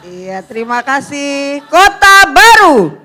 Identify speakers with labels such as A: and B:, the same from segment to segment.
A: Iya, terima kasih. Kota Baru.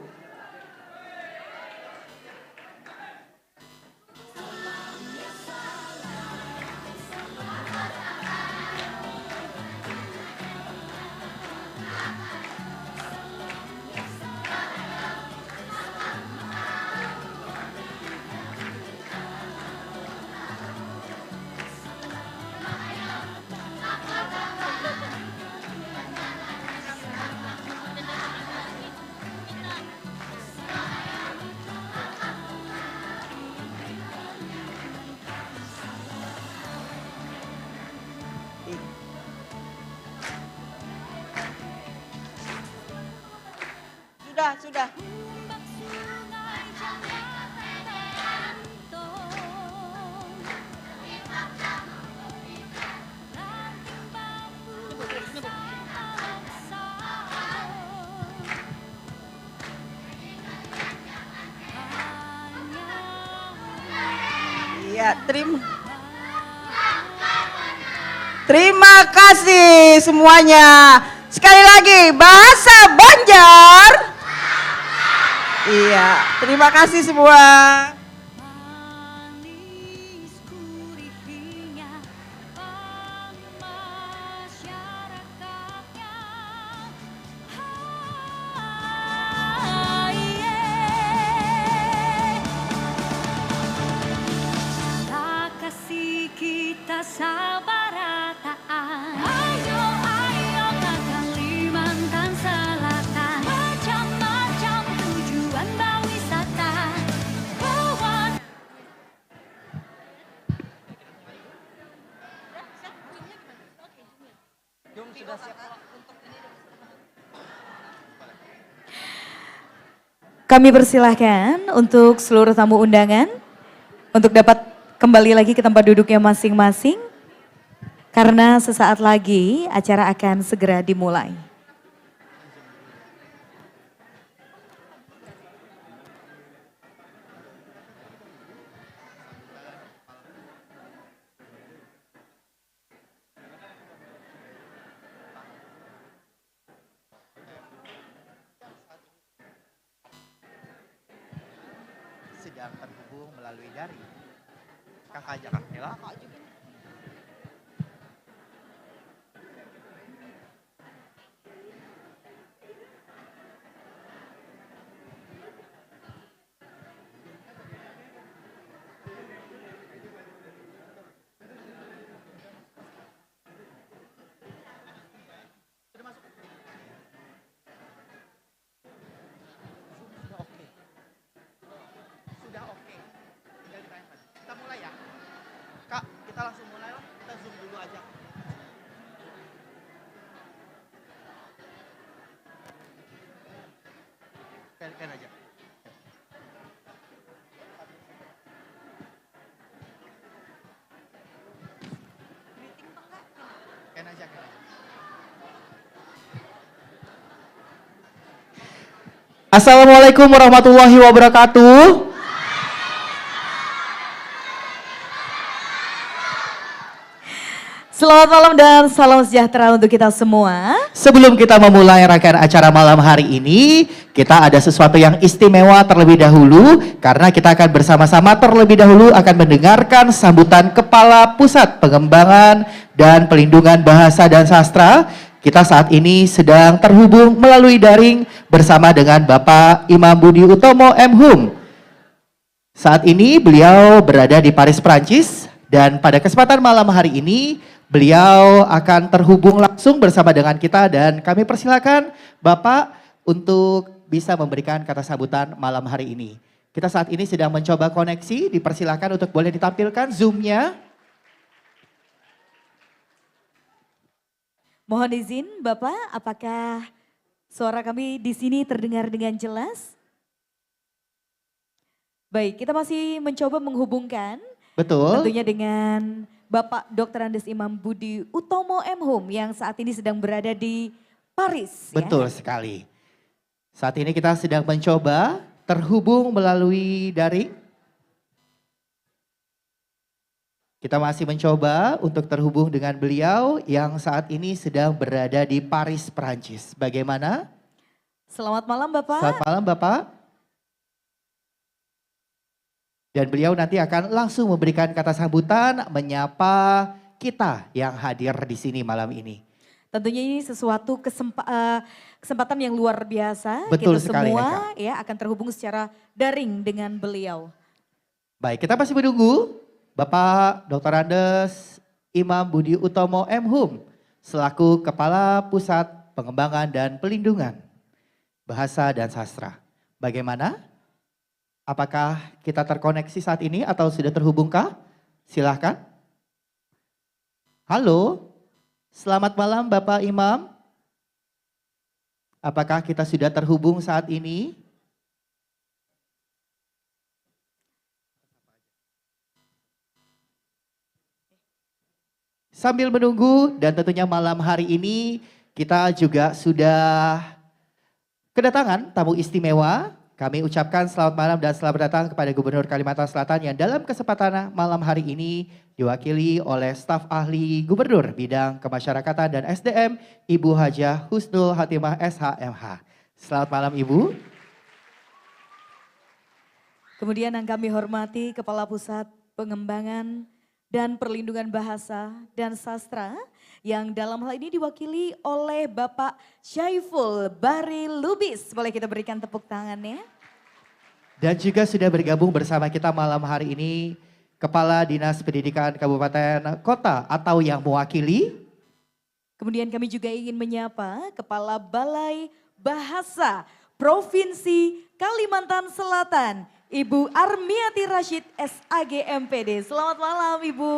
A: Sudah. Iya, terima kasih semuanya. Sekali lagi, bahasa Banjar. Iya, terima kasih semua.
B: Kita sabarataan. Ayo ke Kalimantan Selatan. Macam-macam tujuan berwisata.
C: Kami persilahkan untuk seluruh tamu undangan untuk dapat kembali lagi ke tempat duduknya masing-masing. Karena sesaat lagi acara akan segera dimulai.
D: Sedang terhubung melalui daring. Kakak Jakakela. Sudah oke. Tinggal ditanyakan. Kita mulai ya. Kak, kita langsung mulai lah. Kita zoom dulu aja. Ken aja. Ken aja. Assalamualaikum warahmatullahi wabarakatuh.
C: Selamat malam dan salam sejahtera untuk kita semua.
D: Sebelum kita memulai rangkaian acara malam hari ini, kita ada sesuatu yang istimewa terlebih dahulu karena kita akan bersama-sama terlebih dahulu akan mendengarkan sambutan Kepala Pusat Pengembangan dan Pelindungan Bahasa dan Sastra. Kita saat ini sedang terhubung melalui daring bersama dengan Bapak Imam Budi Utomo M.Hum. Saat ini beliau berada di Paris, Prancis, dan pada kesempatan malam hari ini beliau akan terhubung langsung bersama dengan kita dan kami persilakan Bapak untuk bisa memberikan kata sambutan malam hari ini. Kita saat ini sedang mencoba koneksi, dipersilakan untuk boleh ditampilkan Zoom-nya.
C: Mohon izin Bapak, apakah suara kami di sini terdengar dengan jelas? Baik, kita masih mencoba menghubungkan.
D: Betul.
C: Tentunya dengan Bapak Dr. Andes Imam Budi Utomo M.Hum yang saat ini sedang berada di Paris.
D: Betul sekali. Saat ini kita sedang mencoba terhubung melalui daring. Kita masih mencoba untuk terhubung dengan beliau yang saat ini sedang berada di Paris, Perancis. Bagaimana?
C: Selamat malam Bapak.
D: Selamat malam Bapak. Dan beliau nanti akan langsung memberikan kata sambutan, menyapa kita yang hadir di sini malam ini.
C: Tentunya ini sesuatu kesempatan yang luar biasa.
D: Betul
C: kita
D: sekali,
C: semua ya akan terhubung secara daring dengan beliau.
D: Baik, kita masih menunggu Bapak Dr. Andes Imam Budi Utomo M.Hum selaku Kepala Pusat Pengembangan dan Pelindungan Bahasa dan Sastra. Bagaimana? Apakah kita terkoneksi saat ini atau sudah terhubungkah? Silahkan. Halo. Selamat malam Bapak Imam. Apakah kita sudah terhubung saat ini? Sambil menunggu dan tentunya malam hari ini kita juga sudah kedatangan tamu istimewa. Kami ucapkan selamat malam dan selamat datang kepada Gubernur Kalimantan Selatan yang dalam kesempatan malam hari ini diwakili oleh staf ahli Gubernur Bidang Kemasyarakatan dan SDM, Ibu Hajah Husnul Hatimah SHMH. Selamat malam Ibu.
C: Kemudian yang kami hormati Kepala Pusat Pengembangan dan Perlindungan Bahasa dan Sastra yang dalam hal ini diwakili oleh Bapak Syaiful Bari Lubis. Boleh kita berikan tepuk tangannya.
D: Dan juga sudah bergabung bersama kita malam hari ini Kepala Dinas Pendidikan Kabupaten Kota atau yang mewakili.
C: Kemudian kami juga ingin menyapa Kepala Balai Bahasa Provinsi Kalimantan Selatan, Ibu Armiati Rashid SAG MPD. Selamat malam Ibu.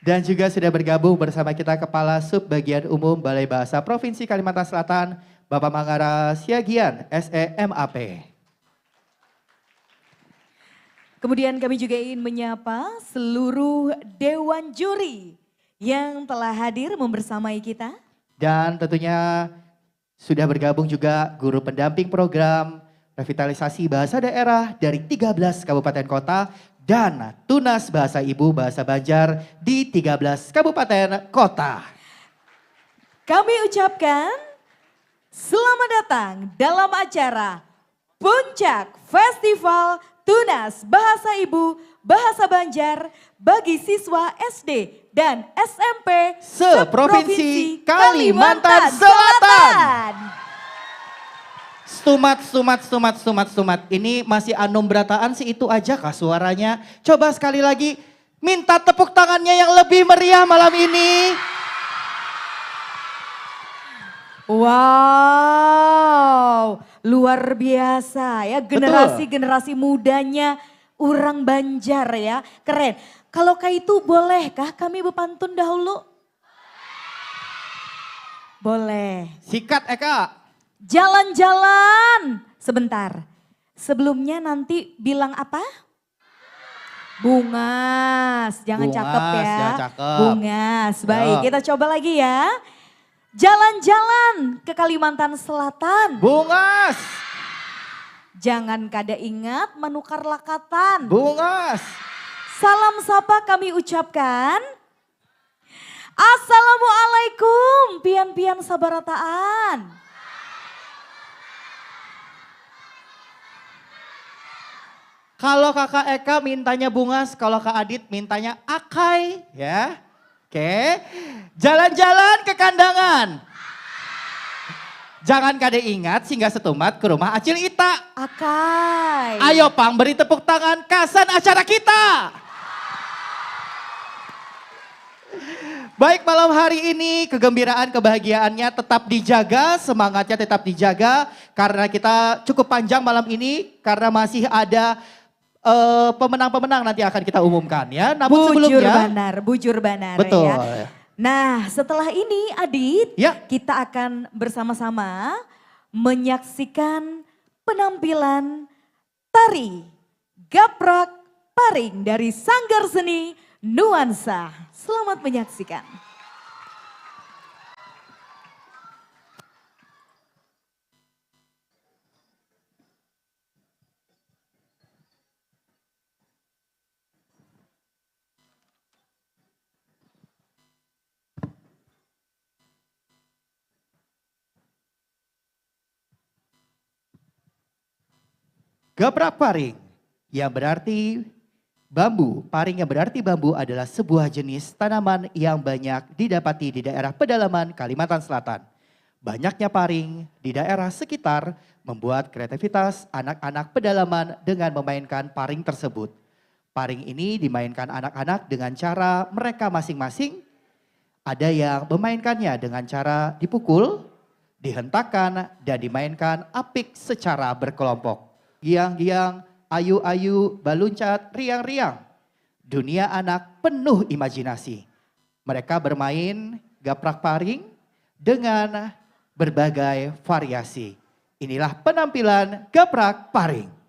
D: Dan juga sudah bergabung bersama kita Kepala Subbagian Umum Balai Bahasa Provinsi Kalimantan Selatan, Bapak Mangara Siagian SEMAP.
C: Kemudian kami juga ingin menyapa seluruh Dewan Juri yang telah hadir membersamai kita.
D: Dan tentunya sudah bergabung juga guru pendamping program revitalisasi bahasa daerah dari 13 kabupaten kota dan tunas bahasa ibu bahasa Banjar di 13 kabupaten kota.
C: Kami ucapkan selamat datang dalam acara Puncak Festival Tunas Bahasa Ibu Bahasa Banjar bagi siswa SD dan SMP
D: Se-Provinsi Kalimantan Selatan. Sumat. Ini masih Anum Brataan sih itu aja kah suaranya? Coba sekali lagi minta tepuk tangannya yang lebih meriah malam ini.
C: Wow, luar biasa ya generasi-generasi mudanya orang Banjar ya, keren. Kalau kayak itu bolehkah kami berpantun dahulu? Boleh.
D: Sikat Eka.
C: Jalan-jalan sebentar. Sebelumnya nanti bilang apa? Bungas, jangan
D: Bungas,
C: cakep ya.
D: jangan cakep.
C: Bungas, baik
D: Yo.
C: kita coba lagi ya. Jalan-jalan ke Kalimantan Selatan.
D: Bungas.
C: Jangan kada ingat menukar lakatan.
D: Bungas.
C: Salam sapa kami ucapkan. Assalamualaikum pian-pian sabarataan.
D: Kalau kakak Eka mintanya Bungas, kalau kak Adit mintanya Akai ya. Oke, jalan-jalan ke kandangan. Jangan kade ingat singgah setumat ke rumah Acil Ita.
C: Akai.
D: Ayo Pang beri tepuk tangan kasan acara kita. Baik malam hari ini kegembiraan kebahagiaannya tetap dijaga, semangatnya tetap dijaga. Karena kita cukup panjang malam ini karena masih ada pemenang-pemenang nanti akan kita umumkan ya. Namun sebelumnya.
C: Bujur banar
D: Betul.
C: ya. Nah setelah ini Adit,
D: Ya.
C: kita akan bersama-sama menyaksikan penampilan tari Gaprak Paring dari Sanggar Seni Nuansa. Selamat menyaksikan.
D: Gaprak paring yang berarti bambu. Paring yang berarti bambu adalah sebuah jenis tanaman yang banyak didapati di daerah pedalaman Kalimantan Selatan. Banyaknya paring di daerah sekitar membuat kreativitas anak-anak pedalaman dengan memainkan paring tersebut. Paring ini dimainkan anak-anak dengan cara mereka masing-masing. Ada yang memainkannya dengan cara dipukul, dihentakkan, dan dimainkan apik secara berkelompok. Giang-giang, ayu-ayu, baluncat, riang-riang. Dunia anak penuh imajinasi. Mereka bermain gaprak paring dengan berbagai variasi. Inilah penampilan gaprak paring.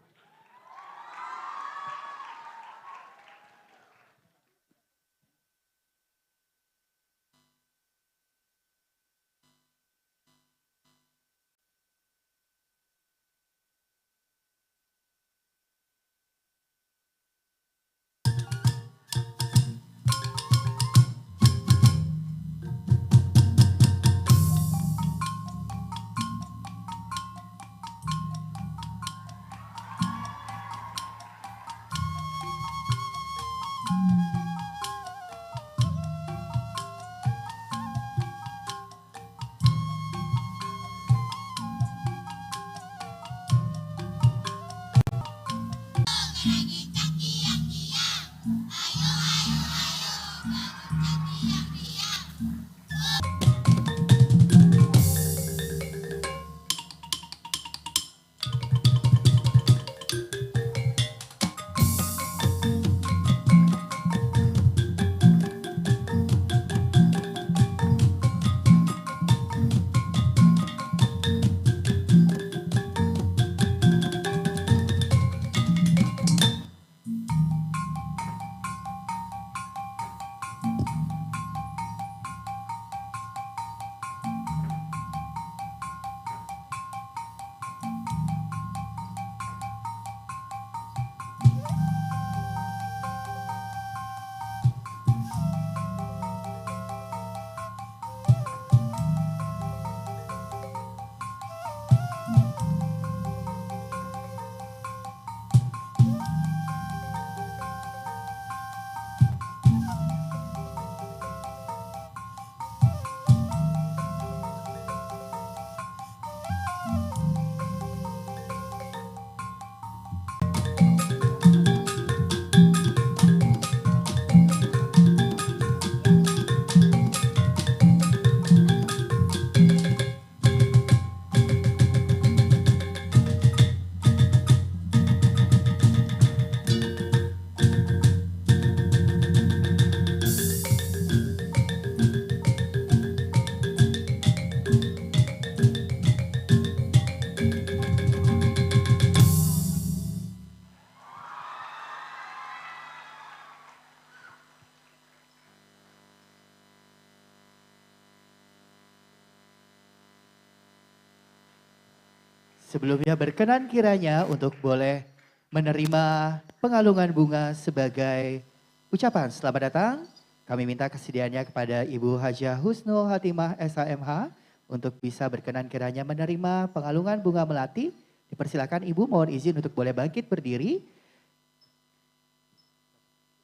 D: Sebelumnya berkenan kiranya untuk boleh menerima pengalungan bunga sebagai ucapan selamat datang. Kami minta kesediaannya kepada Ibu Hajah Husnul Hatimah SHMH untuk bisa berkenan kiranya menerima pengalungan bunga melati. Dipersilakan Ibu, mohon izin untuk boleh bangkit berdiri.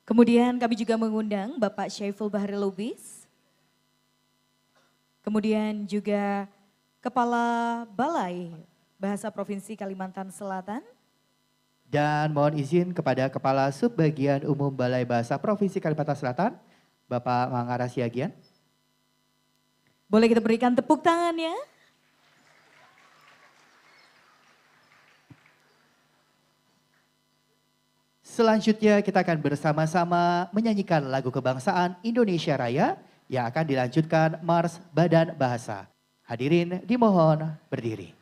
C: Kemudian kami juga mengundang Bapak Syaiful Bahri Lubis. Kemudian juga Kepala Balai Bahasa Provinsi Kalimantan Selatan.
D: Dan mohon izin kepada Kepala Subbagian Umum Balai Bahasa Provinsi Kalimantan Selatan, Bapak Mangara Siagian.
C: Boleh kita berikan tepuk tangannya?
D: Selanjutnya kita akan bersama-sama menyanyikan lagu kebangsaan Indonesia Raya yang akan dilanjutkan Mars Badan Bahasa. Hadirin dimohon berdiri.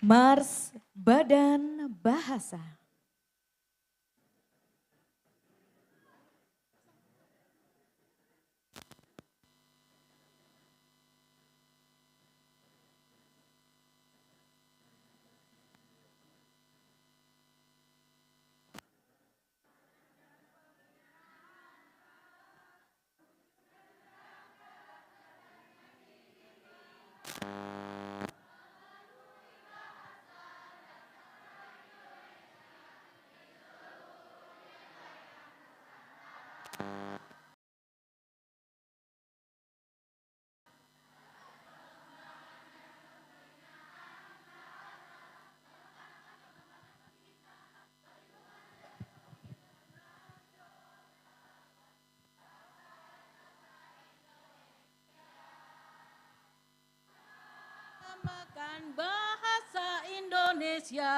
C: Mars Badan Bahasa.
E: Makan bahasa Indonesia,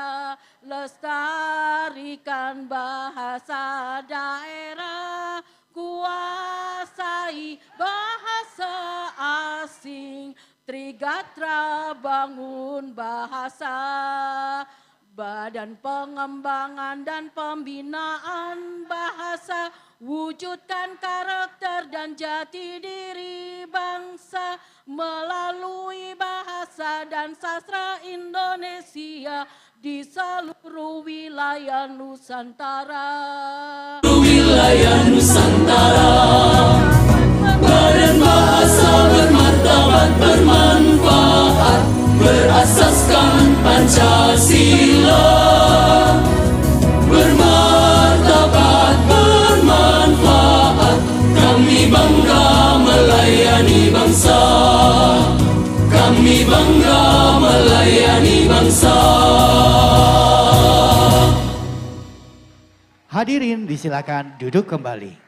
E: lestarikan bahasa daerah, kuasai bahasa asing, Trigatra bangun bahasa. Badan Pengembangan dan Pembinaan Bahasa, wujudkan karakter dan jati diri bangsa melalui bahasa dan sastra Indonesia di seluruh wilayah Nusantara.
F: Wilayah Nusantara, badan bahasa bermartabat bermanfaat, berasaskan Pancasila, bermartabat bermanfaat, kami bangga melayani bangsa, kami bangga melayani bangsa.
D: Hadirin disilakan duduk kembali.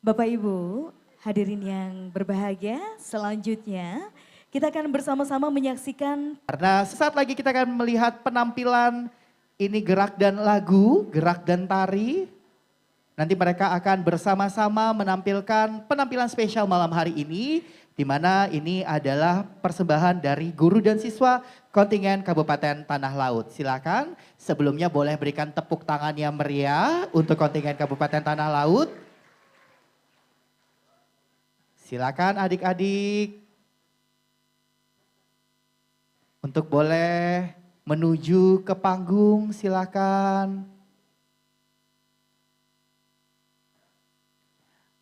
C: Bapak Ibu, hadirin yang berbahagia, selanjutnya kita akan bersama-sama menyaksikan.
D: Karena sesaat lagi kita akan melihat penampilan ini gerak dan lagu, gerak dan tari. Nanti mereka akan bersama-sama menampilkan penampilan spesial malam hari ini, di mana ini adalah persembahan dari guru dan siswa kontingen Kabupaten Tanah Laut. Silakan, sebelumnya boleh berikan tepuk tangan yang meriah untuk kontingen Kabupaten Tanah Laut. Silakan adik-adik untuk boleh menuju ke panggung, silakan.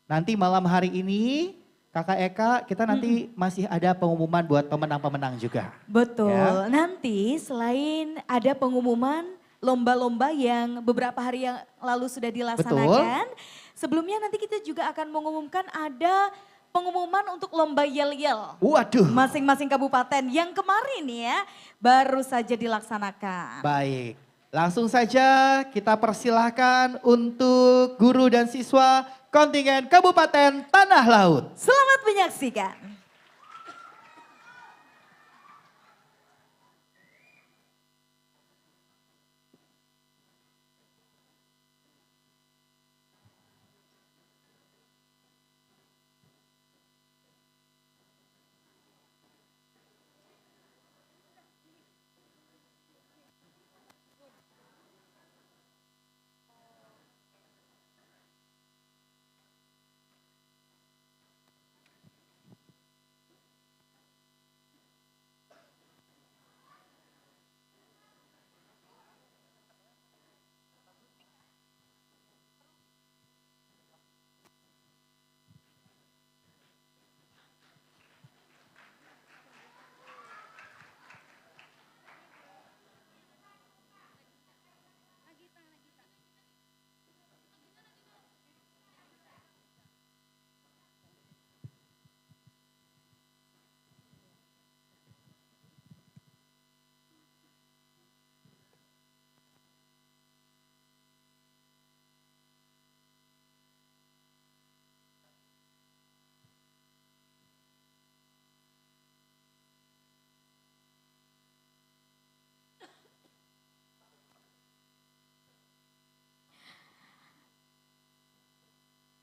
D: Nanti malam hari ini Kakak Eka, kita nanti masih ada pengumuman buat pemenang-pemenang juga.
C: Betul,
D: Ya.
C: nanti selain ada pengumuman lomba-lomba yang beberapa hari yang lalu sudah dilaksanakan. Sebelumnya nanti kita juga akan mengumumkan ada pengumuman untuk lomba yel-yel.
D: Waduh.
C: Masing-masing kabupaten yang kemarin ya baru saja dilaksanakan.
D: Baik, langsung saja kita persilahkan untuk guru dan siswa kontingen Kabupaten Tanah Laut.
C: Selamat menyaksikan.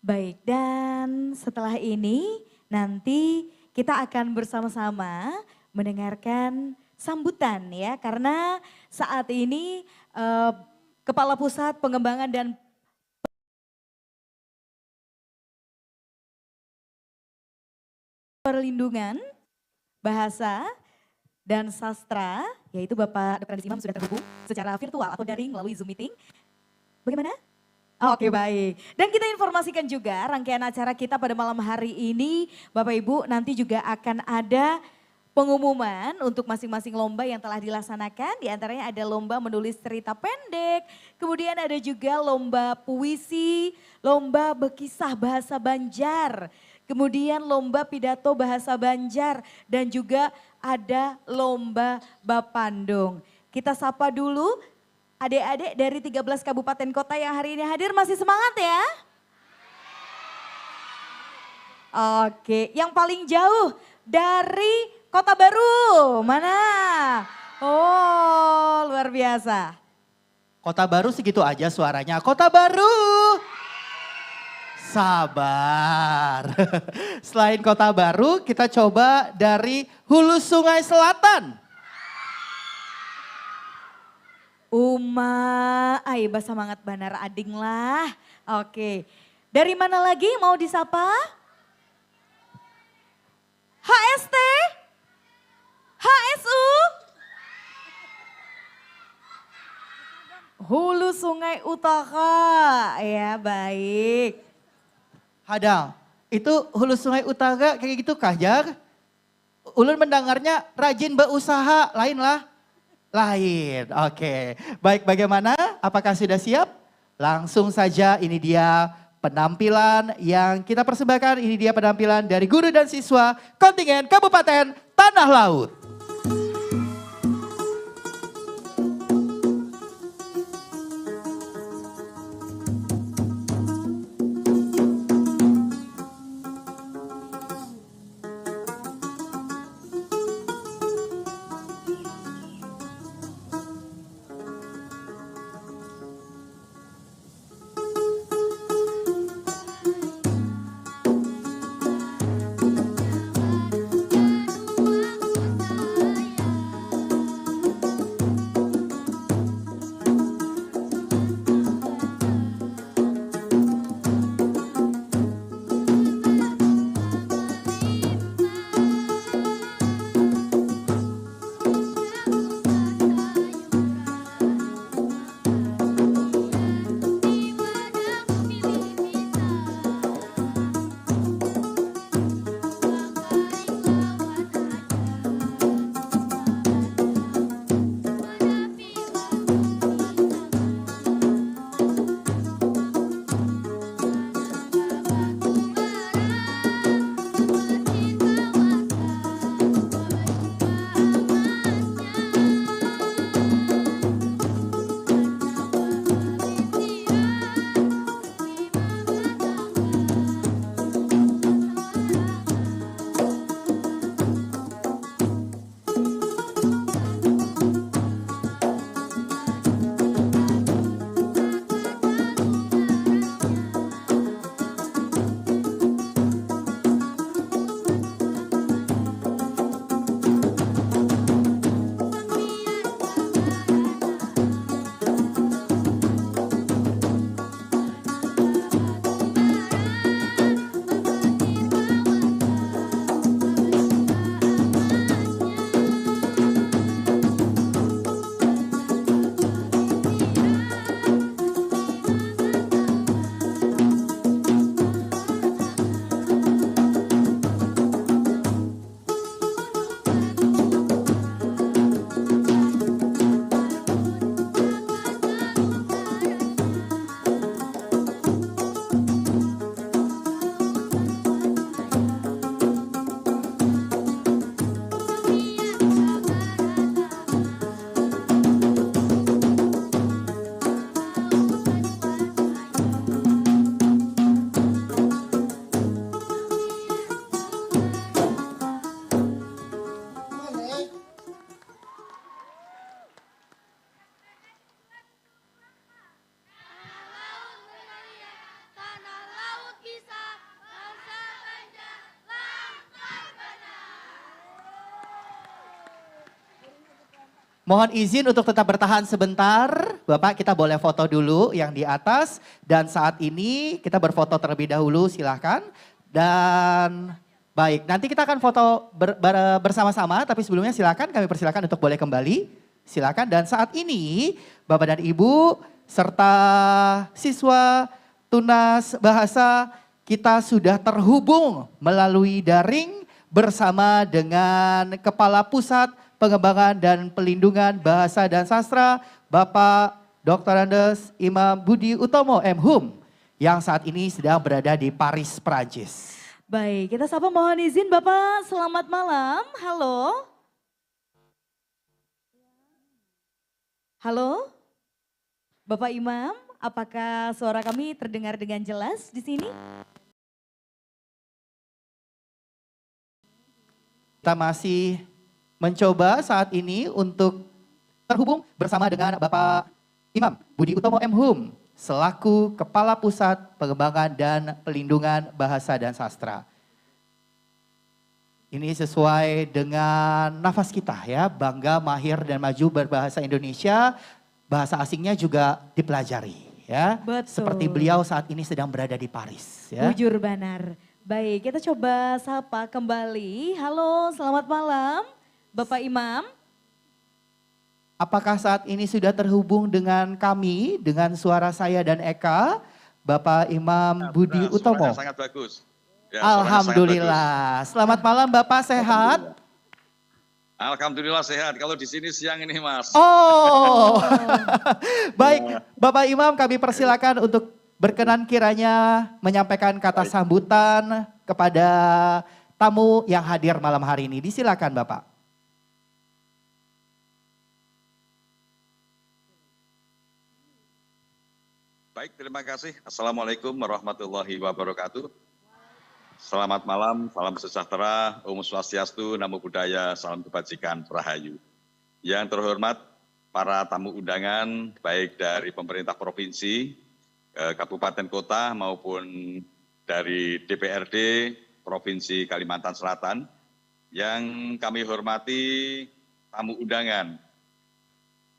C: Baik, dan setelah ini nanti kita akan bersama-sama mendengarkan sambutan ya. Karena saat ini Kepala Pusat Pengembangan dan Perlindungan Bahasa dan Sastra, yaitu Bapak Dr. Andes Imam sudah terhubung secara virtual atau daring melalui Zoom meeting. Bagaimana? Oke baik. Dan kita informasikan juga rangkaian acara kita pada malam hari ini Bapak Ibu nanti juga akan ada pengumuman untuk masing-masing lomba yang telah dilaksanakan. Di antaranya ada lomba menulis cerita pendek, kemudian ada juga lomba puisi, lomba berkisah bahasa Banjar, kemudian lomba pidato bahasa Banjar dan juga ada lomba Bapandung. Kita sapa dulu adik-adik dari 13 kabupaten kota yang hari ini hadir, masih semangat ya? Oke, yang paling jauh dari Kota Baru, mana? Oh, luar biasa.
D: Kota Baru segitu aja suaranya. Kota Baru. Sabar. Selain Kota Baru, kita coba dari Hulu Sungai Selatan.
C: Ai bahasa semangat banar ading lah. Oke, dari mana lagi mau disapa? HST? HSU? Hulu Sungai Utara, ya baik.
D: Hadang, itu Hulu Sungai Utara kayak gitu kah, Jar? Ulun mendengarnya rajin berusaha, lain lah. Lain, oke. Baik, bagaimana? Apakah sudah siap? Langsung saja ini dia penampilan yang kita persembahkan. Ini dia penampilan dari guru dan siswa kontingen Kabupaten Tanah Laut. Mohon izin untuk tetap bertahan sebentar. Bapak, kita boleh foto dulu yang di atas. Dan saat ini kita berfoto terlebih dahulu, silahkan. Dan baik, nanti kita akan foto bersama-sama. Tapi sebelumnya silahkan, kami persilahkan untuk boleh kembali. Silakan. Dan saat ini Bapak dan Ibu serta siswa Tunas Bahasa kita sudah terhubung melalui daring bersama dengan Kepala Pusat Pengembangan dan Pelindungan Bahasa dan Sastra, Bapak Dr. Andes Imam Budi Utomo, M.Hum, yang saat ini sedang berada di Paris, Prancis.
C: Baik, kita sapa mohon izin Bapak, selamat malam. Halo. Halo. Bapak Imam, apakah suara kami terdengar dengan jelas di sini?
D: Kita masih mencoba saat ini untuk terhubung bersama dengan Bapak Imam Budi Utomo M.Hum selaku Kepala Pusat Pengembangan dan Pelindungan Bahasa dan Sastra. Ini sesuai dengan nafas kita ya, bangga, mahir dan maju berbahasa Indonesia, bahasa asingnya juga dipelajari ya.
C: Betul.
D: Seperti beliau saat ini sedang berada di Paris ya.
C: Bujur banar. Baik, kita coba sapa kembali. Halo, selamat malam. Bapak Imam.
D: Apakah saat ini sudah terhubung dengan kami, dengan suara saya dan Eka, Bapak Imam Budi Utomo?
G: Sangat bagus. Ya,
D: Alhamdulillah. Selamat malam Bapak, sehat?
G: Alhamdulillah sehat. Kalau di sini siang ini Mas.
D: Oh, baik Bapak Imam, kami persilakan untuk berkenan kiranya menyampaikan kata sambutan kepada tamu yang hadir malam hari ini. Disilakan Bapak.
G: Baik, terima kasih. Assalamualaikum warahmatullahi wabarakatuh. Selamat malam, salam sejahtera, Om Swastiastu, Namo Buddhaya, salam kebajikan, Rahayu. Yang terhormat para tamu undangan, baik dari pemerintah provinsi, kabupaten kota maupun dari DPRD Provinsi Kalimantan Selatan. Yang kami hormati tamu undangan,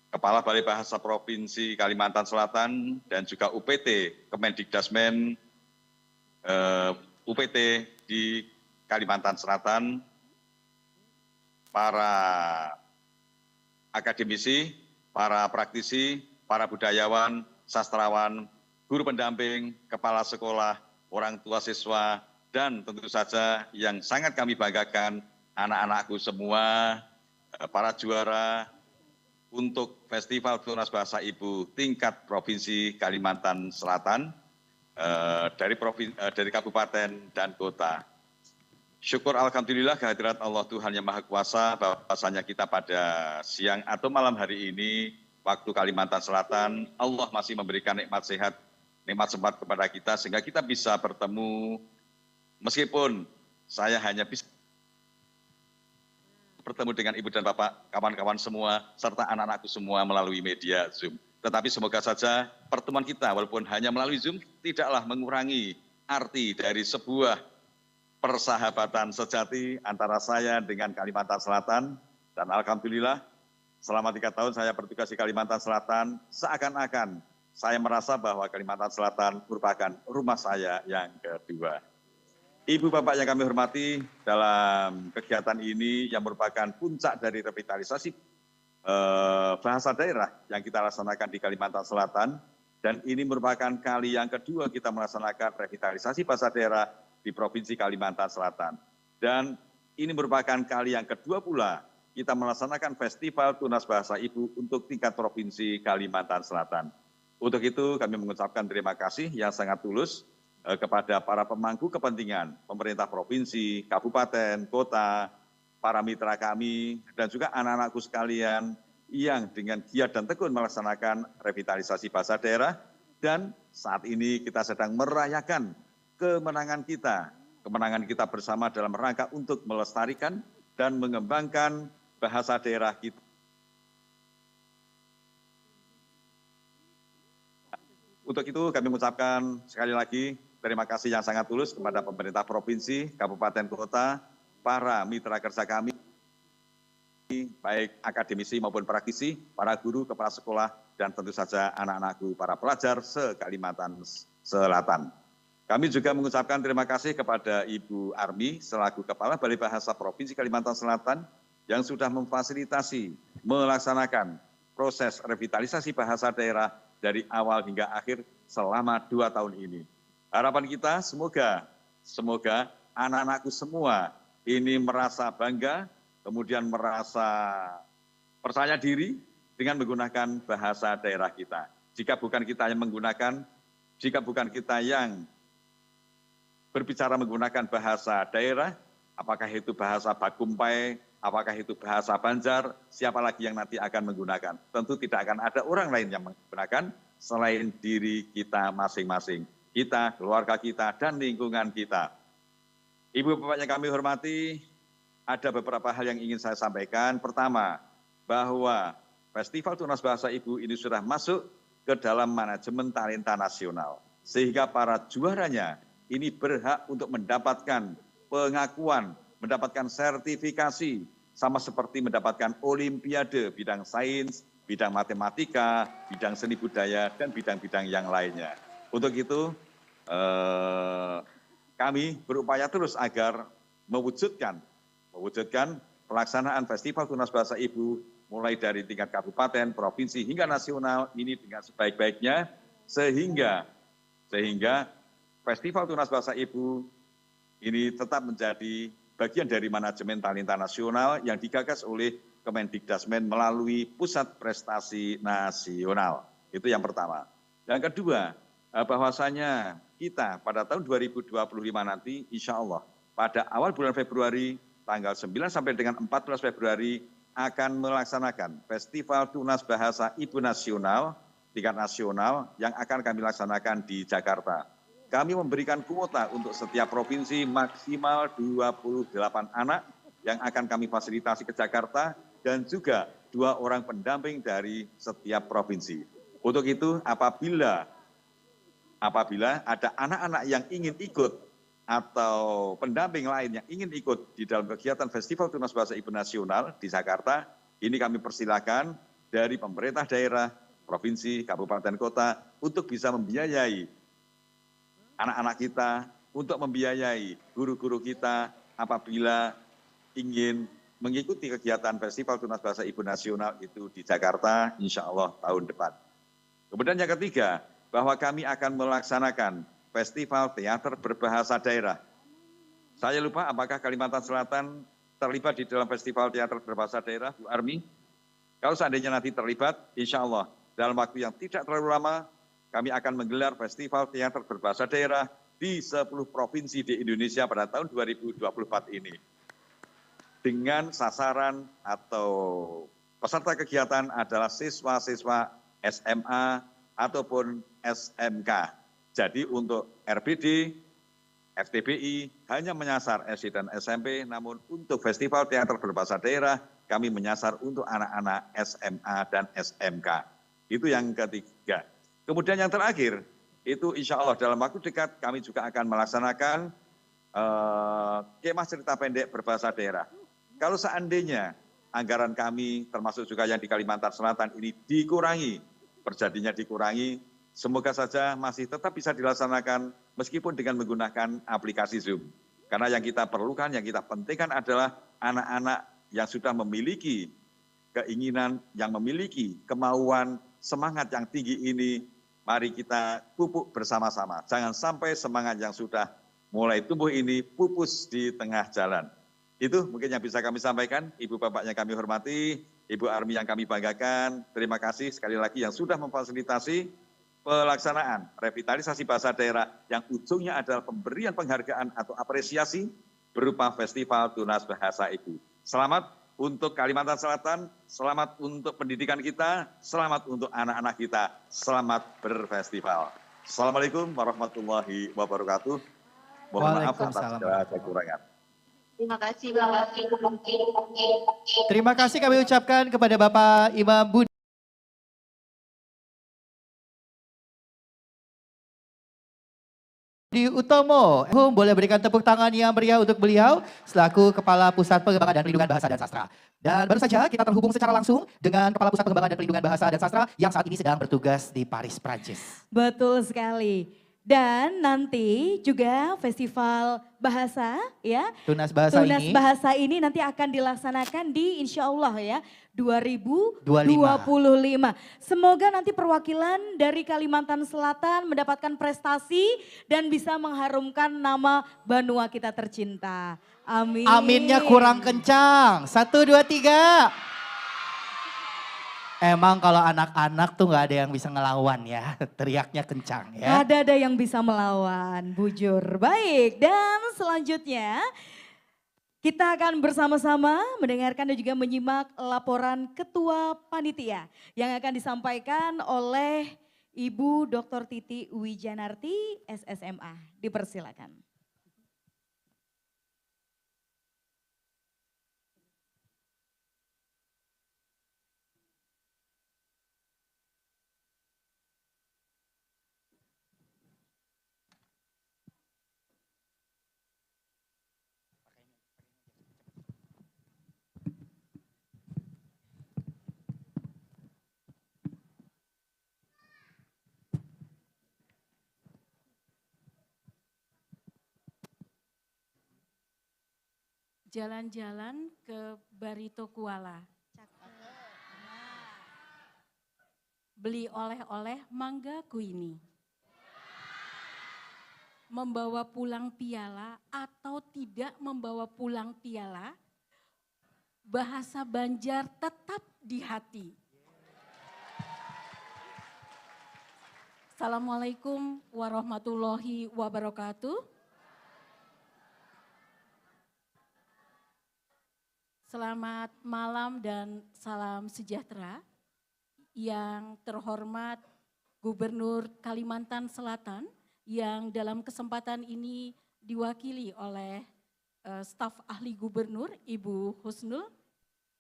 G: Kepala Balai Bahasa Provinsi Kalimantan Selatan dan juga UPT Kemendikdasmen UPT di Kalimantan Selatan, para akademisi, para praktisi, para budayawan, sastrawan, guru pendamping, kepala sekolah, orang tua siswa, dan tentu saja yang sangat kami banggakan anak-anakku semua, para juara untuk Festival Tunas Bahasa Ibu tingkat Provinsi Kalimantan Selatan dari kabupaten dan kota. Syukur alhamdulillah kehadirat Allah Tuhan Yang Maha Kuasa bahwasanya kita pada siang atau malam hari ini waktu Kalimantan Selatan Allah masih memberikan nikmat sehat, nikmat sempat kepada kita sehingga kita bisa bertemu meskipun saya hanya bisa bertemu dengan Ibu dan Bapak, kawan-kawan semua, serta anak-anakku semua melalui media Zoom. Tetapi semoga saja pertemuan kita walaupun hanya melalui Zoom tidaklah mengurangi arti dari sebuah persahabatan sejati antara saya dengan Kalimantan Selatan. Dan alhamdulillah selama 3 tahun saya bertugas di Kalimantan Selatan, seakan-akan saya merasa bahwa Kalimantan Selatan merupakan rumah saya yang kedua. Ibu Bapak yang kami hormati, dalam kegiatan ini yang merupakan puncak dari revitalisasi bahasa daerah yang kita laksanakan di Kalimantan Selatan, dan ini merupakan kali yang kedua kita melaksanakan revitalisasi bahasa daerah di Provinsi Kalimantan Selatan. Dan ini merupakan kali yang kedua pula kita melaksanakan Festival Tunas Bahasa Ibu untuk tingkat Provinsi Kalimantan Selatan. Untuk itu kami mengucapkan terima kasih yang sangat tulus kepada para pemangku kepentingan, pemerintah provinsi, kabupaten, kota, para mitra kami, dan juga anak-anakku sekalian yang dengan giat dan tekun melaksanakan revitalisasi bahasa daerah. Dan saat ini kita sedang merayakan kemenangan kita bersama dalam rangka untuk melestarikan dan mengembangkan bahasa daerah kita. Untuk itu kami mengucapkan sekali lagi terima kasih yang sangat tulus kepada pemerintah provinsi, kabupaten, kota, para mitra kerja kami, baik akademisi maupun praktisi, para guru, kepala sekolah, dan tentu saja anak-anakku, para pelajar se-Kalimantan Selatan. Kami juga mengucapkan terima kasih kepada Ibu Armi selaku Kepala Balai Bahasa Provinsi Kalimantan Selatan yang sudah memfasilitasi melaksanakan proses revitalisasi bahasa daerah dari awal hingga akhir selama 2 tahun ini. Harapan kita semoga anak-anakku semua ini merasa bangga, kemudian merasa percaya diri dengan menggunakan bahasa daerah kita. Jika bukan kita yang menggunakan, jika bukan kita yang berbicara menggunakan bahasa daerah, apakah itu bahasa Bakumpai, apakah itu bahasa Banjar, siapa lagi yang nanti akan menggunakan? Tentu tidak akan ada orang lain yang menggunakan selain diri kita masing-masing. Kita, keluarga kita, dan lingkungan kita. Ibu Bapak yang kami hormati, ada beberapa hal yang ingin saya sampaikan. Pertama, bahwa Festival Tunas Bahasa Ibu ini sudah masuk ke dalam manajemen talenta nasional. Sehingga para juaranya ini berhak untuk mendapatkan pengakuan, mendapatkan sertifikasi, sama seperti mendapatkan olimpiade bidang sains, bidang matematika, bidang seni budaya, dan bidang-bidang yang lainnya. Untuk itu, kami berupaya terus agar mewujudkan pelaksanaan Festival Tunas Bahasa Ibu mulai dari tingkat kabupaten, provinsi, hingga nasional ini dengan sebaik-baiknya, sehingga Festival Tunas Bahasa Ibu ini tetap menjadi bagian dari manajemen talenta nasional yang digagas oleh Kemendikdasmen melalui Pusat Prestasi Nasional. Itu yang pertama. Yang kedua, bahwasanya kita pada tahun 2025 nanti, insya Allah, pada awal bulan Februari, tanggal 9 sampai dengan 14 Februari, akan melaksanakan Festival Tunas Bahasa Ibu Nasional, tingkat nasional, yang akan kami laksanakan di Jakarta. Kami memberikan kuota untuk setiap provinsi maksimal 28 anak yang akan kami fasilitasi ke Jakarta, dan juga 2 orang pendamping dari setiap provinsi. Untuk itu, apabila ada anak-anak yang ingin ikut atau pendamping lain yang ingin ikut di dalam kegiatan Festival Tunas Bahasa Ibu Nasional di Jakarta, ini kami persilakan dari pemerintah daerah, provinsi, kabupaten, kota untuk bisa membiayai anak-anak kita, untuk membiayai guru-guru kita apabila ingin mengikuti kegiatan Festival Tunas Bahasa Ibu Nasional itu di Jakarta, insya Allah tahun depan. Kemudian yang ketiga, bahwa kami akan melaksanakan Festival Teater Berbahasa Daerah. Saya lupa apakah Kalimantan Selatan terlibat di dalam Festival Teater Berbahasa Daerah, Bu Armi? Kalau seandainya nanti terlibat, insya Allah dalam waktu yang tidak terlalu lama, kami akan menggelar Festival Teater Berbahasa Daerah di 10 provinsi di Indonesia pada tahun 2024 ini. Dengan sasaran atau peserta kegiatan adalah siswa-siswa SMA ataupun SMK. Jadi untuk RBD, FTBI hanya menyasar SD dan SMP, namun untuk Festival Teater Berbahasa Daerah kami menyasar untuk anak-anak SMA dan SMK. Itu yang ketiga. Kemudian yang terakhir, itu insya Allah dalam waktu dekat kami juga akan melaksanakan kemah cerita pendek berbahasa daerah. Kalau seandainya anggaran kami termasuk juga yang di Kalimantan Selatan ini dikurangi, perjadinya dikurangi, semoga saja masih tetap bisa dilaksanakan meskipun dengan menggunakan aplikasi Zoom. Karena yang kita perlukan, yang kita pentingkan adalah anak-anak yang sudah memiliki keinginan, yang memiliki kemauan, semangat yang tinggi ini, mari kita pupuk bersama-sama. Jangan sampai semangat yang sudah mulai tumbuh ini pupus di tengah jalan. Itu mungkin yang bisa kami sampaikan, Ibu Bapak yang kami hormati, Ibu Armi yang kami banggakan. Terima kasih sekali lagi yang sudah memfasilitasi pelaksanaan revitalisasi bahasa daerah yang ujungnya adalah pemberian penghargaan atau apresiasi berupa Festival Tunas Bahasa Ibu. Selamat untuk Kalimantan Selatan, selamat untuk pendidikan kita, selamat untuk anak-anak kita, selamat berfestival. Assalamualaikum warahmatullahi wabarakatuh. Mohon maaf atas segala kekurangan.
H: Terima kasih Bapak.
D: Terima kasih kami ucapkan kepada Bapak Imam Budi. Di Utomo, boleh berikan tepuk tangan yang meriah untuk beliau selaku Kepala Pusat Pengembangan dan Perlindungan Bahasa dan Sastra. Dan baru saja kita terhubung secara langsung dengan Kepala Pusat Pengembangan dan Perlindungan Bahasa dan Sastra yang saat ini sedang bertugas di Paris, Prancis.
C: Betul sekali. Dan nanti juga festival bahasa ya.
D: Tunas Bahasa
C: Tunas
D: ini.
C: Bahasa ini nanti akan dilaksanakan di insya Allah ya 2025. Semoga nanti perwakilan dari Kalimantan Selatan mendapatkan prestasi dan bisa mengharumkan nama Banua kita tercinta. Amin.
D: Aminnya kurang kencang. 1, 2, 3. Emang kalau anak-anak tuh nggak ada yang bisa ngelawan ya, teriaknya kencang ya.
C: Ada yang bisa melawan, bujur. Baik, dan selanjutnya kita akan bersama-sama mendengarkan dan juga menyimak laporan Ketua Panitia yang akan disampaikan oleh Ibu Dr. Titi Wijanarti, SSMA. Dipersilakan.
E: Jalan-jalan ke Barito Kuala. Beli oleh-oleh mangga kuini. Membawa pulang piala atau tidak membawa pulang piala, bahasa Banjar tetap di hati. Assalamualaikum warahmatullahi wabarakatuh. Selamat malam dan salam sejahtera. Yang terhormat Gubernur Kalimantan Selatan yang dalam kesempatan ini diwakili oleh staf ahli gubernur Ibu Husnul,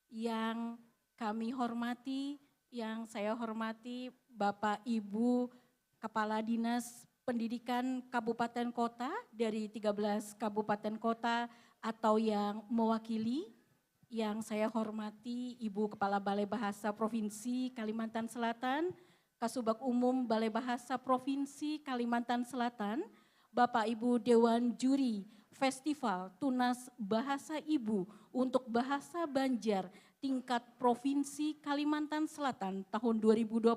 E: yang kami hormati, yang saya hormati Bapak Ibu Kepala Dinas Pendidikan Kabupaten Kota dari 13 kabupaten kota atau yang mewakili, yang saya hormati Ibu Kepala Balai Bahasa Provinsi Kalimantan Selatan, Kasubag Umum Balai Bahasa Provinsi Kalimantan Selatan, Bapak Ibu Dewan Juri Festival Tunas Bahasa Ibu untuk Bahasa Banjar tingkat Provinsi Kalimantan Selatan tahun 2024,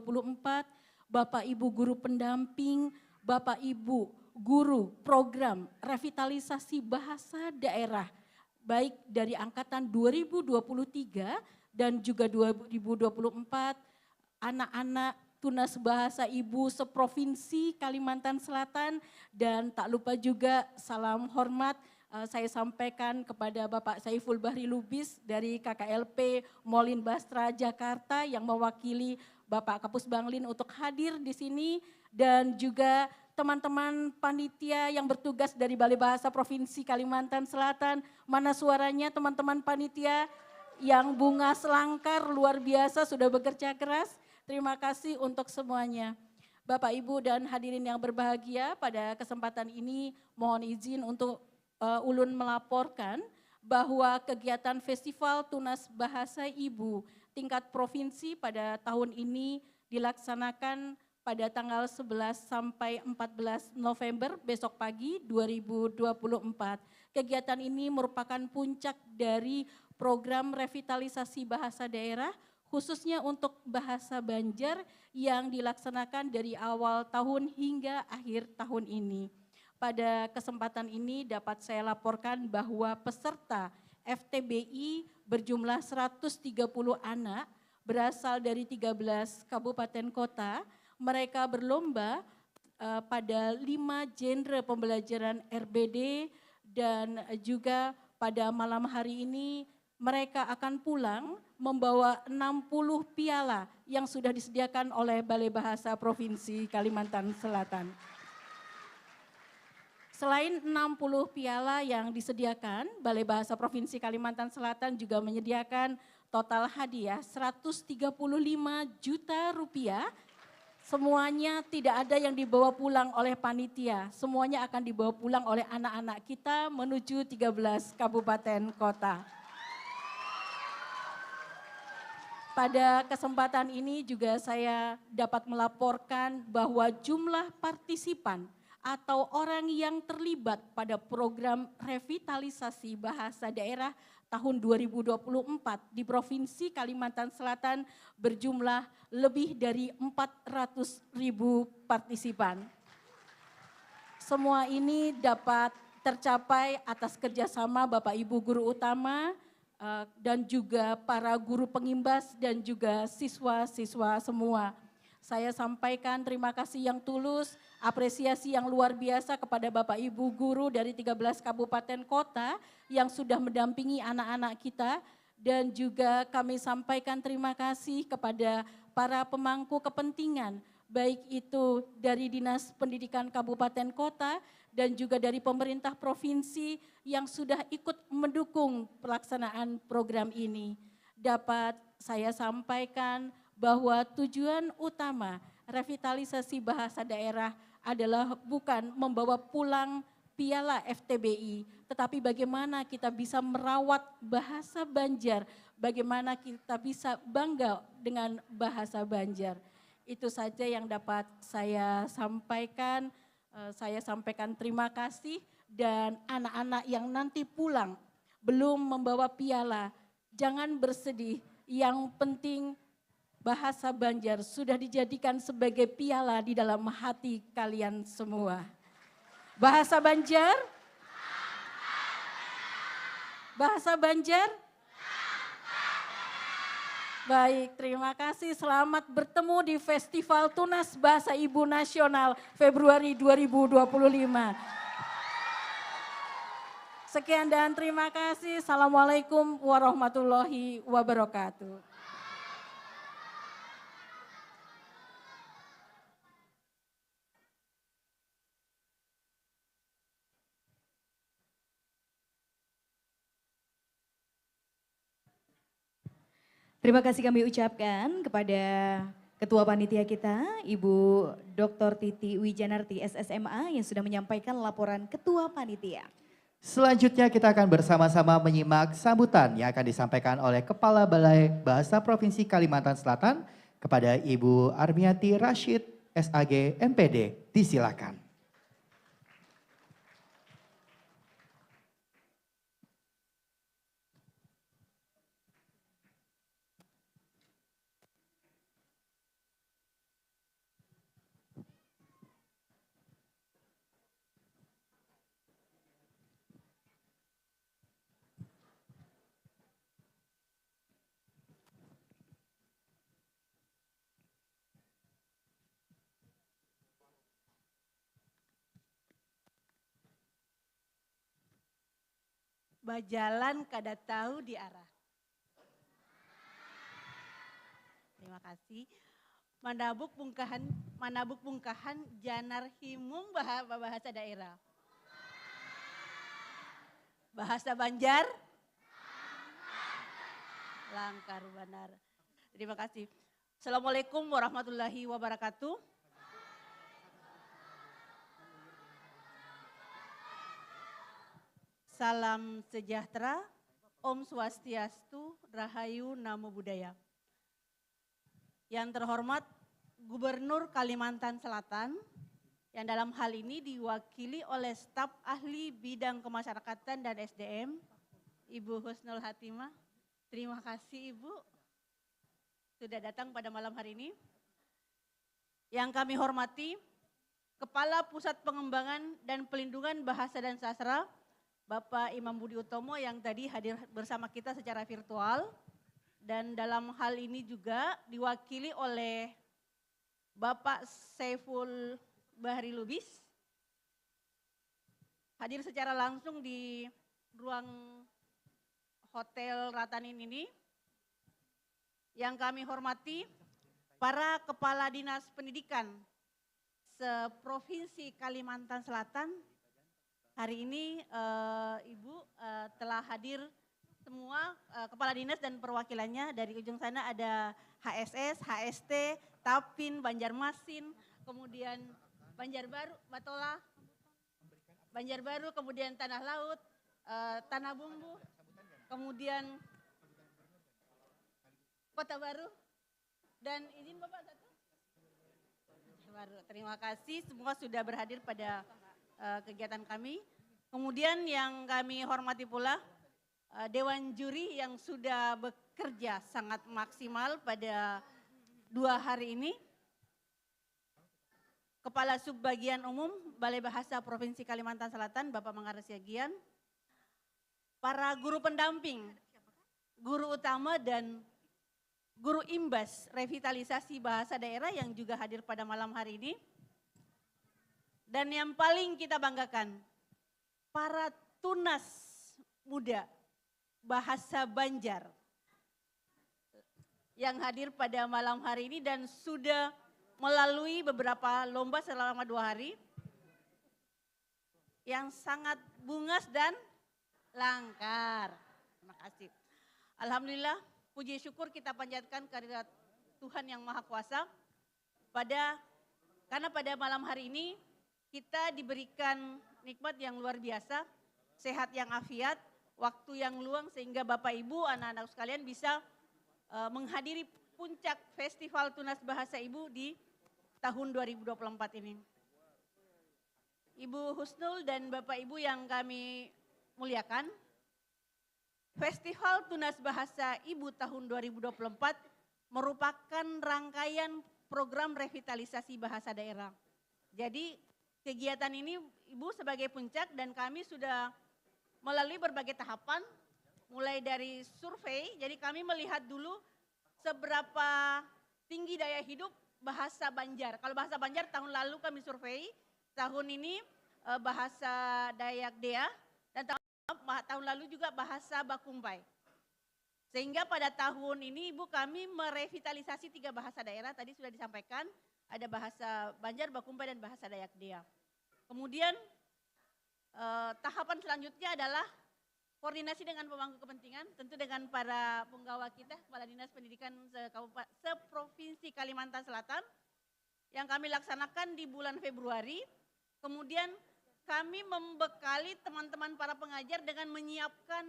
E: Bapak Ibu Guru Pendamping, Bapak Ibu Guru Program Revitalisasi Bahasa Daerah, baik dari angkatan 2023 dan juga 2024, anak-anak Tunas Bahasa Ibu seprovinsi Kalimantan Selatan, dan tak lupa juga salam hormat saya sampaikan kepada Bapak Saiful Bahri Lubis dari KKLP Molin Bastra Jakarta yang mewakili Bapak Kapus Banglin untuk hadir di sini, dan juga teman-teman panitia yang bertugas dari Balai Bahasa Provinsi Kalimantan Selatan. Mana suaranya teman-teman panitia yang bunga selangkar luar biasa sudah bekerja keras. Terima kasih untuk semuanya. Bapak, Ibu dan hadirin yang berbahagia, pada kesempatan ini mohon izin untuk ulun melaporkan bahwa kegiatan Festival Tunas Bahasa Ibu tingkat provinsi pada tahun ini dilaksanakan pada tanggal 11 sampai 14 November besok pagi 2024. Kegiatan ini merupakan puncak dari program revitalisasi bahasa daerah khususnya untuk bahasa Banjar yang dilaksanakan dari awal tahun hingga akhir tahun ini. Pada kesempatan ini dapat saya laporkan bahwa peserta FTBI berjumlah 130 anak berasal dari 13 kabupaten kota. Mereka berlomba pada 5 genre pembelajaran RBD, dan juga pada malam hari ini mereka akan pulang membawa 60 piala yang sudah disediakan oleh Balai Bahasa Provinsi Kalimantan Selatan. Selain 60 piala yang disediakan, Balai Bahasa Provinsi Kalimantan Selatan juga menyediakan total hadiah 135 juta rupiah semuanya tidak ada yang dibawa pulang oleh panitia, semuanya akan dibawa pulang oleh anak-anak kita menuju 13 kabupaten kota. Pada kesempatan ini juga saya dapat melaporkan bahwa jumlah partisipan atau orang yang terlibat pada program revitalisasi bahasa daerah tahun 2024 di Provinsi Kalimantan Selatan berjumlah lebih dari 400.000 partisipan. Semua ini dapat tercapai atas kerjasama Bapak Ibu Guru Utama, dan juga para guru pengimbas dan juga siswa-siswa semua. Saya sampaikan terima kasih yang tulus, apresiasi yang luar biasa kepada Bapak Ibu guru dari 13 kabupaten kota yang sudah mendampingi anak-anak kita, dan juga kami sampaikan terima kasih kepada para pemangku kepentingan, baik itu dari Dinas Pendidikan Kabupaten Kota dan juga dari pemerintah provinsi yang sudah ikut mendukung pelaksanaan program ini. Dapat saya sampaikan bahwa tujuan utama revitalisasi bahasa daerah adalah bukan membawa pulang piala FTBI, tetapi bagaimana kita bisa merawat bahasa Banjar, bagaimana kita bisa bangga dengan bahasa Banjar. Itu saja yang dapat saya sampaikan. Saya sampaikan terima kasih, dan anak-anak yang nanti pulang belum membawa piala, jangan bersedih. Yang penting bahasa Banjar sudah dijadikan sebagai piala di dalam hati kalian semua. Bahasa Banjar? Bahasa Banjar? Baik, terima kasih. Selamat bertemu di Festival Tunas Bahasa Ibu Nasional Februari 2025. Sekian dan terima kasih. Assalamualaikum warahmatullahi wabarakatuh.
C: Terima kasih kami ucapkan kepada Ketua Panitia kita, Ibu Dr. Titi Wijanarti SSMA yang sudah menyampaikan laporan Ketua Panitia.
D: Selanjutnya kita akan bersama-sama menyimak sambutan yang akan disampaikan oleh Kepala Balai Bahasa Provinsi Kalimantan Selatan kepada Ibu Armiati Rashid, SAG MPD. Disilakan.
I: Bajalan kada tahu di arah. Terima kasih. Manabuk bungkahan janar himung bahasa daerah. Bahasa Banjar. Langkar benar. Terima kasih. Assalamualaikum warahmatullahi wabarakatuh. Salam sejahtera, Om Swastiastu, Rahayu, Namo Buddhaya. Yang terhormat Gubernur Kalimantan Selatan, yang dalam hal ini diwakili oleh staf ahli bidang kemasyarakatan dan SDM, Ibu Husnul Hatimah. Terima kasih Ibu sudah datang pada malam hari ini. Yang kami hormati Kepala Pusat Pengembangan dan Pelindungan Bahasa dan Sastra, Bapak Imam Budi Utomo yang tadi hadir bersama kita secara virtual, dan dalam hal ini juga diwakili oleh Bapak Saiful Bahri Lubis, hadir secara langsung di ruang Hotel Ratanin ini. Yang kami hormati para Kepala Dinas Pendidikan seprovinsi Kalimantan Selatan. Hari ini Ibu telah hadir semua kepala dinas dan perwakilannya. Dari ujung sana ada HSS, HST, Tapin, Banjarmasin, kemudian Banjarbaru, Batola, Banjarbaru, kemudian Tanah Laut, Tanah Bumbu, kemudian Kota Baru, dan izin Bapak satu. Baru. Terima kasih semua sudah berhadir pada kegiatan kami. Kemudian yang kami hormati pula Dewan Juri yang sudah bekerja sangat maksimal pada 2 hari ini. Kepala Subbagian Umum Balai Bahasa Provinsi Kalimantan Selatan, Bapak Mangara Siagian. Para guru pendamping, guru utama dan guru imbas revitalisasi bahasa daerah yang juga hadir pada malam hari ini. Dan yang paling kita banggakan, para tunas muda bahasa Banjar yang hadir pada malam hari ini dan sudah melalui beberapa lomba selama 2 hari yang sangat bungas dan langkar. Terima kasih. Alhamdulillah, puji syukur kita panjatkan kehadirat Tuhan Yang Maha Kuasa karena pada malam hari ini kita diberikan nikmat yang luar biasa, sehat yang afiat, waktu yang luang sehingga Bapak Ibu, anak-anak sekalian bisa menghadiri puncak Festival Tunas Bahasa Ibu di tahun 2024 ini. Ibu Husnul dan Bapak Ibu yang kami muliakan, Festival Tunas Bahasa Ibu tahun 2024 merupakan rangkaian program revitalisasi bahasa daerah. Jadi kegiatan ini Ibu sebagai puncak dan kami sudah melalui berbagai tahapan, mulai dari survei, jadi kami melihat dulu seberapa tinggi daya hidup bahasa Banjar. Kalau bahasa Banjar tahun lalu kami survei, tahun ini bahasa Dayak Dea, dan tahun lalu juga bahasa Bakumpai. Sehingga pada tahun ini Ibu kami merevitalisasi 3 bahasa daerah, tadi sudah disampaikan, ada bahasa Banjar, Bakumpai, dan bahasa Dayak Dea. Kemudian tahapan selanjutnya adalah koordinasi dengan pemangku kepentingan, tentu dengan para penggawa kita, Kepala Dinas Pendidikan Seprovinsi Kalimantan Selatan, yang kami laksanakan di bulan Februari. Kemudian kami membekali teman-teman para pengajar dengan menyiapkan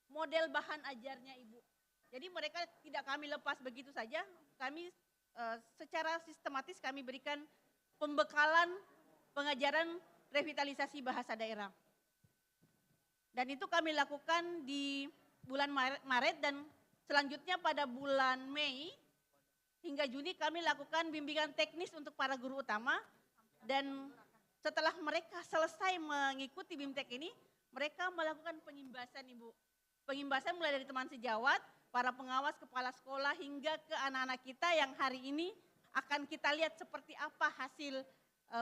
I: model bahan ajarnya Ibu. Jadi mereka tidak kami lepas begitu saja, kami secara sistematis kami berikan pembekalan pengajaran revitalisasi bahasa daerah. Dan itu kami lakukan di bulan Maret dan selanjutnya pada bulan Mei hingga Juni kami lakukan bimbingan teknis untuk para guru utama. Dan setelah mereka selesai mengikuti BIMTEK ini, mereka melakukan pengimbasan Ibu. Pengimbasan mulai dari teman sejawat, para pengawas, kepala sekolah hingga ke anak-anak kita yang hari ini akan kita lihat seperti apa hasil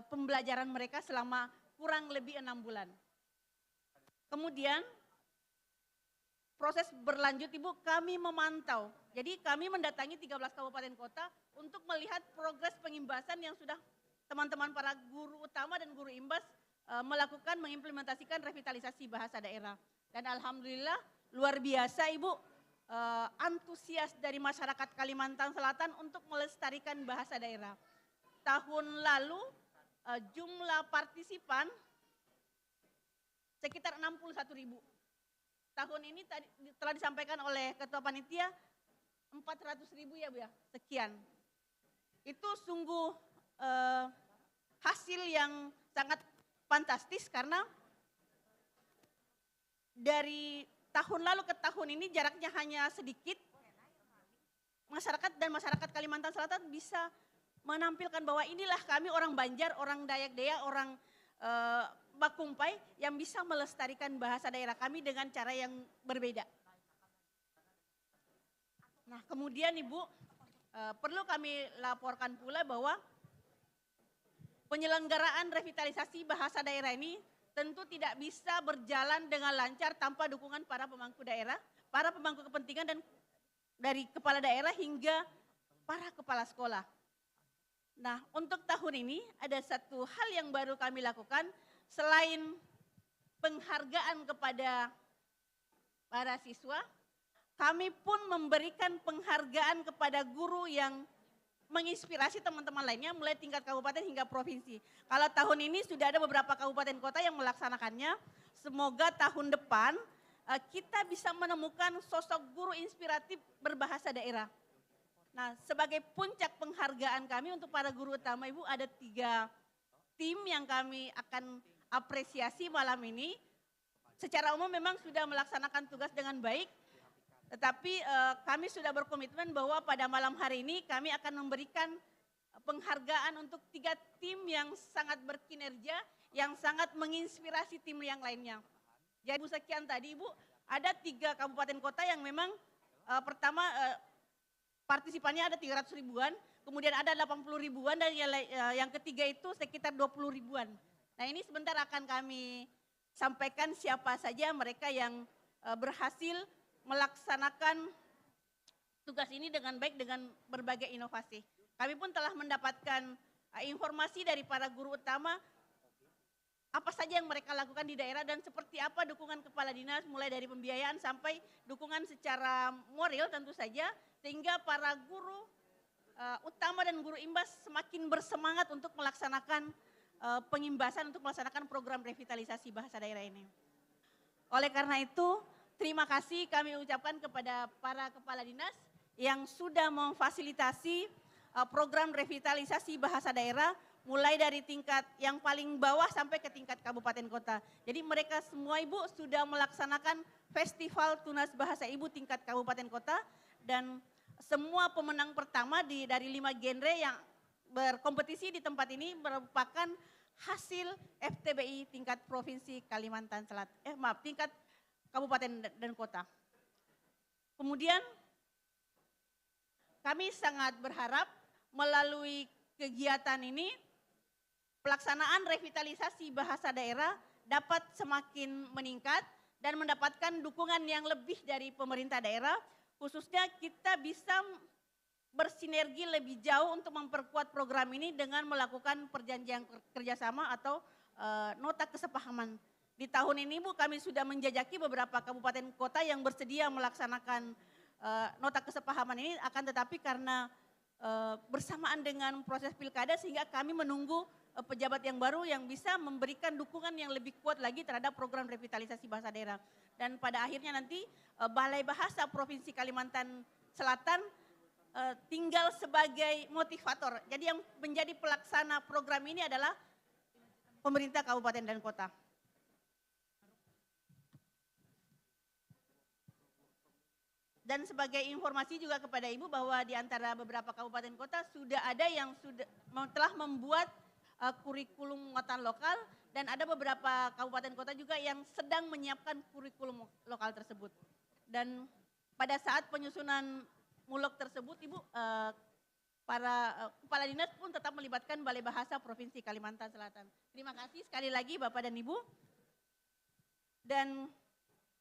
I: pembelajaran mereka selama kurang lebih 6 bulan. Kemudian proses berlanjut Ibu, kami memantau. Jadi kami mendatangi 13 kabupaten kota untuk melihat progres pengimbasan yang sudah teman-teman para guru utama dan guru imbas melakukan mengimplementasikan revitalisasi bahasa daerah. Dan alhamdulillah luar biasa Ibu, antusias dari masyarakat Kalimantan Selatan untuk melestarikan bahasa daerah. Tahun lalu jumlah partisipan sekitar 61.000. Tahun ini telah disampaikan oleh Ketua Panitia 400.000 ya Bu ya, sekian. Itu sungguh hasil yang sangat fantastis karena dari tahun lalu ke tahun ini jaraknya hanya sedikit. Masyarakat Kalimantan Selatan bisa menampilkan bahwa inilah kami orang Banjar, orang Dayak Dea, orang Bakumpai yang bisa melestarikan bahasa daerah kami dengan cara yang berbeda. Nah kemudian Ibu, perlu kami laporkan pula bahwa penyelenggaraan revitalisasi bahasa daerah ini tentu tidak bisa berjalan dengan lancar tanpa dukungan para pemangku daerah, para pemangku kepentingan dan dari kepala daerah hingga para kepala sekolah. Nah untuk tahun ini ada satu hal yang baru kami lakukan selain penghargaan kepada para siswa, kami pun memberikan penghargaan kepada guru yang menginspirasi teman-teman lainnya mulai tingkat kabupaten hingga provinsi. Kalau tahun ini sudah ada beberapa kabupaten kota yang melaksanakannya. Semoga tahun depan kita bisa menemukan sosok guru inspiratif berbahasa daerah. Nah, sebagai puncak penghargaan kami untuk para guru utama Ibu, ada 3 tim yang kami akan apresiasi malam ini. Secara umum memang sudah melaksanakan tugas dengan baik, tetapi kami sudah berkomitmen bahwa pada malam hari ini kami akan memberikan penghargaan untuk 3 tim yang sangat berkinerja, yang sangat menginspirasi tim yang lainnya. Jadi sekian tadi Ibu, ada 3 kabupaten kota yang memang pertama partisipannya ada 300 ribuan, kemudian ada 80 ribuan, dan yang ketiga itu sekitar 20 ribuan. Nah ini sebentar akan kami sampaikan siapa saja mereka yang berhasil melaksanakan tugas ini dengan baik dengan berbagai inovasi. Kami pun telah mendapatkan informasi dari para guru utama apa saja yang mereka lakukan di daerah dan seperti apa dukungan kepala dinas mulai dari pembiayaan sampai dukungan secara moral tentu saja, sehingga para guru utama dan guru imbas semakin bersemangat untuk melaksanakan pengimbasan untuk melaksanakan program revitalisasi bahasa daerah ini. Oleh karena itu, terima kasih kami ucapkan kepada para kepala dinas yang sudah memfasilitasi program revitalisasi bahasa daerah mulai dari tingkat yang paling bawah sampai ke tingkat kabupaten kota. Jadi mereka semua Ibu sudah melaksanakan Festival Tunas Bahasa Ibu tingkat kabupaten kota, dan semua pemenang pertama dari 5 genre yang berkompetisi di tempat ini merupakan hasil FTBI tingkat provinsi Kalimantan Selatan, tingkat kabupaten dan kota. Kemudian kami sangat berharap melalui kegiatan ini pelaksanaan revitalisasi bahasa daerah dapat semakin meningkat dan mendapatkan dukungan yang lebih dari pemerintah daerah, khususnya kita bisa bersinergi lebih jauh untuk memperkuat program ini dengan melakukan perjanjian kerjasama atau nota kesepahaman. Di tahun ini Bu, kami sudah menjajaki beberapa kabupaten kota yang bersedia melaksanakan nota kesepahaman ini, akan tetapi karena bersamaan dengan proses pilkada sehingga kami menunggu pejabat yang baru yang bisa memberikan dukungan yang lebih kuat lagi terhadap program revitalisasi bahasa daerah. Dan pada akhirnya nanti Balai Bahasa Provinsi Kalimantan Selatan tinggal sebagai motivator. Jadi yang menjadi pelaksana program ini adalah pemerintah kabupaten dan kota. Dan sebagai informasi juga kepada Ibu bahwa di antara beberapa kabupaten kota sudah ada yang telah membuat kurikulum muatan lokal, dan ada beberapa kabupaten kota juga yang sedang menyiapkan kurikulum lokal tersebut. Dan pada saat penyusunan mulok tersebut Ibu, para kepala dinas pun tetap melibatkan Balai Bahasa Provinsi Kalimantan Selatan. Terima kasih sekali lagi Bapak dan Ibu. Dan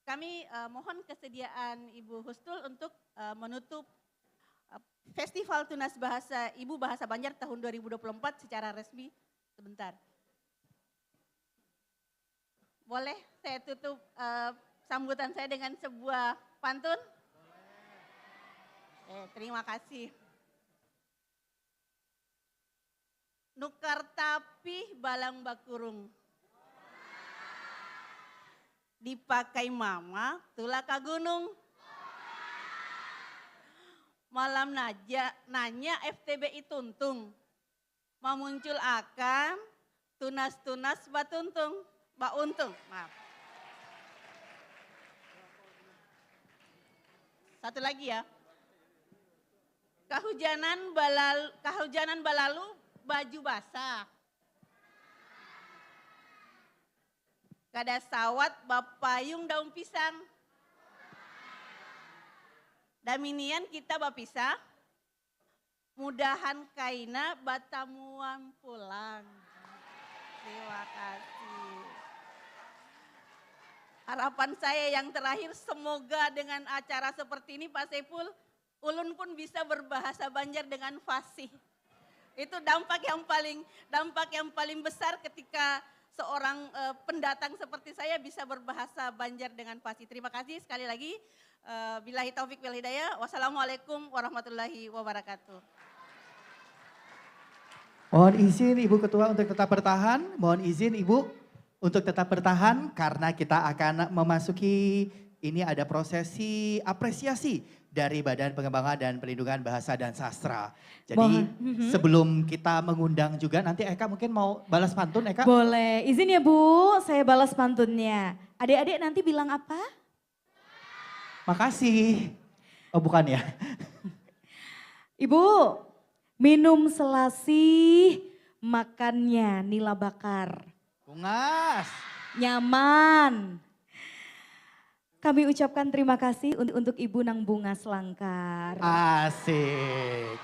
I: kami mohon kesediaan Ibu Hustul untuk menutup Festival Tunas Bahasa Ibu Bahasa Banjar tahun 2024 secara resmi sebentar. Boleh saya tutup sambutan saya dengan sebuah pantun? Terima kasih. Nukar tapi balang bakurung, dipakai mama tulah ka gunung. Malam nanya FTBI tuntung, memuncul akan tunas-tunas batuntung, bauntung. Maaf. Satu lagi ya. Kahujanan balalu baju basah. Kada sawat bapayung daun pisang. Daminian kita bapisah. Mudahan kaina batamuan pulang. Terima kasih. Harapan saya yang terakhir, semoga dengan acara seperti ini Pak Saiful, ulun pun bisa berbahasa Banjar dengan fasih. Itu dampak yang paling besar ketika seorang pendatang seperti saya bisa berbahasa Banjar dengan fasih. Terima kasih sekali lagi. Billahi taufik wal hidayah. Wassalamualaikum warahmatullahi wabarakatuh.
D: Mohon izin Ibu Ketua untuk tetap bertahan. Mohon izin Ibu untuk tetap bertahan karena kita akan memasuki ini ada prosesi apresiasi dari Badan Pengembangan dan Pelindungan Bahasa dan Sastra. Jadi sebelum kita mengundang juga nanti Eka mungkin mau balas pantun Eka?
C: Boleh, izin ya Bu, saya balas pantunnya. Adik-adik nanti bilang apa?
D: Makasih. Oh bukan ya?
C: Ibu, minum selasih, makannya nila bakar.
D: Bungas.
C: Nyaman. Kami ucapkan terima kasih untuk Ibu Nang Bungas Langkar.
D: Asik.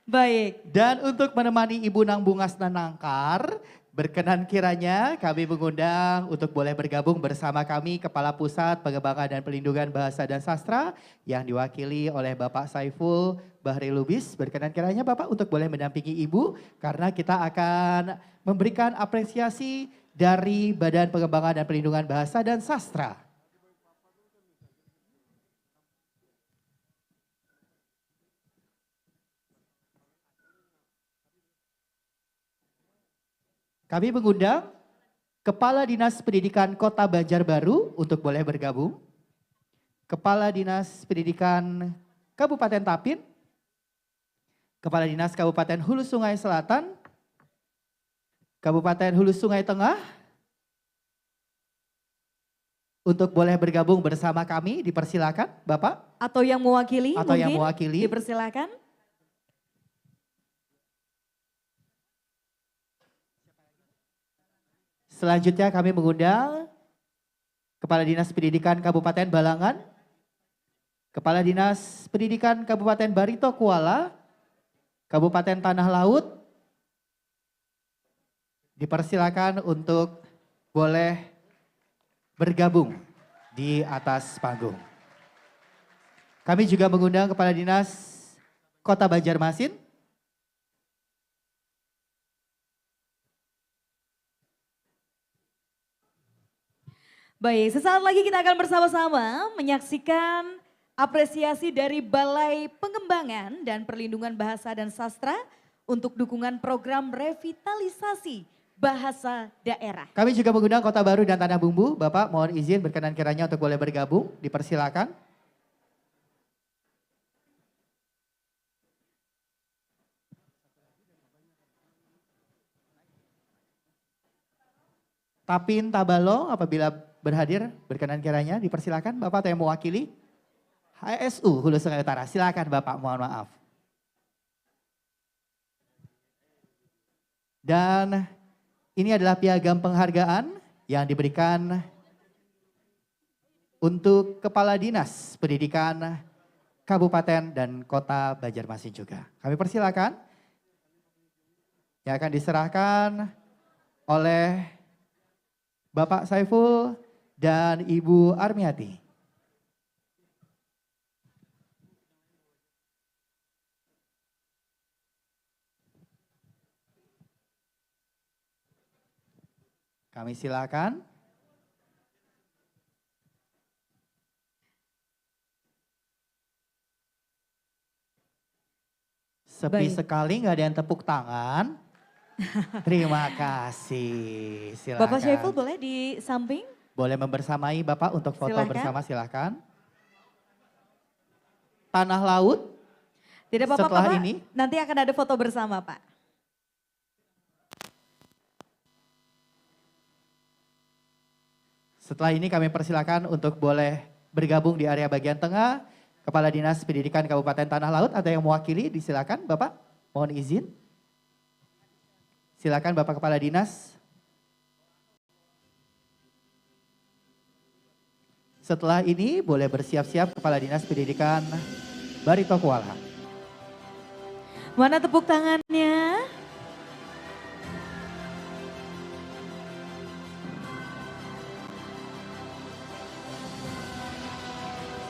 C: Baik.
D: Dan untuk menemani Ibu Nang Bungas Nanangkar, berkenan kiranya kami mengundang untuk boleh bergabung bersama kami Kepala Pusat Pengembangan dan Pelindungan Bahasa dan Sastra yang diwakili oleh Bapak Saiful Bahri Lubis. Berkenan kiranya Bapak untuk boleh mendampingi Ibu karena kita akan memberikan apresiasi dari Badan Pengembangan dan Pelindungan Bahasa dan Sastra. Kami mengundang Kepala Dinas Pendidikan Kota Banjarbaru untuk boleh bergabung. Kepala Dinas Pendidikan Kabupaten Tapin. Kepala Dinas Kabupaten Hulu Sungai Selatan. Kabupaten Hulu Sungai Tengah. Untuk boleh bergabung bersama kami, dipersilakan Bapak.
C: Atau yang mewakili
D: Atau
C: mungkin,
D: yang mewakili.
C: dipersilakan.
D: Selanjutnya kami mengundang Kepala Dinas Pendidikan Kabupaten Balangan, Kepala Dinas Pendidikan Kabupaten Barito Kuala, Kabupaten Tanah Laut. Dipersilakan untuk boleh bergabung di atas panggung. Kami juga mengundang Kepala Dinas Kota Banjarmasin,
C: Baik, sesaat lagi kita akan bersama-sama menyaksikan apresiasi dari Balai Pengembangan dan Perlindungan Bahasa dan Sastra untuk dukungan program revitalisasi bahasa daerah.
D: kami juga mengundang Kota Baru dan Tanah Bumbu. Bapak mohon izin berkenan kiranya untuk boleh bergabung, dipersilakan. Tapin Tabalong apabila berhadir berkenan kiranya dipersilakan Bapak atau yang mewakili HSU Hulu Sungai Utara. Silakan Bapak, mohon maaf. Dan ini adalah piagam penghargaan yang diberikan untuk Kepala Dinas Pendidikan Kabupaten dan Kota Banjarmasin juga. Kami persilakan yang akan diserahkan oleh Bapak Saiful dan Ibu Armiati. Kami silakan. Sepi
C: Baik.
D: sekali nggak ada yang tepuk tangan. Terima kasih. Silakan.
C: Bapak Syaiful boleh di samping?
D: Boleh membersamai Bapak untuk foto
C: Silakan.
D: bersama, silakan. Tanah Laut.
C: Tidak apa-apa
D: Setelah
C: Pak,
D: ini.
C: nanti akan ada foto bersama Pak.
D: Setelah ini kami persilakan untuk boleh bergabung di area bagian tengah. Kepala Dinas Pendidikan Kabupaten Tanah Laut ada yang mewakili, disilakan Bapak. Mohon izin. Silakan Bapak Kepala Dinas. Setelah ini boleh bersiap-siap Kepala Dinas Pendidikan Barito Kuala.
C: Mana tepuk tangannya?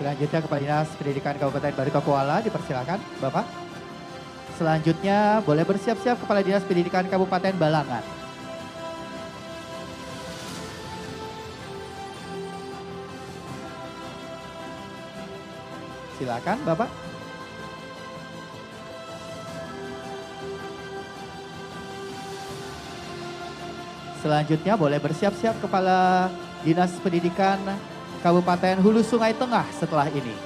D: Selanjutnya Kepala Dinas Pendidikan Kabupaten Barito Kuala, dipersilakan Bapak. Selanjutnya boleh bersiap-siap Kepala Dinas Pendidikan Kabupaten Balangan. Silakan Bapak. Selanjutnya boleh bersiap-siap Kepala Dinas Pendidikan Kabupaten Hulu Sungai Tengah setelah ini.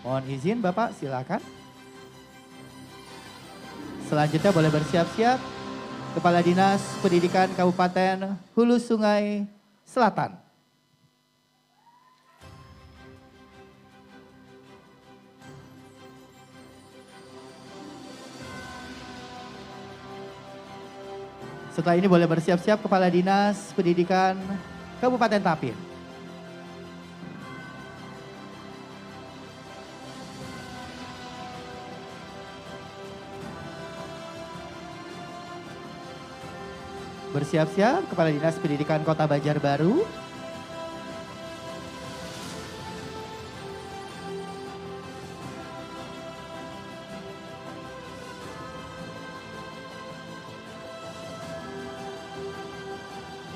D: Mohon izin Bapak, silakan. Selanjutnya boleh bersiap-siap Kepala Dinas Pendidikan Kabupaten Hulu Sungai Selatan. Setelah ini boleh bersiap-siap Kepala Dinas Pendidikan Kabupaten Tapin. Bersiap-siap Kepala Dinas Pendidikan Kota Banjarbaru.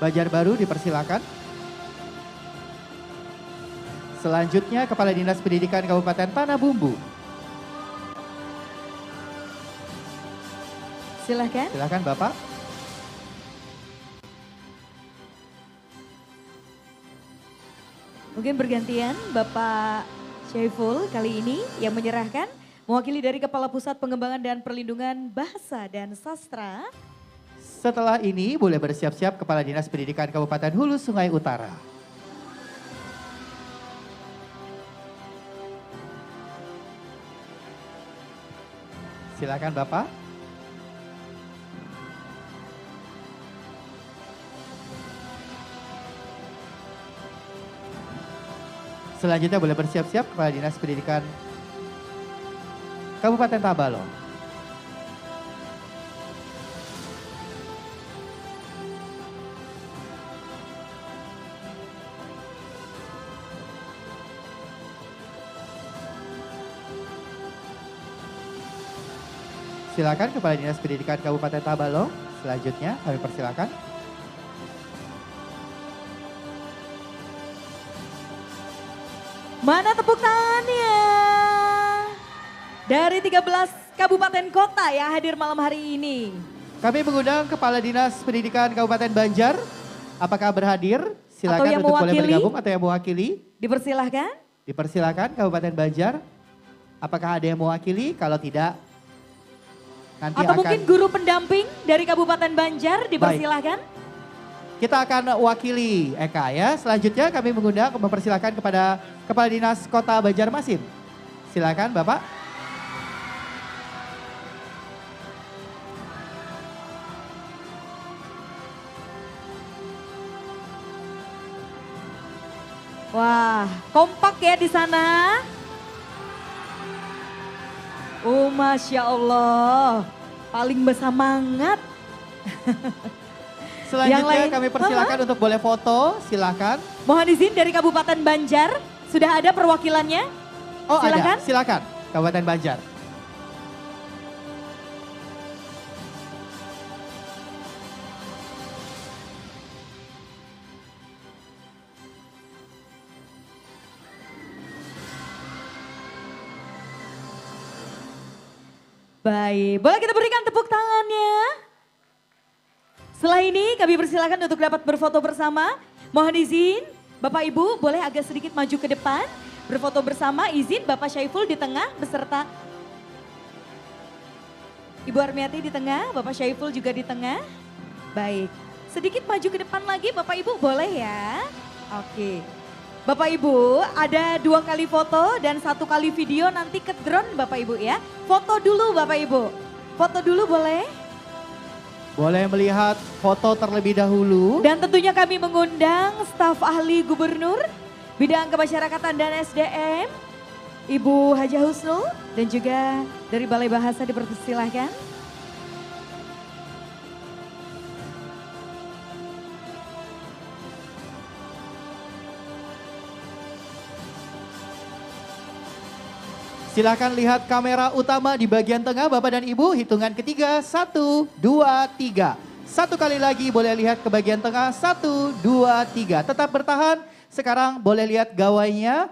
D: Banjarbaru dipersilakan. Selanjutnya Kepala Dinas Pendidikan Kabupaten Tanah Bumbu.
C: Silahkan.
D: Silakan Bapak.
C: Mungkin bergantian Bapak Syaiful kali ini yang menyerahkan mewakili dari Kepala Pusat Pengembangan dan Perlindungan Bahasa dan Sastra.
D: Setelah ini boleh bersiap-siap Kepala Dinas Pendidikan Kabupaten Hulu Sungai Utara. Silakan Bapak. Selanjutnya boleh bersiap-siap Kepala Dinas Pendidikan Kabupaten Tabalong. Silakan Kepala Dinas Pendidikan Kabupaten Tabalong. Selanjutnya kami persilakan.
C: Mana tepuk tangannya? Dari 13 kabupaten kota yang hadir malam hari ini.
D: Kami mengundang Kepala Dinas Pendidikan Kabupaten Banjar. Apakah berhadir? Silakan
C: yang
D: untuk boleh
C: mewakili?
D: bergabung atau yang mewakili.
C: Dipersilahkan.
D: Dipersilakan Kabupaten Banjar. Apakah ada yang mewakili? Kalau tidak, nanti
C: Atau
D: akan
C: mungkin guru pendamping dari Kabupaten Banjar, dipersilahkan.
D: kita akan wakili Eka ya. Selanjutnya kami mengundang mempersilakan kepada Kepala Dinas Kota Banjarmasin. Silakan Bapak.
C: Wah, kompak ya di sana. Oh, Masya Allah. Paling bersemangat.
D: Selanjutnya
C: lain?
D: kami persilakan untuk boleh foto, silakan.
C: Mohon izin dari Kabupaten Banjar, sudah ada perwakilannya?
D: Oh
C: Silakan.
D: ada, silakan Kabupaten Banjar.
C: Baik, boleh kita berikan tepuk tangannya? Setelah ini kami persilakan untuk dapat berfoto bersama. Mohon izin, Bapak Ibu boleh agak sedikit maju ke depan. Berfoto bersama, izin Bapak Syaiful di tengah beserta Ibu Armiati di tengah, Bapak Syaiful juga di tengah. Baik, sedikit maju ke depan lagi Bapak Ibu boleh ya? Oke. Bapak Ibu ada 2 kali foto dan 1 kali video nanti ke drone Bapak Ibu ya. Foto dulu Bapak Ibu, foto dulu boleh?
D: Boleh melihat foto terlebih dahulu.
C: Dan tentunya kami mengundang staf ahli gubernur, bidang kemasyarakatan dan SDM, Ibu Haja Husnul dan juga dari Balai Bahasa dipersilahkan.
D: Silakan lihat kamera utama di bagian tengah Bapak dan Ibu. Hitungan ketiga, 1, 2, 3. Satu kali lagi boleh lihat ke bagian tengah. 1, 2, 3. Tetap bertahan. Sekarang boleh lihat gawainya.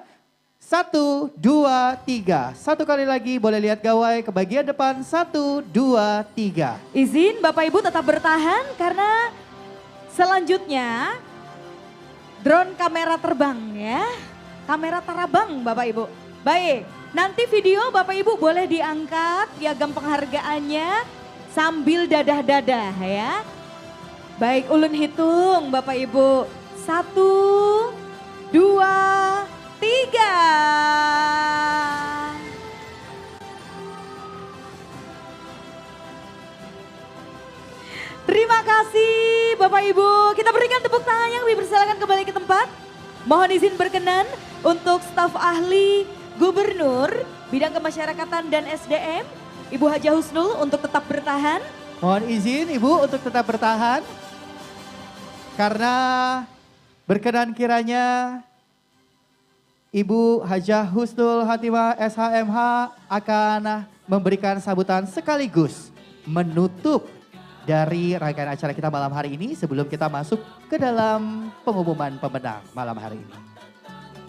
D: 1, 2, 3. Satu kali lagi boleh lihat gawai ke bagian depan. 1, 2, 3.
C: Izin Bapak Ibu tetap bertahan karena selanjutnya drone kamera terbang ya. Kamera terabang Bapak Ibu. Baik, nanti video Bapak Ibu boleh diangkat piagam penghargaannya sambil dadah-dadah ya. Baik, ulun hitung Bapak Ibu. 1, 2, 3. Terima kasih Bapak Ibu. Kita berikan tepuk tangan yang dipersilakan kembali ke tempat. Mohon izin berkenan untuk staf ahli Gubernur Bidang Kemasyarakatan dan SDM, Ibu Haja Husnul untuk tetap bertahan.
D: Mohon izin Ibu untuk tetap bertahan. Karena berkenan kiranya Ibu Haja Husnul Hatimah SHMH akan memberikan sambutan sekaligus menutup dari rangkaian acara kita malam hari ini sebelum kita masuk ke dalam pengumuman pemenang malam hari ini.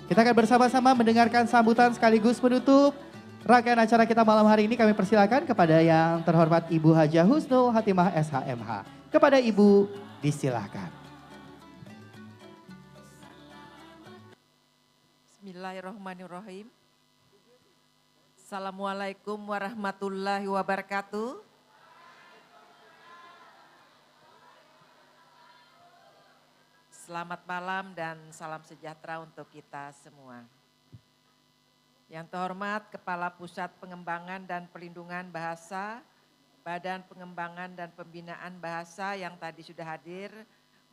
D: Kita akan bersama-sama mendengarkan sambutan sekaligus menutup rangkaian acara kita malam hari ini. Kami persilakan kepada yang terhormat Ibu Haja Husnul Hatimah SHMH. Kepada Ibu disilakan.
A: Bismillahirrahmanirrahim. Assalamualaikum warahmatullahi wabarakatuh. Selamat malam dan salam sejahtera untuk kita semua. Yang terhormat Kepala Pusat Pengembangan dan Pelindungan Bahasa, Badan Pengembangan dan Pembinaan Bahasa yang tadi sudah hadir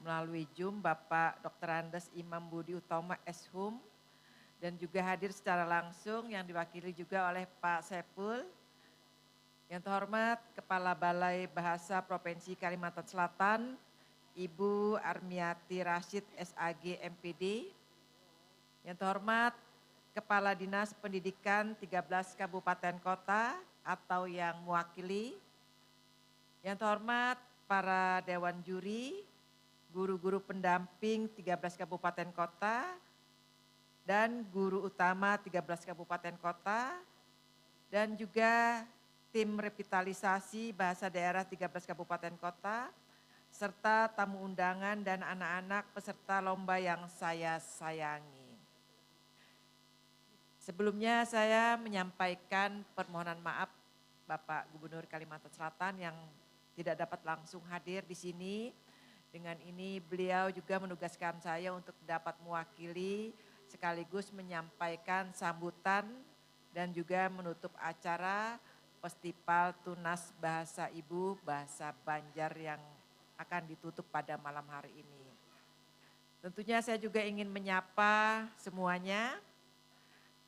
A: melalui Zoom, Bapak Dr. Andes Imam Budi Utama Eshum, dan juga hadir secara langsung yang diwakili juga oleh Pak Sepul. Yang terhormat Kepala Balai Bahasa Provinsi Kalimantan Selatan, Ibu Armiati Rashid SAG MPD. Yang terhormat Kepala Dinas Pendidikan 13 Kabupaten Kota atau yang mewakili. Yang terhormat para Dewan Juri, guru-guru pendamping 13 Kabupaten Kota, dan guru utama 13 Kabupaten Kota, dan juga tim revitalisasi bahasa daerah 13 Kabupaten Kota, serta tamu undangan dan anak-anak peserta lomba yang saya sayangi. Sebelumnya saya menyampaikan permohonan maaf Bapak Gubernur Kalimantan Selatan yang tidak dapat langsung hadir di sini. Dengan ini beliau juga menugaskan saya untuk dapat mewakili sekaligus menyampaikan sambutan dan juga menutup acara Festival Tunas Bahasa Ibu Bahasa Banjar yang akan ditutup pada malam hari ini. Tentunya saya juga ingin menyapa semuanya.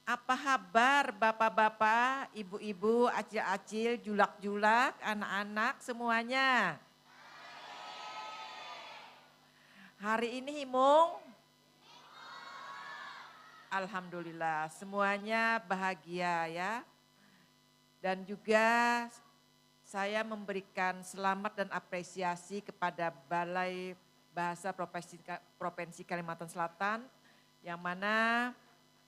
A: Apa kabar bapak-bapak, ibu-ibu, acil-acil, julak-julak, anak-anak semuanya? Hari ini himung? Alhamdulillah semuanya bahagia ya. Dan juga saya memberikan selamat dan apresiasi kepada Balai Bahasa Provinsi Kalimantan Selatan yang mana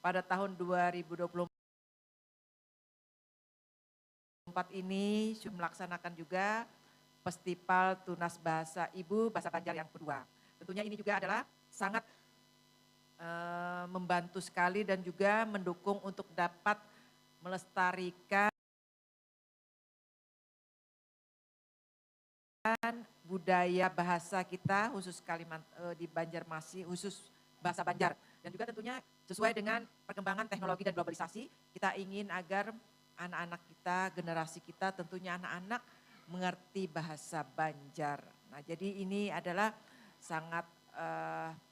A: pada tahun 2024 ini sudah melaksanakan juga Festival Tunas Bahasa Ibu Bahasa Banjar yang kedua. Tentunya ini juga adalah sangat membantu sekali dan juga mendukung untuk dapat melestarikan budaya bahasa kita khusus di Banjarmasin, khusus bahasa Banjar. Dan juga tentunya sesuai dengan perkembangan teknologi dan globalisasi, kita ingin agar anak-anak kita, generasi kita, tentunya anak-anak mengerti bahasa Banjar. Nah, jadi ini adalah sangat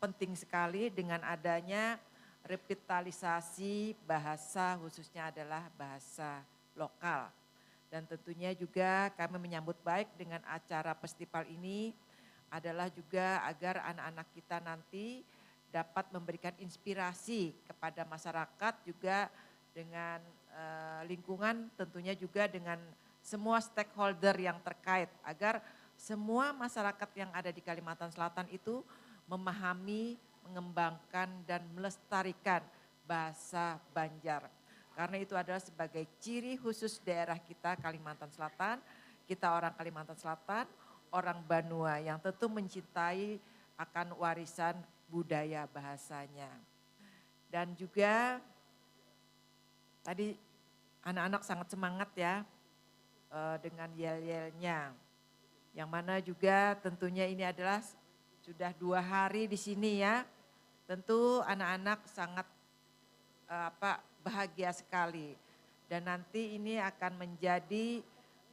A: penting sekali dengan adanya revitalisasi bahasa, khususnya adalah bahasa lokal. Dan tentunya juga kami menyambut baik dengan acara festival ini adalah juga agar anak-anak kita nanti dapat memberikan inspirasi kepada masyarakat juga dengan lingkungan, tentunya juga dengan semua stakeholder yang terkait agar semua masyarakat yang ada di Kalimantan Selatan itu memahami, mengembangkan dan melestarikan bahasa Banjar. Karena itu adalah sebagai ciri khusus daerah kita Kalimantan Selatan. Kita orang Kalimantan Selatan, orang Banua yang tentu mencintai akan warisan budaya bahasanya. Dan juga tadi anak-anak sangat semangat ya dengan yel-yelnya. Yang mana juga tentunya ini adalah sudah 2 hari di sini ya. Tentu anak-anak sangat bahagia sekali. Dan nanti ini akan menjadi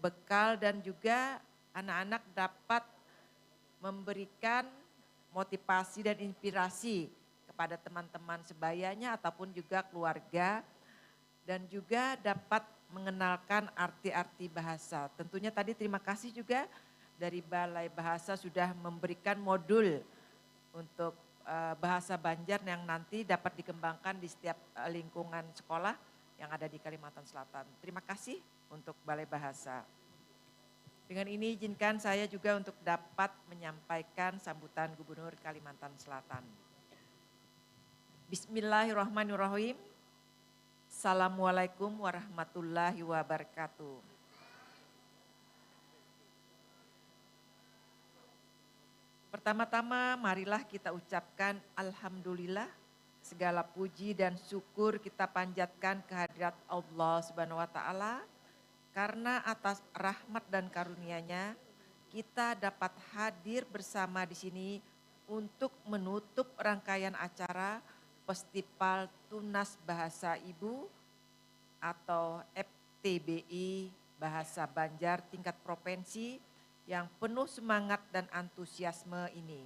A: bekal dan juga anak-anak dapat memberikan motivasi dan inspirasi kepada teman-teman sebayanya ataupun juga keluarga. Dan juga dapat mengenalkan arti-arti bahasa. Tentunya tadi terima kasih juga dari Balai Bahasa sudah memberikan modul untuk bahasa Banjar yang nanti dapat dikembangkan di setiap lingkungan sekolah yang ada di Kalimantan Selatan. Terima kasih untuk Balai Bahasa. Dengan ini izinkan saya juga untuk dapat menyampaikan sambutan Gubernur Kalimantan Selatan. Bismillahirrahmanirrahim. Assalamualaikum warahmatullahi wabarakatuh. Pertama-tama marilah kita ucapkan Alhamdulillah, segala puji dan syukur kita panjatkan kehadirat Allah Subhanahu wa Ta'ala, karena atas rahmat dan karunia-Nya kita dapat hadir bersama di sini untuk menutup rangkaian acara Festival Tunas Bahasa Ibu atau FTBI Bahasa Banjar tingkat provinsi yang penuh semangat dan antusiasme ini.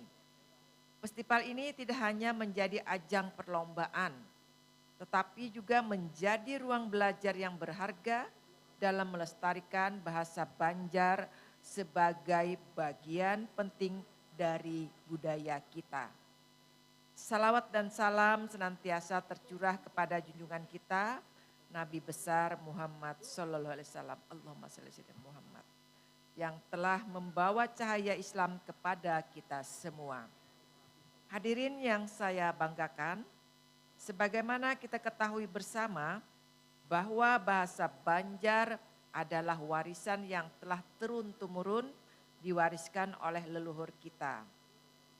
A: Festival ini tidak hanya menjadi ajang perlombaan, tetapi juga menjadi ruang belajar yang berharga dalam melestarikan bahasa Banjar sebagai bagian penting dari budaya kita. Salawat dan salam senantiasa tercurah kepada junjungan kita, Nabi besar Muhammad Sallallahu Alaihi Wasallam. Allahumma shalli ala Muhammad, yang telah membawa cahaya Islam kepada kita semua. Hadirin yang saya banggakan, sebagaimana kita ketahui bersama bahwa bahasa Banjar adalah warisan yang telah turun-temurun diwariskan oleh leluhur kita.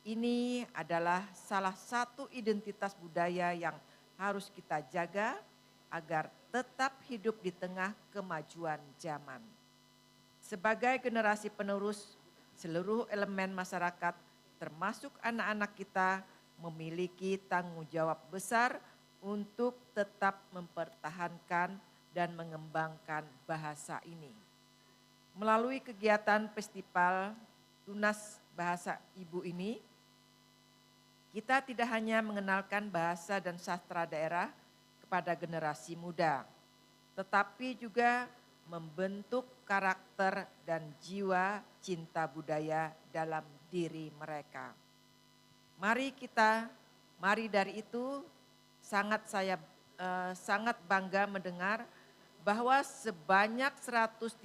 A: Ini adalah salah satu identitas budaya yang harus kita jaga agar tetap hidup di tengah kemajuan zaman. Sebagai generasi penerus, seluruh elemen masyarakat termasuk anak-anak kita memiliki tanggung jawab besar untuk tetap mempertahankan dan mengembangkan bahasa ini. Melalui kegiatan Festival Tunas Bahasa Ibu ini, kita tidak hanya mengenalkan bahasa dan sastra daerah kepada generasi muda, tetapi juga membentuk karakter dan jiwa cinta budaya dalam diri mereka. Mari dari itu sangat bangga mendengar bahwa sebanyak 130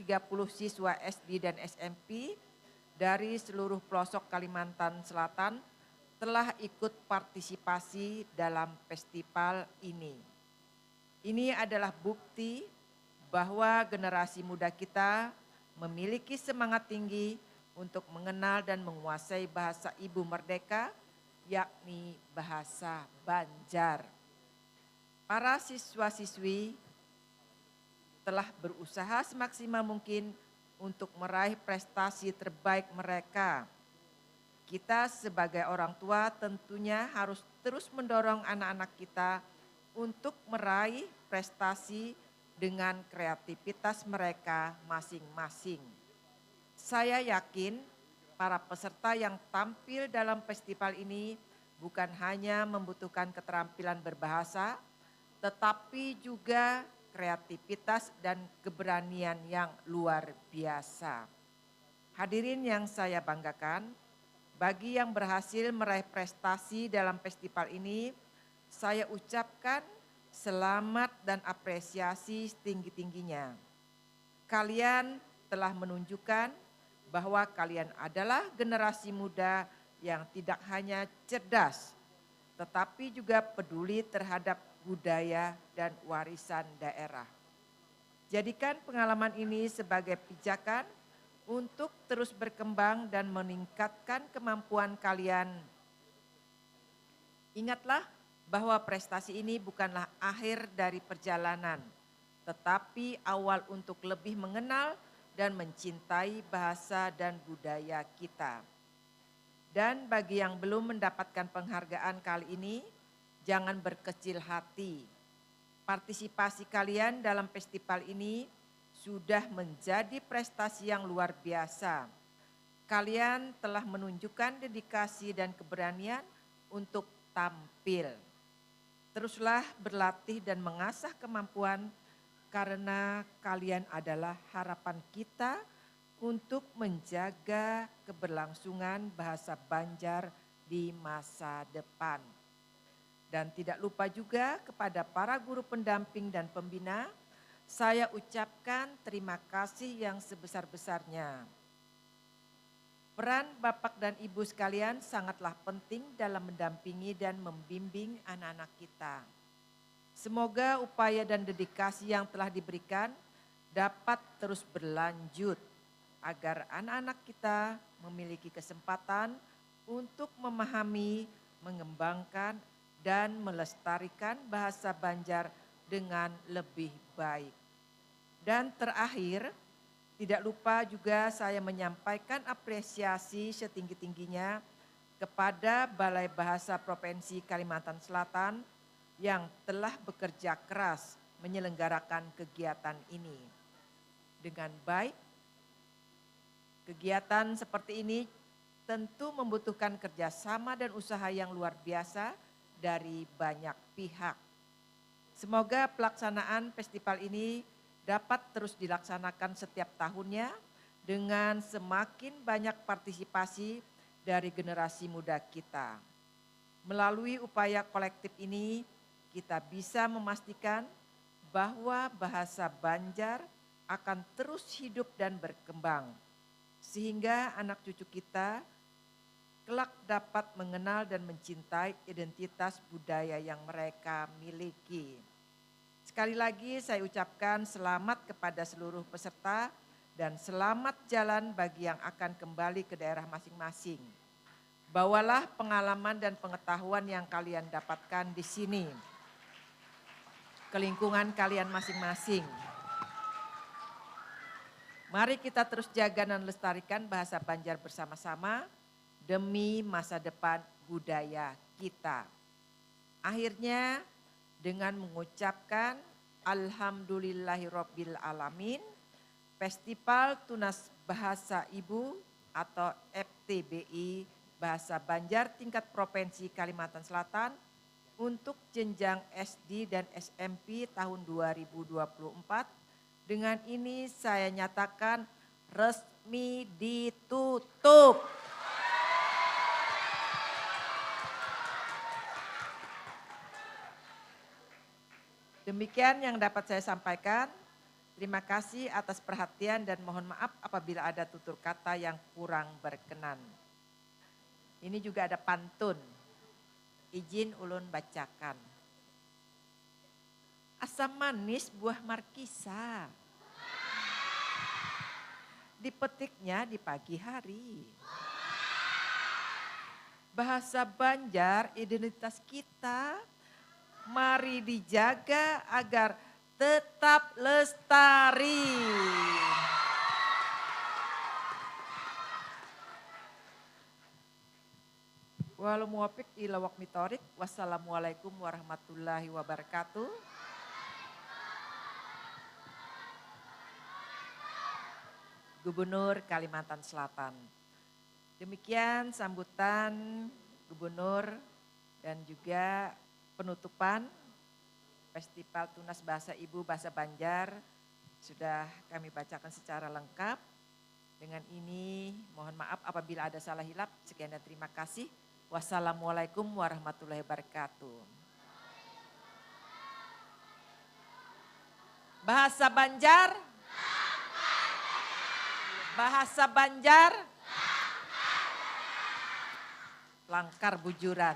A: siswa SD dan SMP dari seluruh pelosok Kalimantan Selatan telah ikut partisipasi dalam festival ini. Ini adalah bukti bahwa generasi muda kita memiliki semangat tinggi untuk mengenal dan menguasai bahasa ibu merdeka, yakni bahasa Banjar. Para siswa-siswi telah berusaha semaksimal mungkin untuk meraih prestasi terbaik mereka. Kita sebagai orang tua tentunya harus terus mendorong anak-anak kita untuk meraih prestasi dengan kreativitas mereka masing-masing. Saya yakin para peserta yang tampil dalam festival ini bukan hanya membutuhkan keterampilan berbahasa, tetapi juga kreativitas dan keberanian yang luar biasa. Hadirin yang saya banggakan, bagi yang berhasil meraih prestasi dalam festival ini, saya ucapkan selamat dan apresiasi setinggi-tingginya. Kalian telah menunjukkan bahwa kalian adalah generasi muda yang tidak hanya cerdas, tetapi juga peduli terhadap budaya dan warisan daerah. Jadikan pengalaman ini sebagai pijakan untuk terus berkembang dan meningkatkan kemampuan kalian. Ingatlah bahwa prestasi ini bukanlah akhir dari perjalanan, tetapi awal untuk lebih mengenal dan mencintai bahasa dan budaya kita. Dan bagi yang belum mendapatkan penghargaan kali ini, jangan berkecil hati. Partisipasi kalian dalam festival ini sudah menjadi prestasi yang luar biasa. Kalian telah menunjukkan dedikasi dan keberanian untuk tampil. Teruslah berlatih dan mengasah kemampuan karena kalian adalah harapan kita untuk menjaga keberlangsungan bahasa Banjar di masa depan. Dan tidak lupa juga kepada para guru pendamping dan pembina, saya ucapkan terima kasih yang sebesar-besarnya. Peran Bapak dan Ibu sekalian sangatlah penting dalam mendampingi dan membimbing anak-anak kita. Semoga upaya dan dedikasi yang telah diberikan dapat terus berlanjut agar anak-anak kita memiliki kesempatan untuk memahami, mengembangkan, dan melestarikan bahasa Banjar dengan lebih baik. Dan terakhir, tidak lupa juga saya menyampaikan apresiasi setinggi-tingginya kepada Balai Bahasa Provinsi Kalimantan Selatan yang telah bekerja keras menyelenggarakan kegiatan ini. Dengan baik, kegiatan seperti ini tentu membutuhkan kerjasama dan usaha yang luar biasa dari banyak pihak. Semoga pelaksanaan festival ini dapat terus dilaksanakan setiap tahunnya dengan semakin banyak partisipasi dari generasi muda kita. Melalui upaya kolektif ini, kita bisa memastikan bahwa bahasa Banjar akan terus hidup dan berkembang, sehingga anak cucu kita kelak dapat mengenal dan mencintai identitas budaya yang mereka miliki. Sekali lagi saya ucapkan selamat kepada seluruh peserta dan selamat jalan bagi yang akan kembali ke daerah masing-masing. Bawalah pengalaman dan pengetahuan yang kalian dapatkan di sini ke lingkungan kalian masing-masing. Mari kita terus jaga dan lestarikan bahasa Banjar bersama-sama demi masa depan budaya kita. Akhirnya dengan mengucapkan Alhamdulillahirabbil alamin, Festival Tunas Bahasa Ibu atau FTBI Bahasa Banjar tingkat Provinsi Kalimantan Selatan untuk jenjang SD dan SMP tahun 2024. Dengan ini saya nyatakan resmi ditutup. Demikian yang dapat saya sampaikan. Terima kasih atas perhatian dan mohon maaf apabila ada tutur kata yang kurang berkenan. Ini juga ada pantun. Izin ulun bacakan. Asam manis buah markisa. Dipetiknya di pagi hari. Bahasa Banjar identitas kita. Mari dijaga agar tetap lestari. Wal muwafiq ila waqti thoriq. Wassalamualaikum warahmatullahi wabarakatuh. Gubernur Kalimantan Selatan. Demikian sambutan Gubernur dan juga penutupan Festival Tunas Bahasa Ibu Bahasa Banjar sudah kami bacakan secara lengkap. Dengan ini mohon maaf apabila ada salah hilap. Sekian dan terima kasih. Wassalamualaikum warahmatullahi wabarakatuh. Bahasa Banjar. Bahasa Banjar. Langkar bujuran.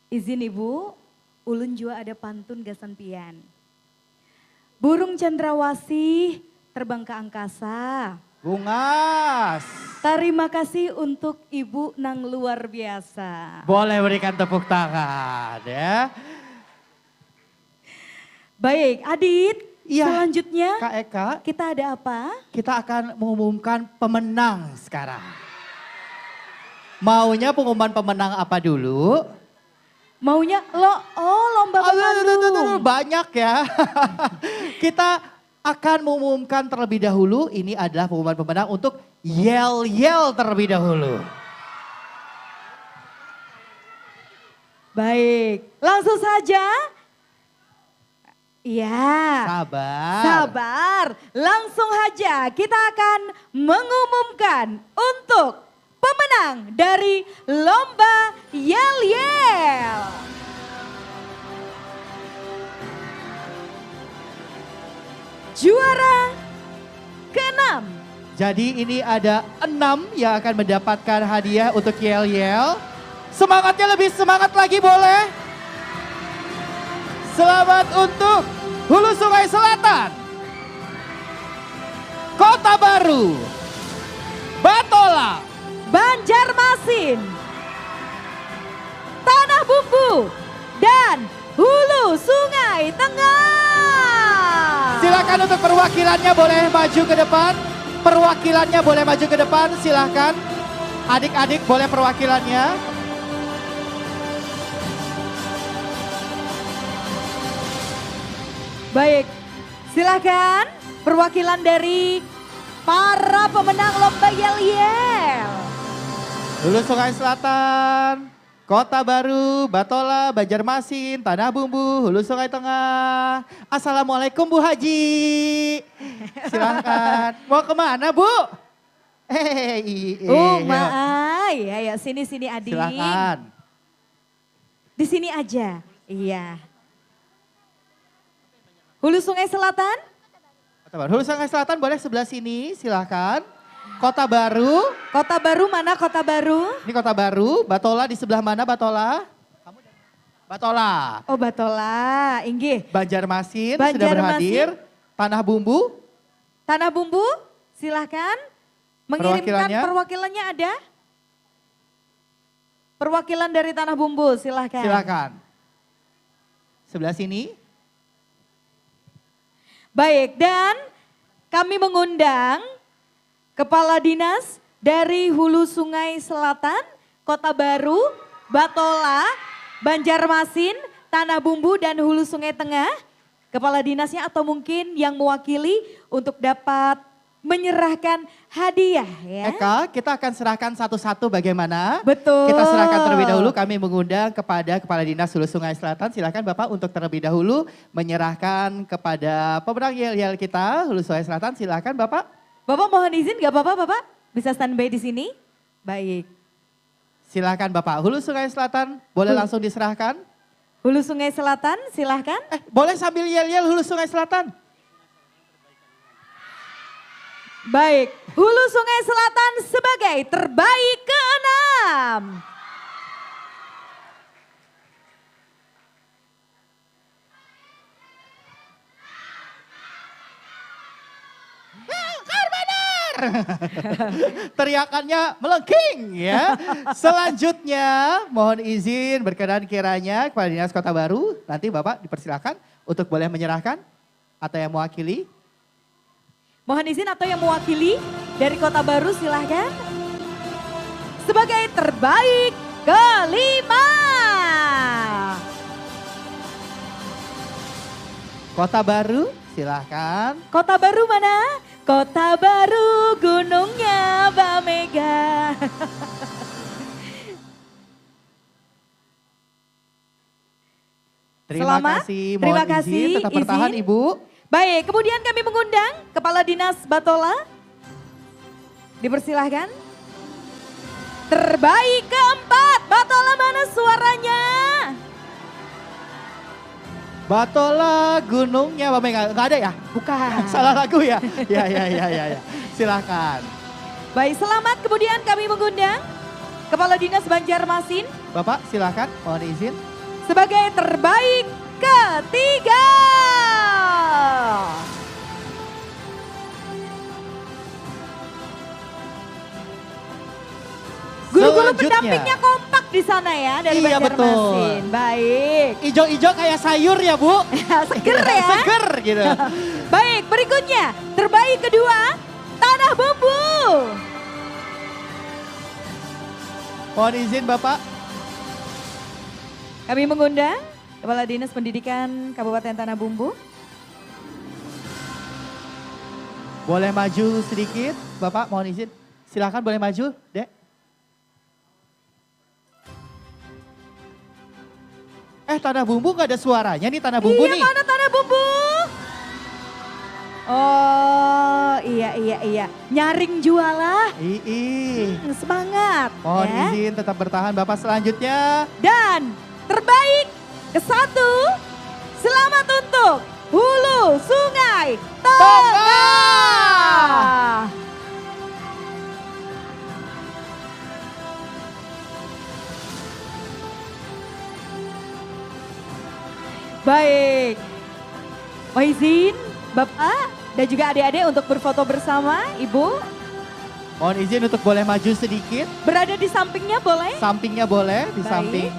C: Izin Ibu, ulun jua ada pantun gasantian. Burung cendrawasih terbang ke angkasa.
D: Bungas.
C: Terima kasih untuk Ibu nang luar biasa.
D: Boleh berikan tepuk tangan ya.
C: Baik, Adit.
D: Iya.
C: Selanjutnya
D: Kak Eka,
C: kita ada apa?
D: kita akan mengumumkan pemenang sekarang. Maunya pengumuman pemenang apa dulu?
C: Maunya lomba pemandu.
D: Banyak ya. Kita akan mengumumkan terlebih dahulu. Ini adalah pengumuman pemenang untuk yel-yel terlebih dahulu.
C: Baik, langsung saja. Iya.
D: Sabar.
C: Sabar, langsung saja kita akan mengumumkan untuk pemenang dari lomba yel-yel. Juara ke-6.
D: Jadi ini ada 6 yang akan mendapatkan hadiah untuk yel-yel. Semangatnya lebih semangat lagi boleh? Selamat untuk Hulu Sungai Selatan, Kota Baru, Batola,
C: Banjarmasin, Tanah Bumbu, dan Hulu Sungai Tengah.
D: Silakan untuk perwakilannya boleh maju ke depan. Perwakilannya boleh maju ke depan, silakan. Adik-adik boleh perwakilannya.
C: Baik, silakan perwakilan dari para pemenang lomba yel-yel.
D: Hulu Sungai Selatan, Kota Baru, Batola, Banjarmasin, Tanah Bumbu, Hulu Sungai Tengah. Assalamualaikum Bu Haji. Silakan. Mau kemana Bu?
C: Maai, ayo sini adik.
D: Silakan.
C: Di sini aja, iya. Hulu Sungai Selatan?
D: Kota Baru. Hulu Sungai Selatan boleh sebelah sini, silakan. Kota Baru.
C: Kota Baru mana Kota Baru?
D: Ini Kota Baru. Batola di sebelah mana Batola? Batola.
C: Oh Batola, inggih.
D: Banjarmasin sudah berhadir. Tanah Bumbu.
C: Tanah Bumbu, silahkan. Mengirimkan perwakilannya ada? Perwakilan dari Tanah Bumbu, silahkan.
D: Silakan. Sebelah sini.
C: Baik, dan kami mengundang Kepala Dinas dari Hulu Sungai Selatan, Kota Baru, Batola, Banjarmasin, Tanah Bumbu, dan Hulu Sungai Tengah. Kepala Dinasnya atau mungkin yang mewakili untuk dapat menyerahkan hadiah ya.
D: Eka, kita akan serahkan satu-satu bagaimana?
C: Betul.
D: Kita serahkan terlebih dahulu, kami mengundang kepada Kepala Dinas Hulu Sungai Selatan. Silakan Bapak untuk terlebih dahulu menyerahkan kepada pemenang yel-yel kita, Hulu Sungai Selatan. Silakan Bapak.
C: Bapak mohon izin gak apa-apa Bapak? Bisa standby di sini? Baik.
D: Silakan Bapak, Hulu Sungai Selatan boleh langsung diserahkan.
C: Hulu Sungai Selatan silahkan.
D: Boleh sambil yel-yel Hulu Sungai Selatan.
C: Baik, Hulu Sungai Selatan sebagai terbaik ke-6.
D: Teriakannya melengking ya. Selanjutnya mohon izin berkenan kiranya Kepala Dinas Kota Baru. Nanti Bapak dipersilakan untuk boleh menyerahkan atau yang mewakili.
C: Mohon izin atau yang mewakili dari Kota Baru silahkan. Sebagai terbaik ke-5.
D: Kota Baru, silahkan.
C: Kota Baru mana? Kota Baru gunungnya Mbak Mega.
D: Terima
C: Selamat,
D: kasih,
C: terima
D: mohon
C: kasih,
D: izin, tetap bertahan
C: izin.
D: Ibu.
C: Baik, kemudian kami mengundang Kepala Dinas Batola. Dipersilahkan. Terbaik keempat, Batola mana suaranya?
D: Batola gunungnya Mbak Mega, nggak ada ya?
C: Bukan.
D: Salah lagu ya? Ya. Silahkan.
C: Baik, selamat. Kemudian kami mengundang Kepala Dinas Banjarmasin
D: Bapak silahkan, mohon izin.
C: sebagai terbaik ketiga. Guru-guru
D: Selanjutnya.
C: pendampingnya kompak di sana ya dari
D: Iya,
C: Banjarmasin. Baik.
D: Ijo-ijo kayak sayur ya Bu?
C: Seger ya.
D: Seger gitu.
C: Baik, berikutnya terbaik kedua Tanah Bumbu.
D: Mohon izin Bapak.
C: Kami mengundang Kepala Dinas Pendidikan Kabupaten Tanah Bumbu.
D: Boleh maju sedikit Bapak, mohon izin. Silahkan boleh maju, Dek. Tanah Bumbu gak ada suaranya nih Tanah Bumbu
C: Iya,
D: nih.
C: mana Tanah Bumbu? Oh, iya. Nyaring jualah. Semangat.
D: Mohon
C: ya.
D: izin tetap bertahan Bapak selanjutnya.
C: Dan terbaik ke-1, selamat untuk Hulu Sungai Tengah. Baik, mohon izin Bapak dan juga adik-adik untuk berfoto bersama Ibu.
D: Mohon izin untuk boleh maju sedikit.
C: Berada di sampingnya boleh?
D: Sampingnya boleh, di
C: Baik.
D: samping.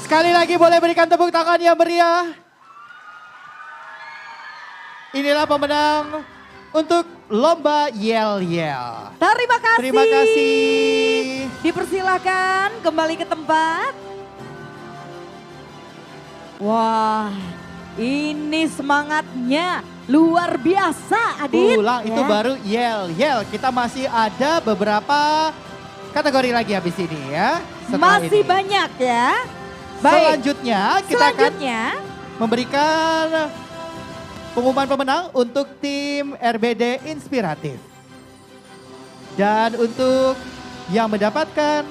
D: Sekali lagi boleh berikan tepuk tangan yang meriah. Inilah pemenang untuk lomba yel-yel.
C: Terima kasih.
D: Terima kasih.
C: Dipersilakan kembali ke tempat. Wah, ini semangatnya luar biasa, Adit.
D: Pulang itu
C: Ya.
D: baru yel-yel. Kita masih ada beberapa kategori lagi habis ini ya. setelah
C: Masih
D: ini.
C: banyak ya. Baik.
D: Selanjutnya kita
C: Selanjutnya,
D: akan memberikan pengumuman pemenang untuk tim RBD Inspiratif. Dan untuk yang mendapatkan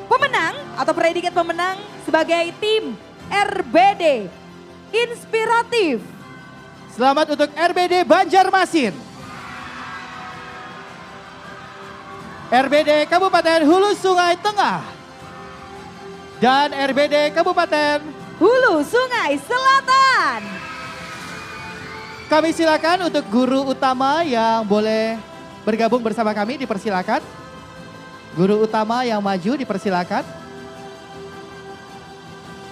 C: pemenang atau predikat pemenang sebagai tim RBD Inspiratif.
D: selamat untuk RBD Banjarmasin. RBD Kabupaten Hulu Sungai Tengah. Dan RBD Kabupaten
C: Hulu Sungai Selatan.
D: Kami silakan untuk guru utama yang boleh bergabung bersama kami, dipersilakan. Guru utama yang maju dipersilakan.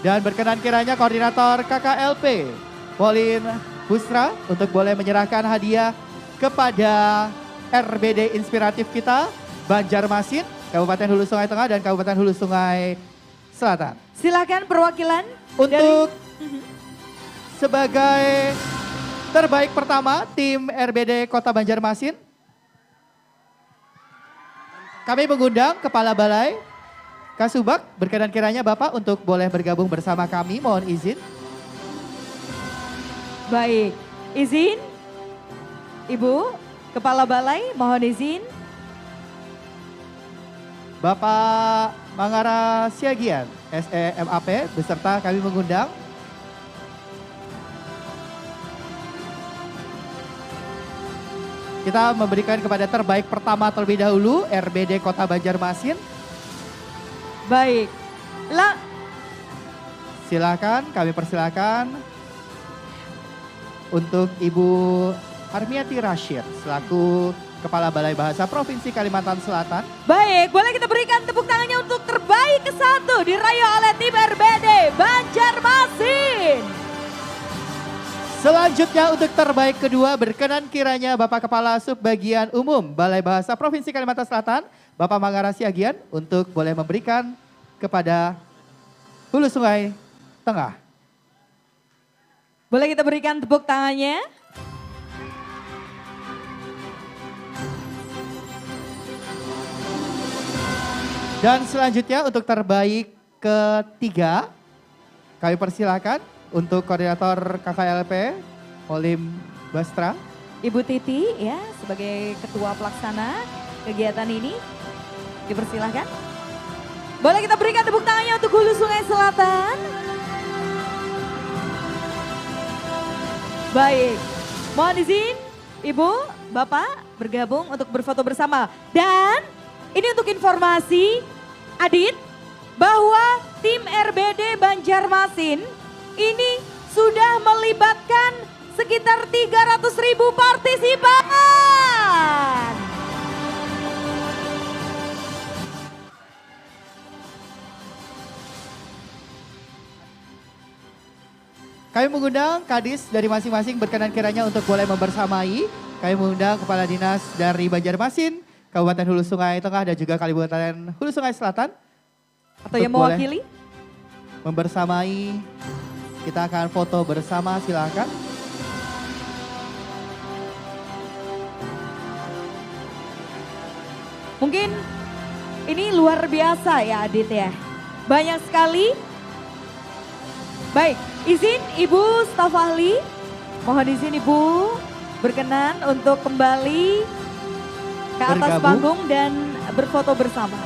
D: Dan berkenan kiranya koordinator KKLP, Pauline Busra, untuk boleh menyerahkan hadiah kepada RBD Inspiratif kita, Banjarmasin, Kabupaten Hulu Sungai Tengah dan Kabupaten Hulu Sungai Selatan.
C: Silakan perwakilan
D: Untuk sebagai terbaik pertama tim RBD Kota Banjarmasin, kami mengundang Kepala Balai Kasubag, berkenan kiranya Bapak untuk boleh bergabung bersama kami, mohon izin.
C: Baik, izin Ibu Kepala Balai, mohon izin.
D: Bapak Mangara Siagian, SEMAP, beserta kami mengundang. Kita memberikan kepada terbaik pertama terlebih dahulu, RBD Kota Banjarmasin.
C: Baik,
D: Silakan, kami persilakan untuk Ibu Harmiati Rashid selaku Kepala Balai Bahasa Provinsi Kalimantan Selatan.
C: baik, boleh kita berikan tepuk tangannya untuk terbaik ke-1 diraih oleh tim RBD Banjarmasin.
D: Selanjutnya untuk terbaik kedua berkenan kiranya Bapak Kepala Subbagian Umum Balai Bahasa Provinsi Kalimantan Selatan, Bapak Mangara Siagian untuk boleh memberikan kepada Hulu Sungai Tengah.
C: Boleh kita berikan tepuk tangannya?
D: Dan selanjutnya untuk terbaik ketiga, kami persilakan untuk koordinator KKLP Olim Bastra.
C: Ibu Titi ya sebagai ketua pelaksana kegiatan ini dipersilahkan. Boleh kita berikan tepuk tangannya untuk Hulu Sungai Selatan. Baik, mohon izin Ibu, Bapak bergabung untuk berfoto bersama. Dan ini untuk informasi Adit bahwa tim RBD Banjarmasin ini sudah melibatkan sekitar 300.000 partisipan.
D: Kami mengundang Kadis dari masing-masing berkenan kiranya untuk boleh membersamai. Kami mengundang Kepala Dinas dari Banjarmasin, Kabupaten Hulu Sungai Tengah dan juga Kabupaten Hulu Sungai Selatan.
C: Atau yang mewakili?
D: Membersamai, kita akan foto bersama, silakan.
C: Mungkin ini luar biasa ya Adit ya. Banyak sekali. Baik, izin Ibu staf ahli. Mohon izin Ibu berkenan untuk kembali ke atas panggung dan berfoto bersama.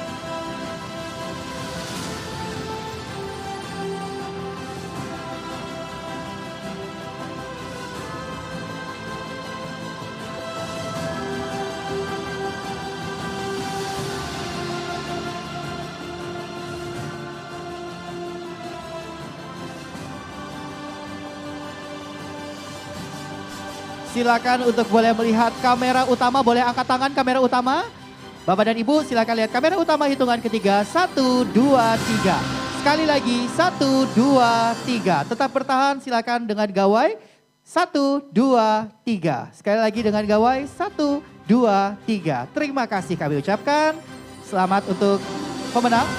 D: Silakan untuk boleh melihat kamera utama, boleh angkat tangan kamera utama. Bapak dan Ibu silakan lihat kamera utama hitungan ketiga, 1, 2, 3. Sekali lagi, 1, 2, 3. Tetap bertahan silakan dengan gawai, 1, 2, 3. Sekali lagi dengan gawai, 1, 2, 3. Terima kasih kami ucapkan. Selamat untuk pemenang.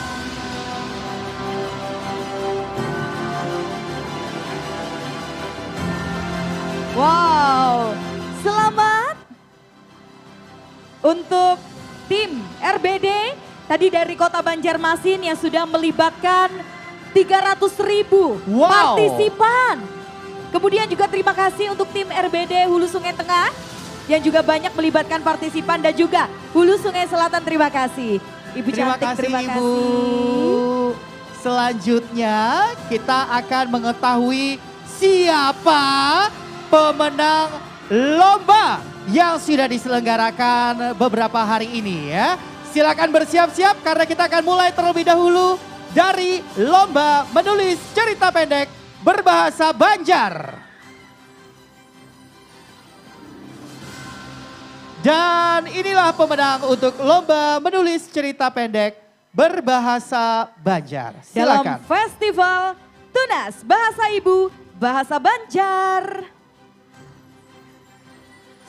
C: Wow, selamat untuk tim RBD tadi dari Kota Banjarmasin yang sudah melibatkan 300.000 partisipan. Kemudian juga terima kasih untuk tim RBD Hulu Sungai Tengah yang juga banyak melibatkan partisipan dan juga Hulu Sungai Selatan terima kasih. Ibu cantik terima kasih.
D: Ibu. Selanjutnya kita akan mengetahui siapa pemenang lomba yang sudah diselenggarakan beberapa hari ini ya. Silakan bersiap-siap karena kita akan mulai terlebih dahulu dari lomba menulis cerita pendek berbahasa Banjar. Dan inilah pemenang untuk lomba menulis cerita pendek berbahasa Banjar. Silakan.
C: Dalam Festival Tunas Bahasa Ibu Bahasa Banjar.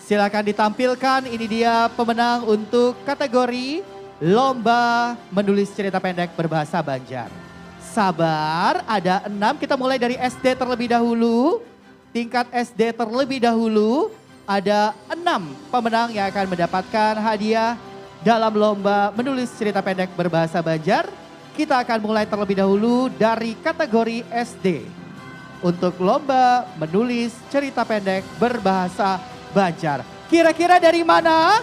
D: Silakan ditampilkan, ini dia pemenang untuk kategori lomba menulis cerita pendek berbahasa Banjar. Sabar, ada 6, kita mulai dari SD terlebih dahulu. Tingkat SD terlebih dahulu, ada 6 pemenang yang akan mendapatkan hadiah dalam lomba menulis cerita pendek berbahasa Banjar. Kita akan mulai terlebih dahulu dari kategori SD. Untuk lomba menulis cerita pendek berbahasa Banjar. Kira-kira dari mana?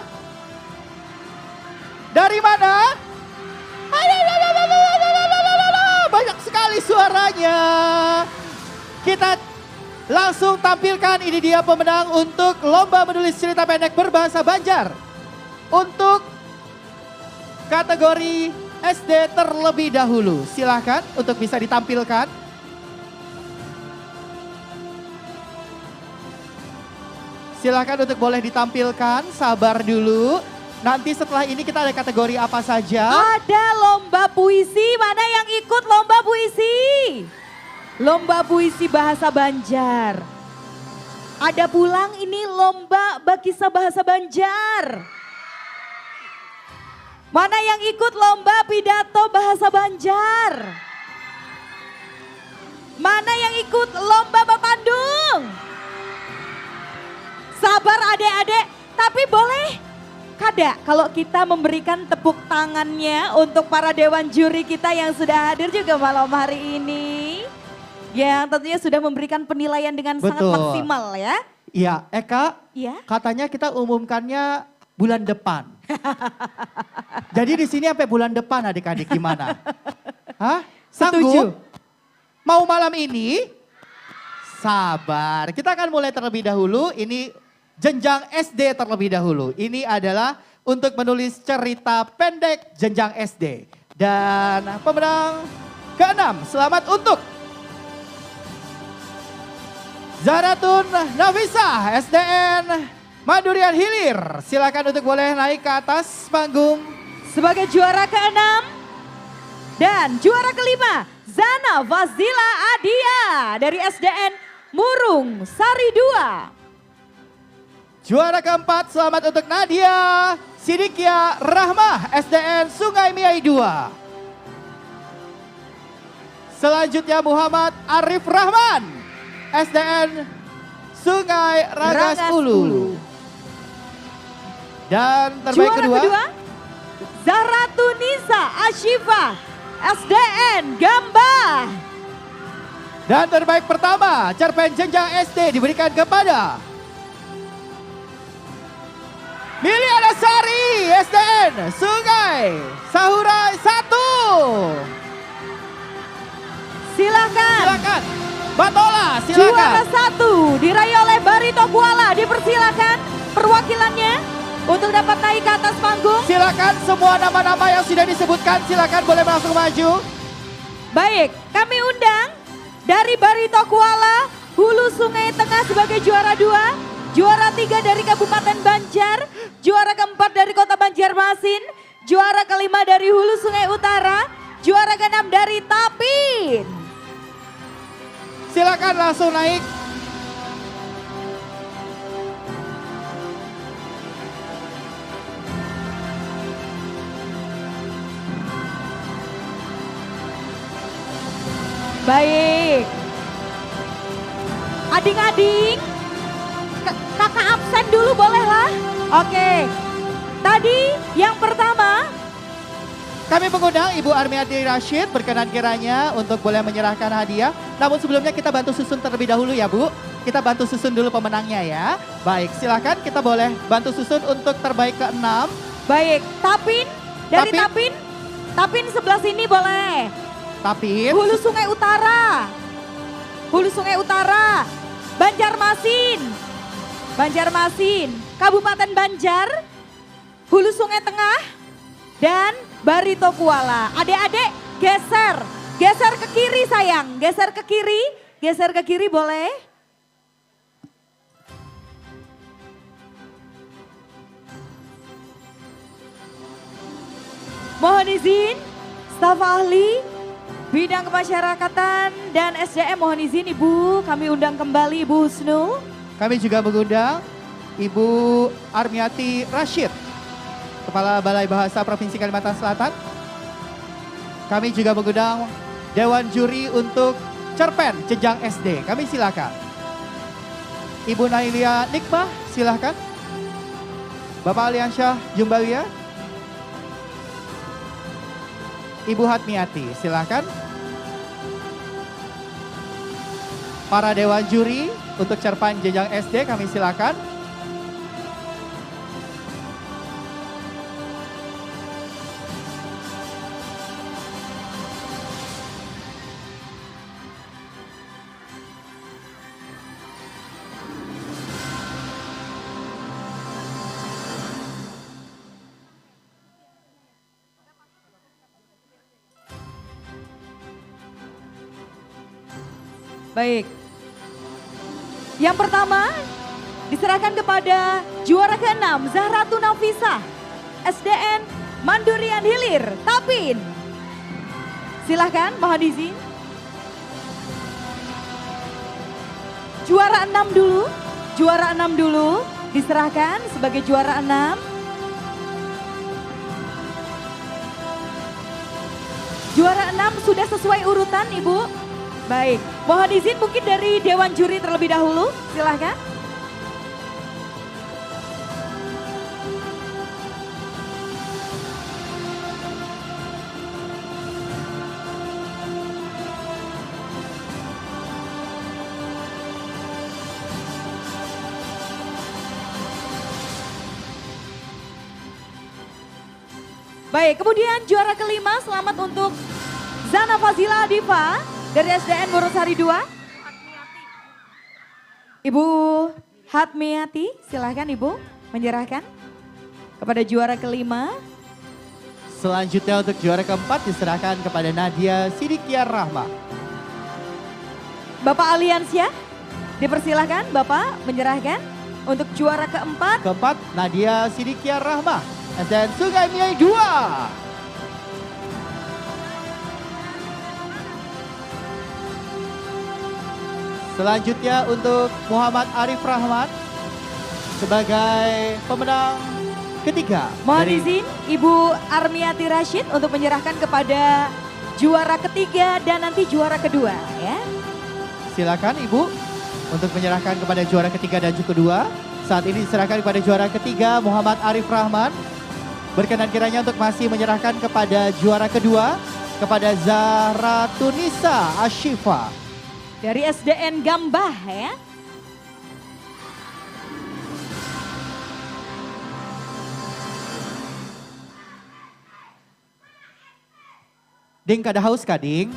D: Dari mana? Banyak sekali suaranya. Kita langsung tampilkan, ini dia pemenang untuk lomba menulis cerita pendek berbahasa Banjar. Untuk kategori SD terlebih dahulu. Silakan untuk bisa ditampilkan. Silakan untuk boleh ditampilkan, sabar dulu. Nanti setelah ini kita ada kategori apa saja?
C: Ada lomba puisi, mana yang ikut lomba puisi? Lomba puisi bahasa Banjar. Ada pulang ini lomba Bakisa Bahasa Banjar. Mana yang ikut lomba pidato bahasa Banjar? Mana yang ikut lomba Bapandung? Sabar adik-adik, tapi boleh kada kalau kita memberikan tepuk tangannya untuk para dewan juri kita yang sudah hadir juga malam hari ini. Yang tentunya sudah memberikan penilaian dengan sangat
D: Betul.
C: maksimal ya.
D: Iya, Eka,
C: Iya.
D: katanya kita umumkannya bulan depan. Jadi di sini sampai bulan depan adik-adik gimana? Hah?
C: Setuju.
D: Sanggup? Mau malam ini? Sabar, kita akan mulai terlebih dahulu. Ini jenjang SD terlebih dahulu. Ini adalah untuk menulis cerita pendek jenjang SD. Dan pemenang ke-6, selamat untuk Zaratun Nafisa, SDN Mandurian Hilir. Silakan untuk boleh naik ke atas panggung.
C: Sebagai juara ke-6 dan juara ke-5 Zana Fazila Adia dari SDN Murung Sari 2.
D: Juara ke-4 selamat untuk Nadia Sidikia Rahmah, SDN Sungai Miai 2. Selanjutnya Muhammad Arif Rahman, SDN Sungai Ragas Ulu. Dan terbaik
C: Juara
D: kedua,
C: Zaratunisa Ashifa, SDN Gambah.
D: dan terbaik pertama cerpen jenjang SD diberikan kepada Miliana Sari, SDN Sungai Sahurai 1.
C: Silakan.
D: Silakan. Batola,
C: Juara
D: silakan.
C: 1 diraih oleh Barito Kuala. Dipersilakan perwakilannya untuk dapat naik ke atas panggung.
D: Silakan semua nama-nama yang sudah disebutkan, silakan boleh langsung maju.
C: Baik, kami undang dari Barito Kuala, Hulu Sungai Tengah sebagai juara 2, juara 3 dari Kabupaten Banjar, juara ke-4 dari Kota Banjarmasin, juara ke-5 dari Hulu Sungai Utara, juara ke-6 dari Tapin.
D: Silakan langsung naik.
C: Baik. Ading-ading, kakak absen dulu bolehlah. Oke. Tadi yang pertama,
D: Kami mengundang Ibu Armiati Rashid berkenan kiranya untuk boleh menyerahkan hadiah. Namun sebelumnya kita bantu susun terlebih dahulu ya Bu. Kita bantu susun dulu pemenangnya ya. Baik, silakan kita boleh bantu susun untuk terbaik ke-6.
C: baik, Tapin, dari
D: Tapin.
C: Tapin, Tapin sebelah sini boleh.
D: Tapin.
C: Hulu Sungai Utara, Hulu Sungai Utara, Banjarmasin, Banjarmasin, Kabupaten Banjar, Hulu Sungai Tengah, dan Barito Kuala. Adik-adik geser, geser ke kiri sayang, geser ke kiri boleh. Mohon izin, staf ahli, bidang kemasyarakatan dan SDM mohon izin Ibu, kami undang kembali Ibu Husnul.
D: Kami juga mengundang Ibu Armiati Rashid, Kepala Balai Bahasa Provinsi Kalimantan Selatan. Kami juga mengundang Dewan Juri untuk cerpen jenjang SD. Kami silakan. Ibu Nailia Nikmah silakan. Bapak Aliansyah Jumbalia. Ibu Hatmiati silakan. Para Dewan Juri untuk cerpen jenjang SD kami silakan.
C: Baik. Yang pertama diserahkan kepada juara ke-6 Zahratun Nafisa, SDN Mandurian Hilir, Tapin. Silahkan, mohon izin. Juara 6 dulu, juara 6 dulu, diserahkan sebagai juara 6. Juara 6 sudah sesuai urutan Ibu? Baik, mohon izin mungkin dari Dewan Juri terlebih dahulu, silahkan. Baik, kemudian juara kelima selamat untuk Zana Fazila Diva dari SDN Borosari 2. Ibu Hatmiati, silahkan Ibu menyerahkan kepada juara kelima.
D: Selanjutnya untuk juara keempat diserahkan kepada Nadia Sidikiar Rahma.
C: Bapak Aliansyah, dipersilahkan Bapak menyerahkan untuk juara keempat.
D: Keempat Nadia Sidikiar Rahma, SDN Sungai Miai 2. Selanjutnya untuk Muhammad Arif Rahman sebagai pemenang ketiga.
C: Mohon izin Ibu Armiati Rashid untuk menyerahkan kepada juara ketiga dan nanti juara kedua ya.
D: Silakan Ibu untuk menyerahkan kepada juara ketiga dan juga kedua. Saat ini diserahkan kepada juara ketiga Muhammad Arif Rahman. Berkenan kiranya untuk masih menyerahkan kepada juara kedua kepada Zahra Tunisa Ashifa
C: dari SDN Gambah ya.
D: Ding kada haus ka ding?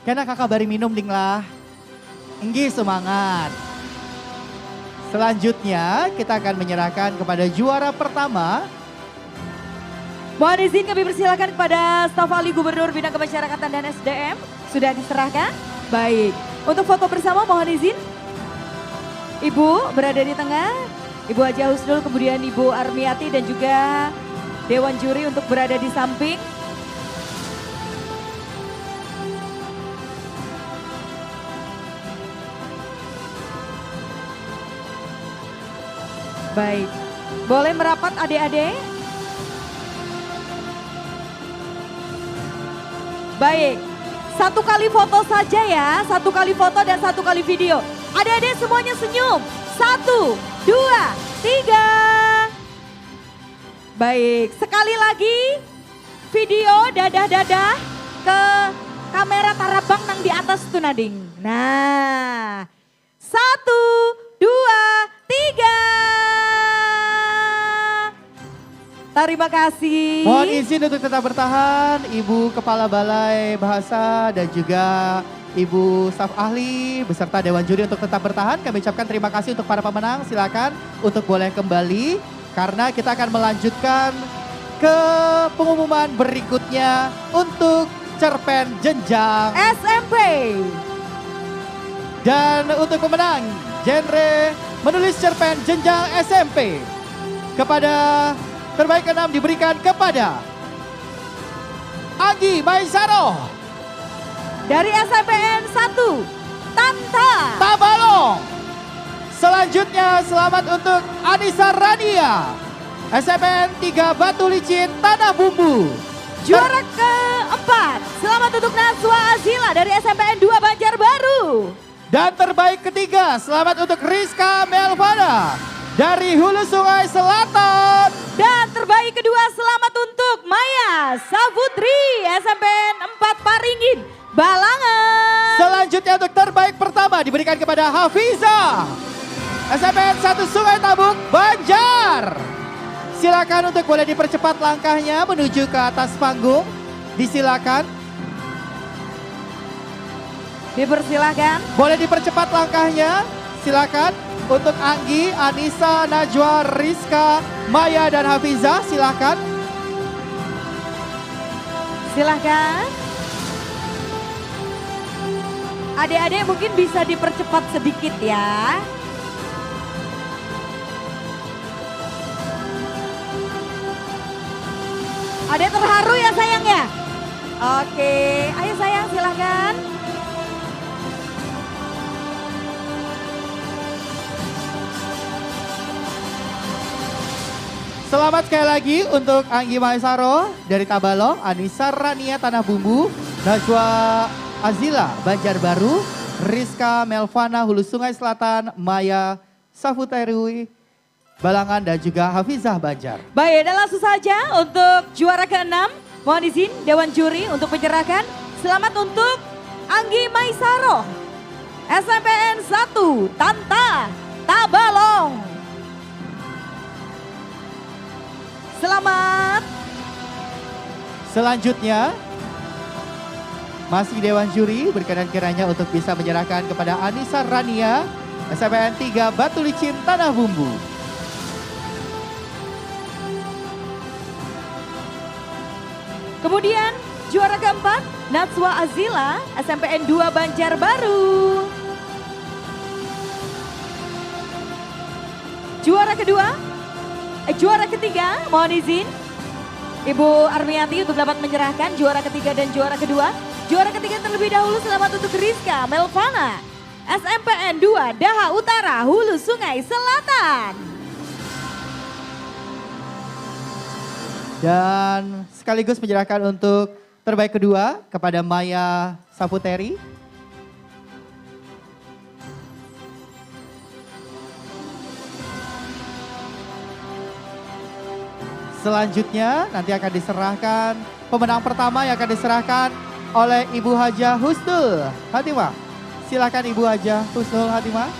D: Kena kakak bari minum ding lah. Enggi semangat. Selanjutnya kita akan menyerahkan kepada juara pertama.
C: Mohon izin kami persilakan kepada staf ahli Gubernur Bidang Kemasyarakatan dan SDM. Sudah diserahkan? Baik. Untuk foto bersama mohon izin. Ibu berada di tengah. Ibu Haji Husnul, kemudian Ibu Armiati dan juga Dewan Juri untuk berada di samping. Baik, boleh merapat adik-adik? Baik, satu kali foto saja ya, satu kali foto dan satu kali video. Adik-adik semuanya senyum, 1, 2, 3. Baik, sekali lagi video dadah-dadah ke kamera tarabang nang di atas tuh Nading. Nah, 1, 2, 3. Terima kasih.
D: Mohon izin untuk tetap bertahan Ibu Kepala Balai Bahasa dan juga Ibu staf ahli beserta Dewan Juri untuk tetap bertahan. Kami ucapkan terima kasih untuk para pemenang. Silakan untuk boleh kembali karena kita akan melanjutkan ke pengumuman berikutnya untuk cerpen jenjang
C: SMP.
D: Dan untuk pemenang genre menulis cerpen jenjang SMP kepada terbaik 6 diberikan kepada Anggi Maisaro
C: dari SMPN 1 Tanta
D: Tabalong. Selanjutnya selamat untuk Anissa Rania SMPN 3 Batu Licin Tanah Bumbu.
C: Juara keempat selamat untuk Naswa Azila dari SMPN 2 Banjarbaru.
D: Dan terbaik ketiga selamat untuk Rizka Melvana dari Hulu Sungai Selatan.
C: Dan terbaik kedua selamat untuk Maya Safutri SMPN 4 Paringin Balangan.
D: Selanjutnya untuk terbaik pertama diberikan kepada Hafiza SMPN 1 Sungai Tabuk Banjar. Silakan untuk boleh dipercepat langkahnya menuju ke atas panggung. Disilakan.
C: Dipersilakan.
D: Boleh dipercepat langkahnya. Silakan. Untuk Anggi, Anissa, Najwa, Rizka, Maya, dan Hafiza, silakan.
C: Silakan. Adik-adik mungkin bisa dipercepat sedikit ya. Adik terharu ya sayang ya? Oke, ayo sayang silakan.
D: Selamat sekali lagi untuk Anggi Maesaro dari Tabalong, Anissa Rania Tanah Bumbu, Najwa Azila Banjarbaru, Rizka Melvana Hulu Sungai Selatan, Maya Safuterui Balangan dan juga Hafizah Banjar.
C: Baik, dan langsung saja untuk juara ke-6, mohon izin Dewan Juri untuk menyerahkan. Selamat untuk Anggi Maesaro, SMPN 1 Tanta Tabalong. Selamat.
D: Selanjutnya, masih Dewan Juri berkenan kiranya untuk bisa menyerahkan kepada Anissa Rania, SMPN 3 Batu Licin Tanah Bumbu.
C: Kemudian juara keempat, Najwa Azila, SMPN 2 Banjarbaru. Juara ketiga, mohon izin Ibu Armiati untuk dapat menyerahkan juara ketiga dan juara kedua. Juara ketiga terlebih dahulu selamat untuk Rizka Melvana, SMPN 2 Daha Utara, Hulu Sungai Selatan.
D: Dan sekaligus menyerahkan untuk terbaik kedua kepada Maya Safuteri. Selanjutnya nanti akan diserahkan pemenang pertama yang akan diserahkan oleh Ibu Hajah Husnul Hatimah. Silakan Ibu Hajah Husnul Hatimah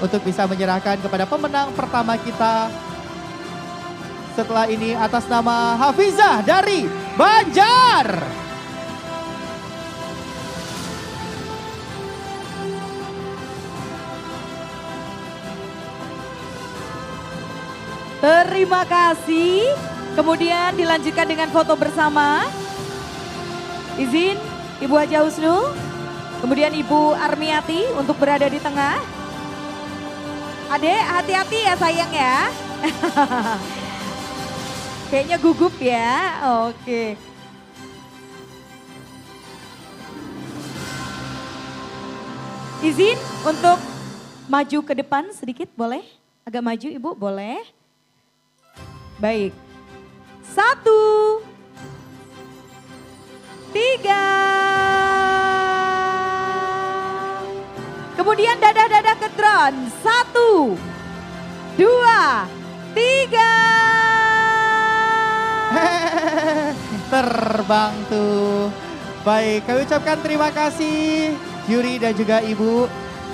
D: untuk bisa menyerahkan kepada pemenang pertama kita. Setelah ini atas nama Hafizah dari Banjar.
C: Terima kasih. Kemudian dilanjutkan dengan foto bersama. Izin Ibu Hajah Husnul, kemudian Ibu Armiati untuk berada di tengah. Adek hati-hati ya sayang ya. Kayaknya gugup ya, oke. Izin untuk maju ke depan sedikit boleh? Agak maju Ibu boleh? Baik. 1, 3. Kemudian dadah-dadah ke drone. 1, 2, 3.
D: Terbang tuh. Baik, kami ucapkan terima kasih Yuri dan juga Ibu.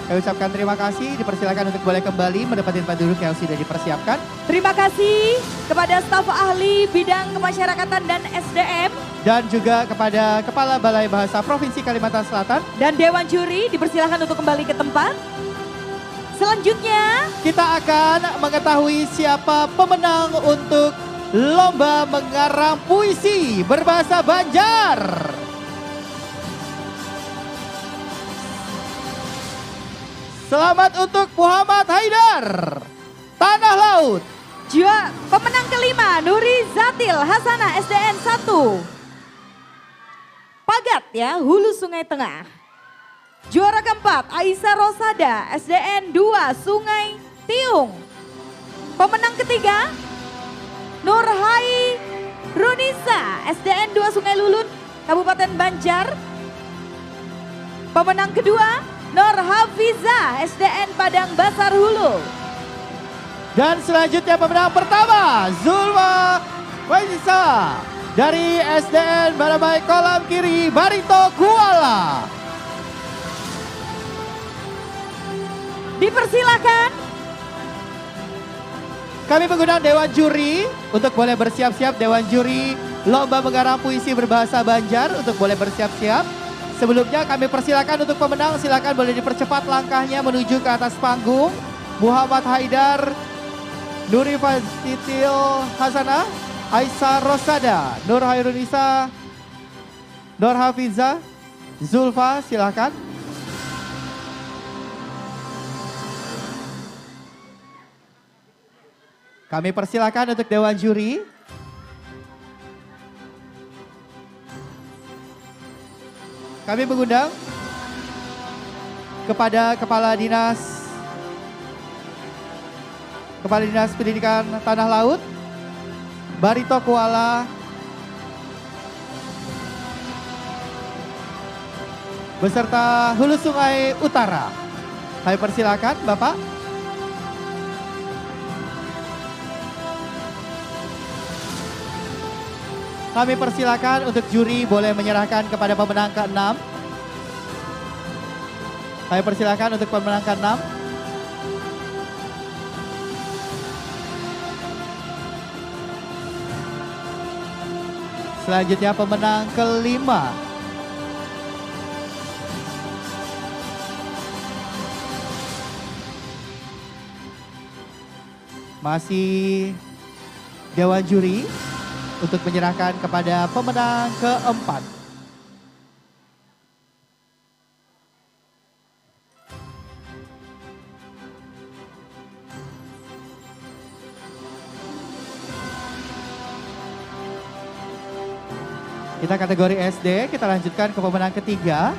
D: Kami ucapkan terima kasih, dipersilakan untuk boleh kembali menempati tempat duduk yang sudah dipersiapkan.
C: Terima kasih kepada staf ahli bidang kemasyarakatan dan SDM.
D: Dan juga kepada Kepala Balai Bahasa Provinsi Kalimantan Selatan.
C: Dan Dewan Juri dipersilakan untuk kembali ke tempat. Selanjutnya
D: kita akan mengetahui siapa pemenang untuk Lomba Mengarang Puisi Berbahasa Banjar. Selamat untuk Muhammad Haidar, Tanah Laut.
C: Pemenang kelima Nuri Zatil Hasanah SDN 1. Pagat ya, Hulu Sungai Tengah. Juara keempat Aisyah Rosada SDN 2 Sungai Tiung. Pemenang ketiga Nurhai Runisa SDN 2 Sungai Lulun Kabupaten Banjar. Pemenang kedua Nur Hafiza SDN Padang Basar Hulu.
D: Dan selanjutnya pemenang pertama Zulma Waisisa dari SDN Barabai Kolam Kiri Barito Kuala.
C: Dipersilakan.
D: Kami mengundang Dewan Juri untuk boleh bersiap-siap. Dewan Juri Lomba Mengarang Puisi Berbahasa Banjar untuk boleh bersiap-siap. Sebelumnya kami persilakan untuk pemenang, silakan boleh dipercepat langkahnya menuju ke atas panggung. Muhammad Haidar, Nuri Fatitil Hasanah, Aisyah Rosada, Nur Hairunisa, Nur Hafiza, Zulfa, silakan. Kami persilakan untuk Dewan Juri. Kami mengundang kepada Kepala Dinas Pendidikan Tanah Laut Barito Kuala beserta Hulu Sungai Utara. Kami persilakan Bapak. Kami persilakan untuk juri boleh menyerahkan kepada pemenang ke-6. Kami persilakan untuk pemenang ke-6. Selanjutnya pemenang ke-5. Masih Dewan Juri untuk menyerahkan kepada pemenang ke-4. Kita kategori SD, kita lanjutkan ke pemenang ketiga.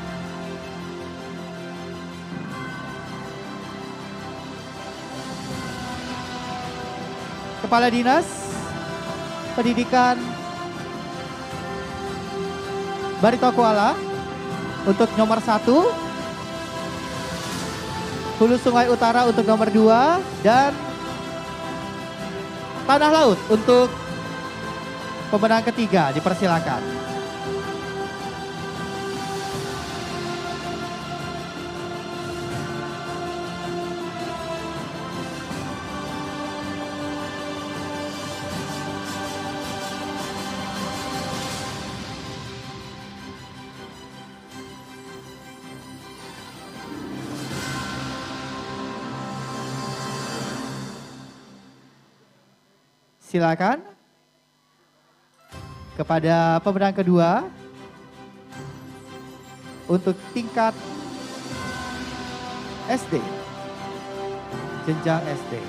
D: Kepala Dinas Pendidikan Barito Kuala untuk nomor 1. Hulu Sungai Utara untuk nomor 2. Dan Tanah Laut untuk pemenang ketiga, dipersilakan. Silakan kepada pemenang kedua untuk tingkat SD, jenjang SD.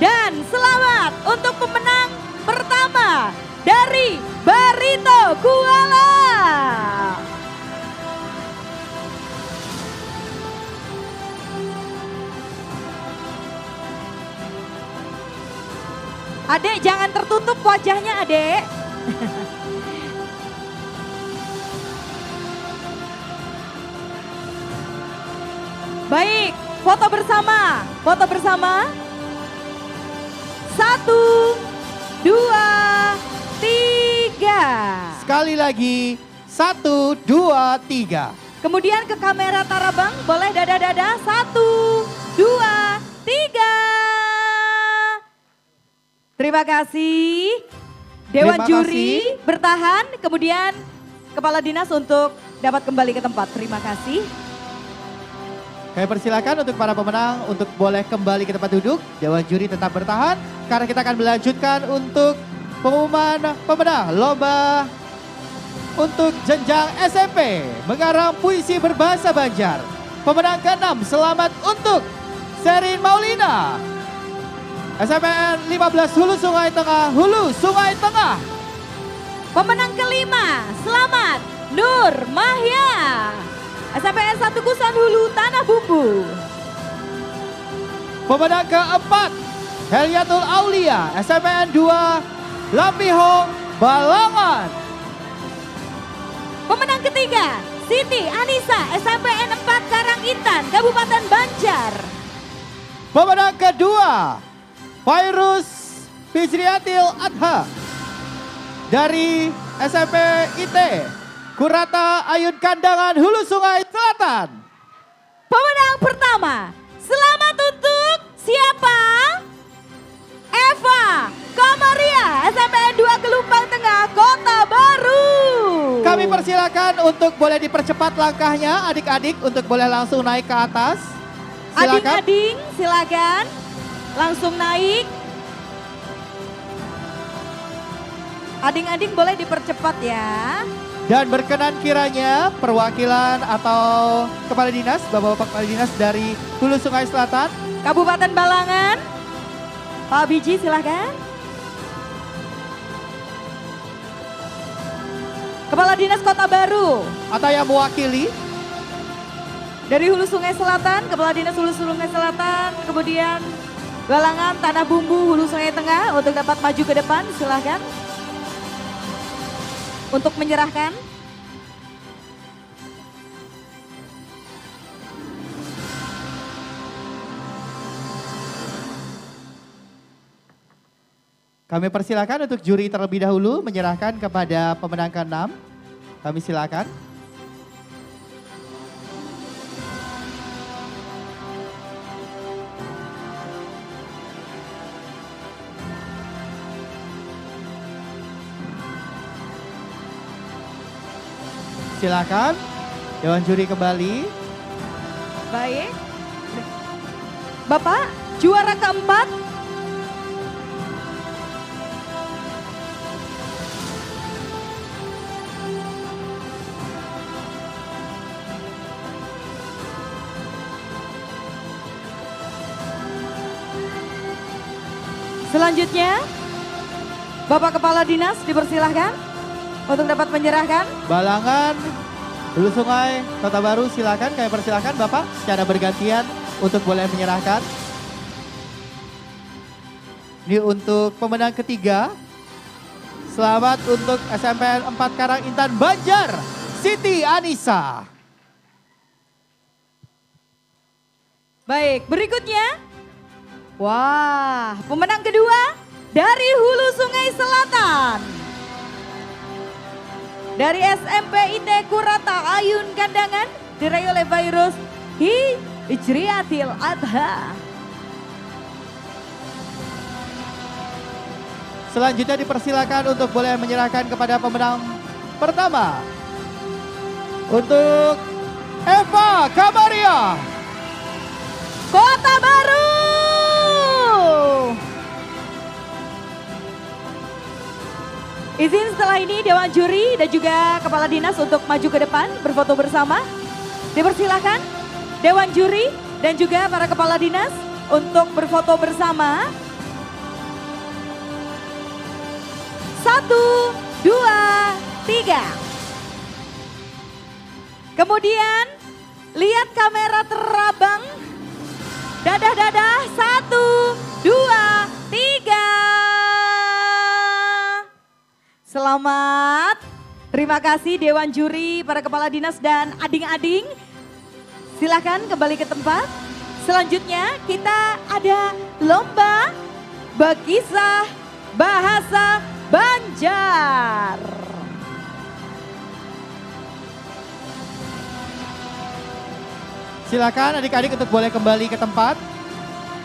C: Dan selamat untuk pemenang pertama dari Barito Kuala. Adek, jangan tertutup wajahnya, Adek. Baik, foto bersama. Foto bersama. 1, 2, 3.
D: Sekali lagi, 1, 2, 3.
C: Kemudian ke kamera Tarabang, boleh dada-dada. 1, 2, 3. Terima kasih. Dewan
D: Terima
C: Juri
D: kasih.
C: bertahan, kemudian Kepala Dinas untuk dapat kembali ke tempat. Terima kasih.
D: Kami persilakan untuk para pemenang untuk boleh kembali ke tempat duduk. Dewan Juri tetap bertahan karena kita akan melanjutkan untuk pengumuman pemenang lomba untuk jenjang SMP mengarang puisi berbahasa Banjar. Pemenang ke-6, selamat untuk Sherin Maulina. SMPN 15 Hulu Sungai Tengah, Hulu Sungai Tengah.
C: Pemenang ke-5, selamat Nur Mahya. SMPN 1 Kusan Hulu Tanah Bumbu.
D: Pemenang ke-4, Heliatul Aulia, SMPN 2 Lampihong, Balangan.
C: Pemenang ke-3, Siti Anissa, SMPN 4 Karangintan, Kabupaten Banjar.
D: Pemenang kedua, Fairuz Fijriatil Adha dari SMP IT Kurata Ayun Kandangan, Hulu Sungai Selatan.
C: Pemenang pertama, selamat untuk siapa? Eva Kamaria, SMPN 2 Gelumpang Tengah, Kota Baru.
D: Kami persilakan untuk boleh dipercepat langkahnya adik-adik untuk boleh langsung naik ke atas. Silakan.
C: Adik-adik silakan langsung naik. Adik-adik boleh dipercepat ya.
D: Dan berkenan kiranya perwakilan atau kepala dinas, bapak-bapak kepala dinas dari Hulu Sungai Selatan,
C: Kabupaten Balangan, Pak Biji silakan. Kepala Dinas Kota Baru.
D: atau yang mewakili
C: Dari Hulu Sungai Selatan, Kepala Dinas Hulu Sungai Selatan, kemudian Galangan Tanah Bumbu Hulu Sungai Tengah untuk dapat maju ke depan, silahkan. Untuk menyerahkan.
D: Kami persilakan untuk juri terlebih dahulu menyerahkan kepada pemenang ke-6. Kami silakan. Silakan, Dewan Juri kembali.
C: Baik. Bapak, juara keempat. Selanjutnya, Bapak Kepala Dinas dipersilahkan untuk dapat menyerahkan.
D: Balangan Hulu Sungai Kota Baru, silakan kami persilahkan Bapak secara bergantian untuk boleh menyerahkan. Ini untuk pemenang ketiga. Selamat untuk SMPN 4 Karang Intan Banjar, Siti Anissa.
C: Baik, berikutnya. Wah, pemenang kedua dari Hulu Sungai Selatan. Dari SMP IT Kurata Ayun Kandangan, diraih oleh Virus Hijriatil Adha.
D: Selanjutnya dipersilakan untuk boleh menyerahkan kepada pemenang pertama. Untuk Eva Kamaria,
C: Kota Baru. Izin setelah ini Dewan Juri dan juga Kepala Dinas untuk maju ke depan berfoto bersama. Dipersilakan Dewan Juri dan juga para Kepala Dinas untuk berfoto bersama. 1, 2, 3. Kemudian lihat kamera terabang. Dadah-dadah, 1, 2, 3. Selamat. Terima kasih Dewan Juri, para Kepala Dinas dan ading-ading. Silakan kembali ke tempat. Selanjutnya kita ada lomba berkisah bahasa Banjar.
D: silakan adik-adik untuk boleh kembali ke tempat.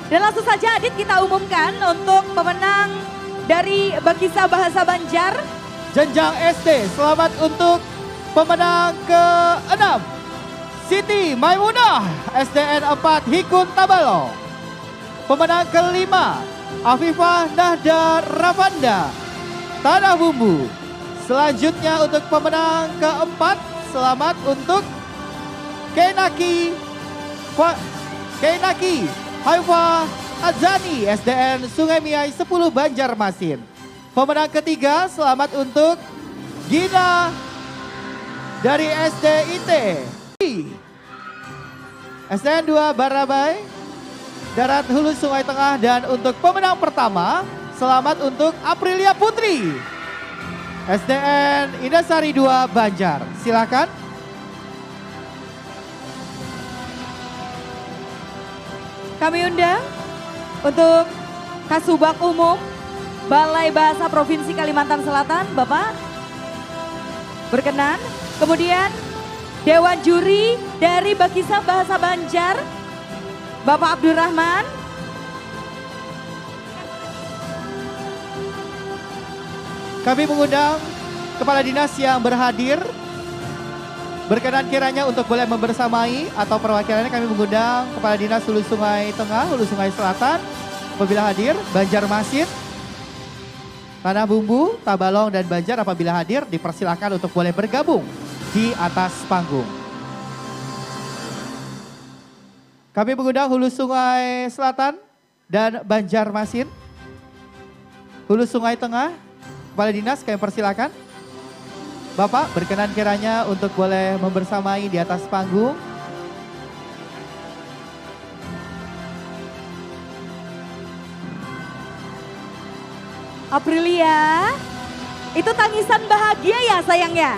C: Dan langsung saja Adit kita umumkan untuk pemenang dari Berkisah Bahasa Banjar.
D: Jenjang SD, selamat untuk pemenang ke-6. Siti Maimunah, SDN 4 Hikun Tabalo. Pemenang ke-5, Afifah Nahda Ravanda, Tanah Bumbu. Selanjutnya untuk pemenang ke-4, selamat untuk Kenaki Haifa Adzani, SDN Sungai Miai 10 Banjarmasin. Pemenang ketiga, selamat untuk Gina dari SDIT. SDN 2 Barabai, Darat Hulu Sungai Tengah. Dan untuk pemenang pertama, selamat untuk Aprilia Putri, SDN Indasari 2 Banjar. Silakan.
C: Kami undang untuk Kasubag Umum Balai Bahasa Provinsi Kalimantan Selatan, Bapak berkenan. Kemudian Dewan Juri dari Berkisah Bahasa Banjar, Bapak Abdurrahman.
D: Kami mengundang Kepala Dinas yang berhadir. Berkenan kiranya untuk boleh membersamai atau perwakilannya kami mengundang Kepala Dinas Hulu Sungai Tengah, Hulu Sungai Selatan. Apabila hadir, Banjarmasin, Tanah Bumbu, Tabalong, dan Banjar apabila hadir dipersilakan untuk boleh bergabung di atas panggung. Kami mengundang Hulu Sungai Selatan dan Banjarmasin. Hulu Sungai Tengah, Kepala Dinas kami persilakan. Bapak berkenan kiranya untuk boleh membersamai di atas panggung.
C: Aprilia, itu tangisan bahagia ya sayangnya?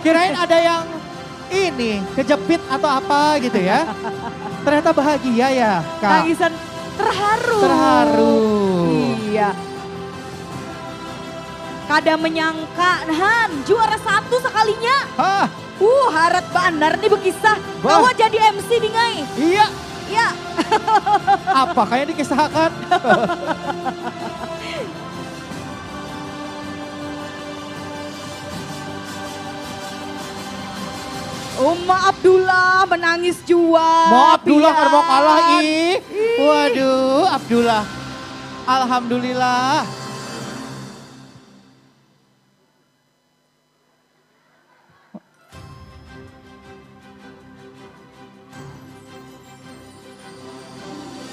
D: Kirain ada yang ini kejepit atau apa gitu ya. Ternyata bahagia ya Kak.
C: Tangisan terharu.
D: Terharu.
C: Iya. Kada menyangka, Han, juara 1 sekalinya.
D: Hah,
C: Harat banar nih bekisah.
D: Wah.
C: Kawa jadi MC nih ngai.
D: iya.
C: Ya.
D: Apa kayak dikisahkan?
C: Uma Abdullah menangis jua.
D: Mau Abdullah
C: Pian.
D: kan mau kalah ih. Waduh, Abdullah. Alhamdulillah.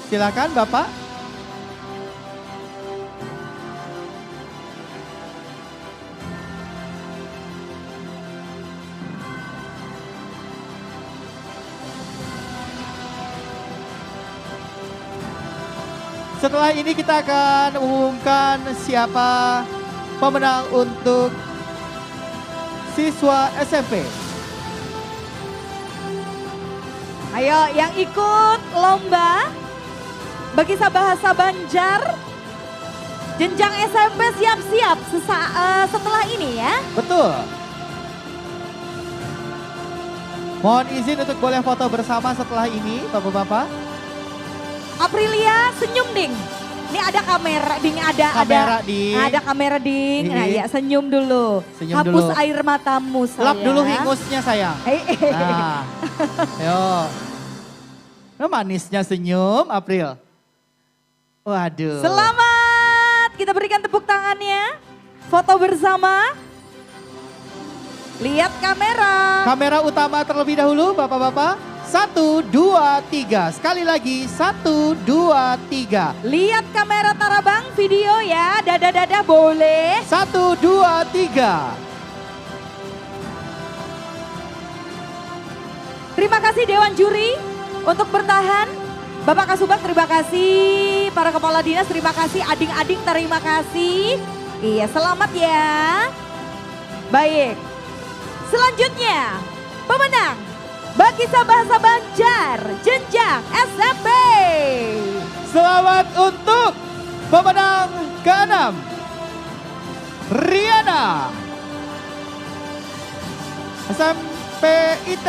D: Silakan Bapak. Setelah ini kita akan umumkan siapa pemenang untuk siswa SMP.
C: Ayo yang ikut lomba Bekisah Bahasa Banjar jenjang SMP siap-siap setelah ini ya.
D: Betul. Mohon izin untuk boleh foto bersama setelah ini Bapak-bapak.
C: Aprilia senyum ding. Ini ada kamera ding,
D: Kamera, Ding.
C: ada kamera ding. Nah
D: Ding.
C: ya senyum dulu.
D: Senyum
C: Hapus
D: dulu.
C: air matamu sayang.
D: Lap dulu hingusnya sayang. Nah, yuk. Nah, manisnya senyum April. Waduh.
C: Selamat, kita berikan tepuk tangannya. Foto bersama. Lihat kamera.
D: Kamera utama terlebih dahulu Bapak-bapak. 1, 2, 3. Sekali lagi 1, 2, 3.
C: Lihat kamera Tarabang video ya. Dada-dada boleh.
D: 1, 2, 3.
C: Terima kasih Dewan Juri untuk bertahan. Bapak Kasubag terima kasih. Para kepala dinas terima kasih. Ading-ading terima kasih. Iya selamat ya. Baik. Selanjutnya pemenang Bekisah Bahasa Banjar jenjang SMP.
D: Selamat untuk pemenang ke-6. Riana. SMP IT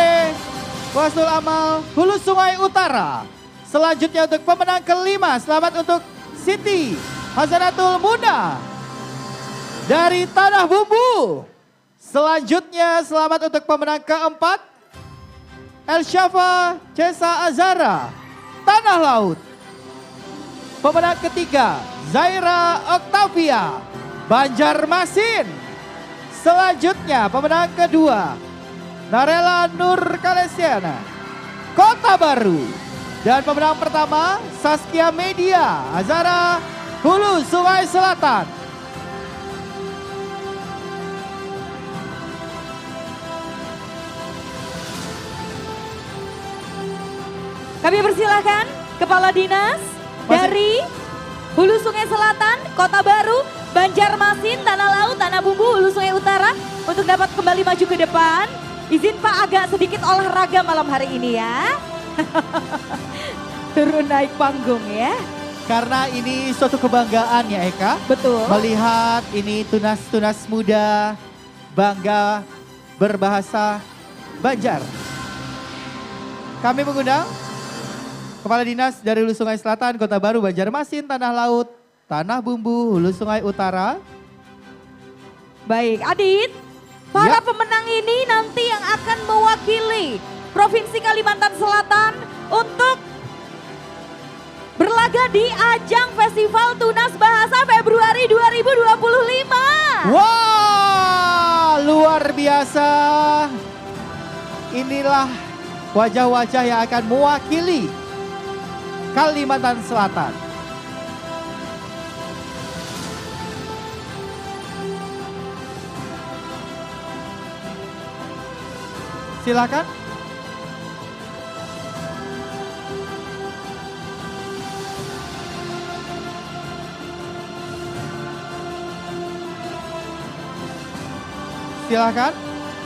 D: Wasul Amal Hulu Sungai Utara. Selanjutnya untuk pemenang ke-5. Selamat untuk Siti Hazanatul Muna dari Tanah Bumbu. Selanjutnya selamat untuk pemenang ke-4. El Syafa Cesa Azara, Tanah Laut. Pemenang ketiga, Zaira Octavia, Banjarmasin. Selanjutnya pemenang kedua, Narela Nur Kalesiana, Kota Baru. Dan pemenang pertama, Saskia Media, Azara Hulu Sungai Selatan.
C: Kami persilahkan Kepala Dinas dari Hulu Sungai Selatan, Kota Baru, Banjarmasin, Tanah Laut, Tanah Bumbu, Hulu Sungai Utara untuk dapat kembali maju ke depan. Izin Pak agak sedikit olahraga malam hari ini ya. Turun naik panggung ya.
D: Karena ini suatu kebanggaan ya Eka.
C: Betul.
D: Melihat ini tunas-tunas muda bangga berbahasa Banjar. Kami mengundang Kepala Dinas dari Hulu Sungai Selatan, Kota Baru, Banjarmasin, Tanah Laut, Tanah Bumbu, Hulu Sungai Utara.
C: Baik, Adit, para
D: Ya.
C: pemenang ini nanti yang akan mewakili Provinsi Kalimantan Selatan untuk berlaga di ajang Festival Tunas Bahasa Februari 2025.
D: Wah, luar biasa. Inilah wajah-wajah yang akan mewakili Kalimantan Selatan. Silakan. Silakan,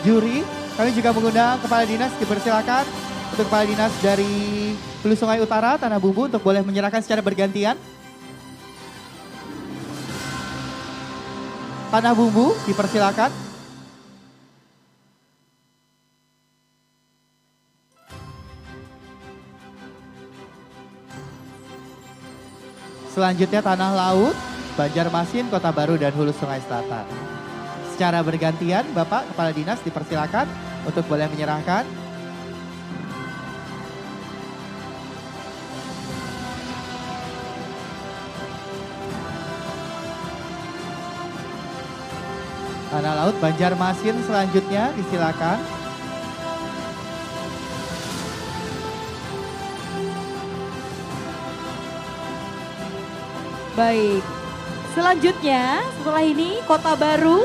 D: juri. Kami juga mengundang Kepala Dinas, dipersilakan untuk Kepala Dinas dari Hulu Sungai Utara, Tanah Bumbu untuk boleh menyerahkan secara bergantian. Tanah Bumbu, dipersilakan. Selanjutnya Tanah Laut, Banjarmasin, Kota Baru, dan Hulu Sungai Selatan. Secara bergantian, Bapak Kepala Dinas dipersilakan untuk boleh menyerahkan. Tanah Laut, Banjarmasin selanjutnya disilakan.
C: Baik, selanjutnya setelah ini Kota Baru.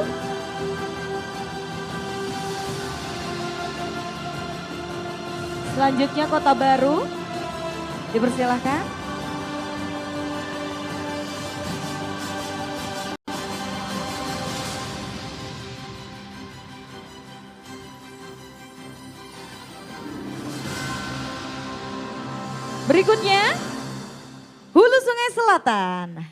C: Selanjutnya Kota Baru, dipersilahkan. Berikutnya, Hulu Sungai Selatan.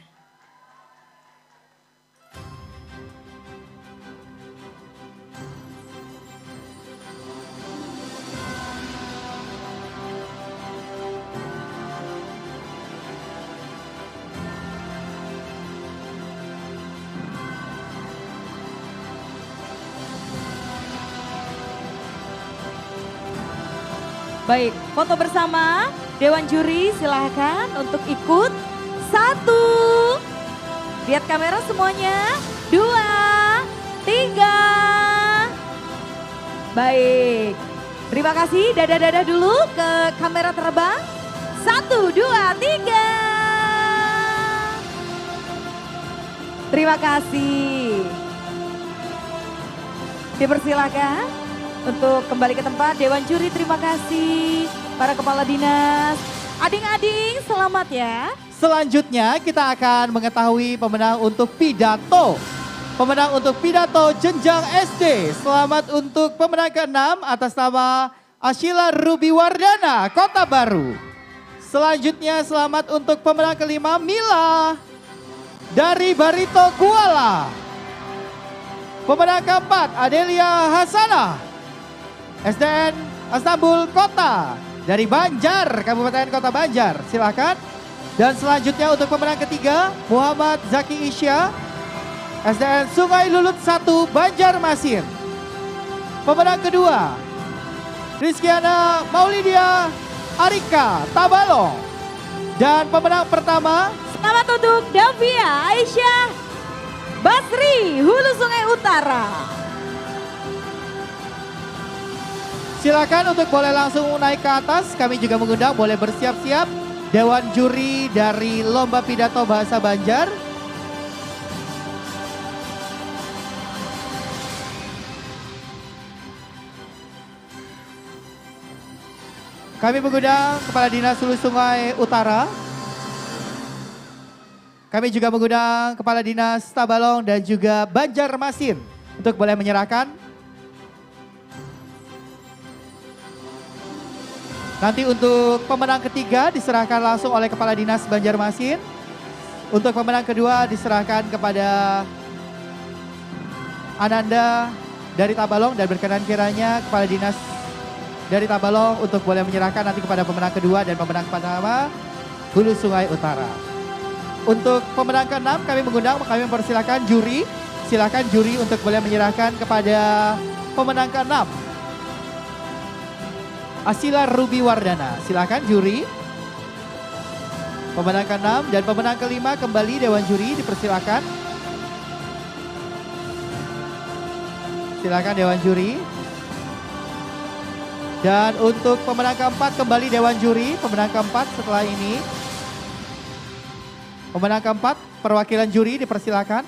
C: Baik, foto bersama Dewan Juri silahkan untuk ikut. 1, lihat kamera semuanya. 2, 3. Baik, terima kasih. Dadah-dadah dulu ke kamera terbang. 1, 2, 3. Terima kasih. Dipersilakan untuk kembali ke tempat. Dewan Juri terima kasih. Para Kepala Dinas. Ading-ading selamat ya.
D: Selanjutnya kita akan mengetahui pemenang untuk pidato. Pemenang untuk pidato jenjang SD. Selamat untuk pemenang ke-6 atas nama Ashila Ruby Wardana, Kota Baru. Selanjutnya selamat untuk pemenang ke-5 Mila dari Barito Kuala. Pemenang ke-4 Adelia Hasanah, SDN Istanbul Kota dari Banjar, Kabupaten Kota Banjar. Silakan. Dan selanjutnya untuk pemenang ketiga Muhammad Zaki Isya, SDN Sungai Lulut 1 Banjarmasin. Pemenang kedua Rizkiana Maulidia Arika Tabalong. Dan pemenang pertama
C: selamat untuk Davia Aisyah Basri, Hulu Sungai Utara.
D: Silakan untuk boleh langsung naik ke atas. Kami juga mengundang boleh bersiap-siap Dewan Juri dari Lomba Pidato Bahasa Banjar. Kami mengundang Kepala Dinas Hulu Sungai Utara. Kami juga mengundang Kepala Dinas Tabalong dan juga Banjarmasin untuk boleh menyerahkan. Nanti untuk pemenang ketiga diserahkan langsung oleh Kepala Dinas Banjarmasin. Untuk pemenang kedua diserahkan kepada Ananda dari Tabalong dan berkenan kiranya Kepala Dinas dari Tabalong untuk boleh menyerahkan nanti kepada pemenang kedua dan pemenang pertama Hulu Sungai Utara. Untuk pemenang ke-6 kami mengundang, kami mempersilahkan juri. Silakan juri untuk boleh menyerahkan kepada pemenang ke-6. Ashila Ruby Wardana, silakan juri. Pemenang ke-6 dan pemenang ke-5 kembali Dewan Juri dipersilakan. Silakan Dewan Juri. Dan untuk pemenang ke-4 kembali Dewan Juri, pemenang ke-4 setelah ini. Pemenang ke-4 perwakilan juri dipersilakan.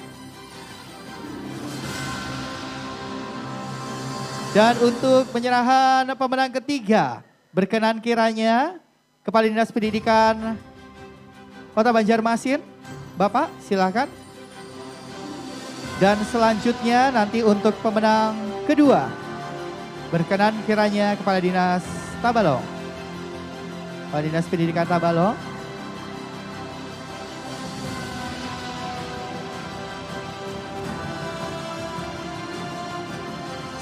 D: Dan untuk penyerahan pemenang ketiga, berkenan kiranya Kepala Dinas Pendidikan Kota Banjarmasin, Bapak silakan. Dan selanjutnya nanti untuk pemenang kedua, berkenan kiranya Kepala Dinas Tabalong. Kepala Dinas Pendidikan Tabalong.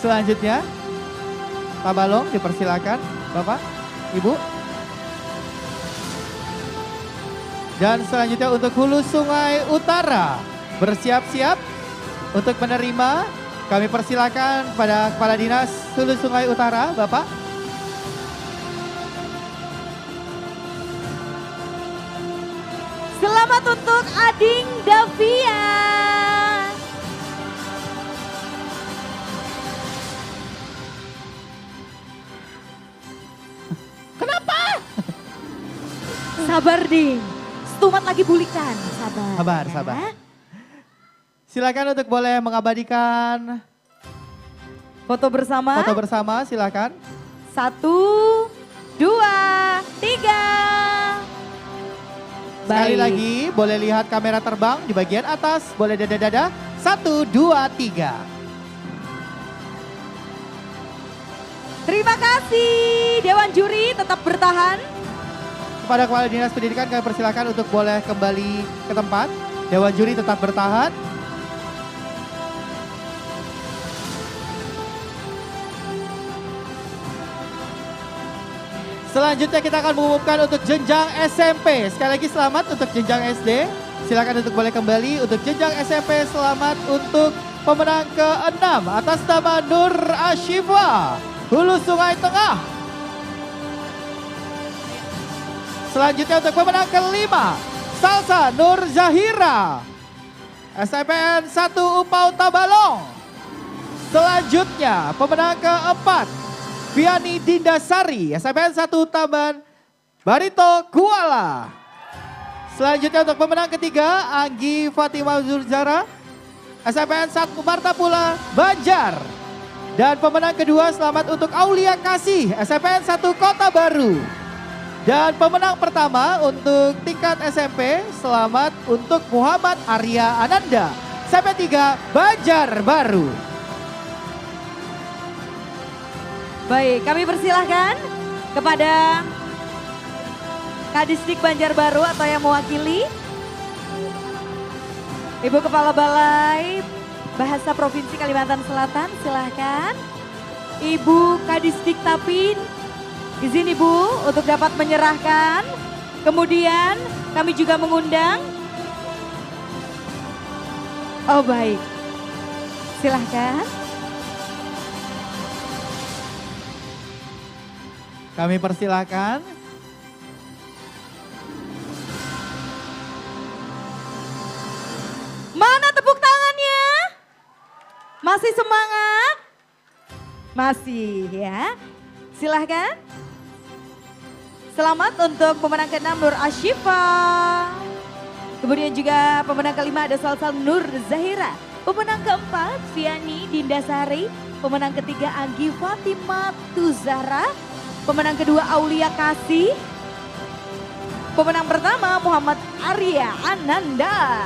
D: Selanjutnya, Tabalong dipersilakan, Bapak, Ibu. Dan selanjutnya untuk Hulu Sungai Utara, bersiap-siap untuk menerima. Kami persilakan pada Kepala Dinas Hulu Sungai Utara, Bapak.
C: Selamat untuk Ading Davia. Sabar Ding, stumat lagi bulikan, sabar.
D: Sabar,
C: ya.
D: sabar. Silakan untuk boleh mengabadikan
C: Foto bersama.
D: foto bersama, silakan.
C: 1, 2, 3.
D: Sekali
C: Baik.
D: lagi boleh lihat kamera terbang di bagian atas, boleh dada-dada. 1, 2, 3.
C: Terima kasih Dewan Juri, tetap bertahan.
D: Kepada Kepala Dinas Pendidikan kami persilakan untuk boleh kembali ke tempat. Dewan Juri tetap bertahan. Selanjutnya kita akan mengumumkan untuk jenjang SMP. Sekali lagi selamat untuk jenjang SD. Silakan untuk boleh kembali untuk jenjang SMP. Selamat untuk pemenang ke-6 atas nama Nur Ashifa, Hulu Sungai Tengah. Selanjutnya untuk pemenang ke-5, Salsa Nur Zahira, SMPN 1 Upau Tabalong. Selanjutnya pemenang ke-4, Viani Dindasari, SMPN 1 Taban Barito Kuala. Selanjutnya untuk pemenang ketiga, Anggi Fatimah Zurzara, SMPN 1 Martapula Banjar. Dan pemenang kedua selamat untuk Aulia Kasih, SMPN 1 Kota Baru. Dan pemenang pertama untuk tingkat SMP, selamat untuk Muhammad Arya Ananda, SMP 3 Banjarbaru.
C: Baik, kami persilahkan kepada Kadisdik Banjarbaru atau yang mewakili. Ibu Kepala Balai Bahasa Provinsi Kalimantan Selatan, silahkan. Ibu Kadisdik Tapin, izin Ibu untuk dapat menyerahkan. Kemudian kami juga mengundang. Oh baik, silahkan.
D: Kami persilakan.
C: Mana tepuk tangannya? Masih semangat? Masih ya. Silahkan. Selamat untuk pemenang ke-6 Nur Ashifa. Kemudian juga pemenang ke-5 ada Salsa Nur Zahira. Pemenang ke-4 Viani Dindasari. Pemenang ke-3 Anggi Fatimah Tuzara. Pemenang kedua Aulia Kasih. Pemenang pertama Muhammad Arya Ananda.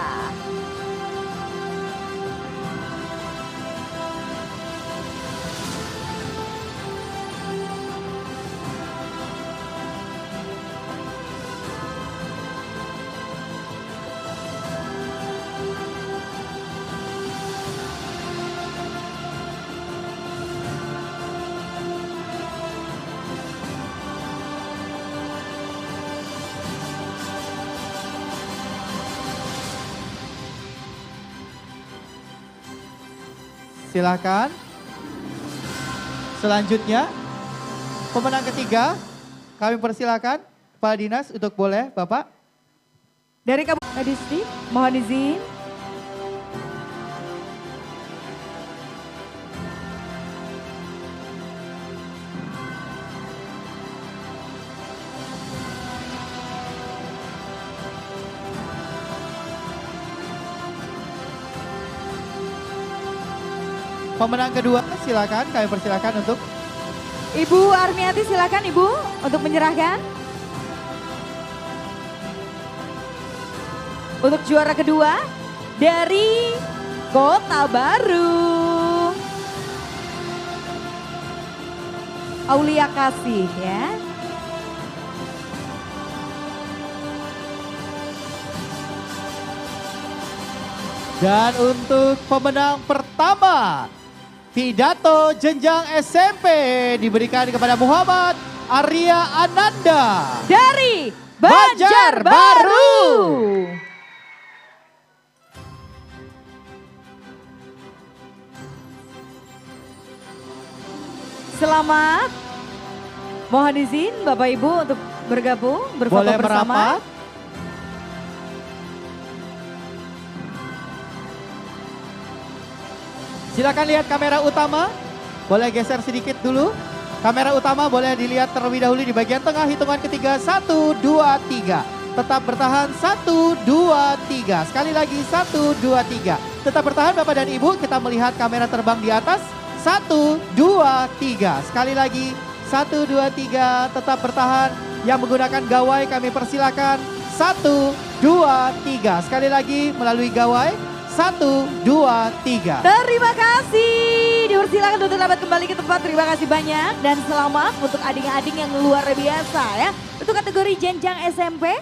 D: Silakan. Selanjutnya pemenang ketiga kami persilakan Kepala Dinas untuk boleh Bapak.
C: Dari Kabupaten Distrik, mohon izin.
D: Pemenang kedua silakan kami persilakan untuk
C: Ibu Armiati silakan Ibu untuk menyerahkan. Untuk juara kedua dari Kota Baru. Aulia Kasih ya.
D: Dan untuk pemenang pertama, pidato jenjang SMP diberikan kepada Muhammad Arya Ananda
C: Dari Banjarbaru. Selamat. Mohon izin Bapak Ibu untuk bergabung, berfoto
D: boleh
C: bersama.
D: merapat. Silakan lihat kamera utama. Boleh geser sedikit dulu. Kamera utama boleh dilihat terlebih dahulu di bagian tengah. Hitungan ketiga 1, 2, 3. Tetap bertahan 1, 2, 3. Sekali lagi 1, 2, 3. Tetap bertahan Bapak dan Ibu. Kita melihat kamera terbang di atas. 1, 2, 3. Sekali lagi 1, 2, 3. Tetap bertahan. Yang menggunakan gawai kami persilakan. 1, 2, 3. Sekali lagi melalui gawai. 1, 2, 3.
C: Terima kasih. Dipersilakan untuk dapat kembali ke tempat. Terima kasih banyak dan selamat untuk adik-adik yang luar biasa ya. Untuk kategori jenjang SMP,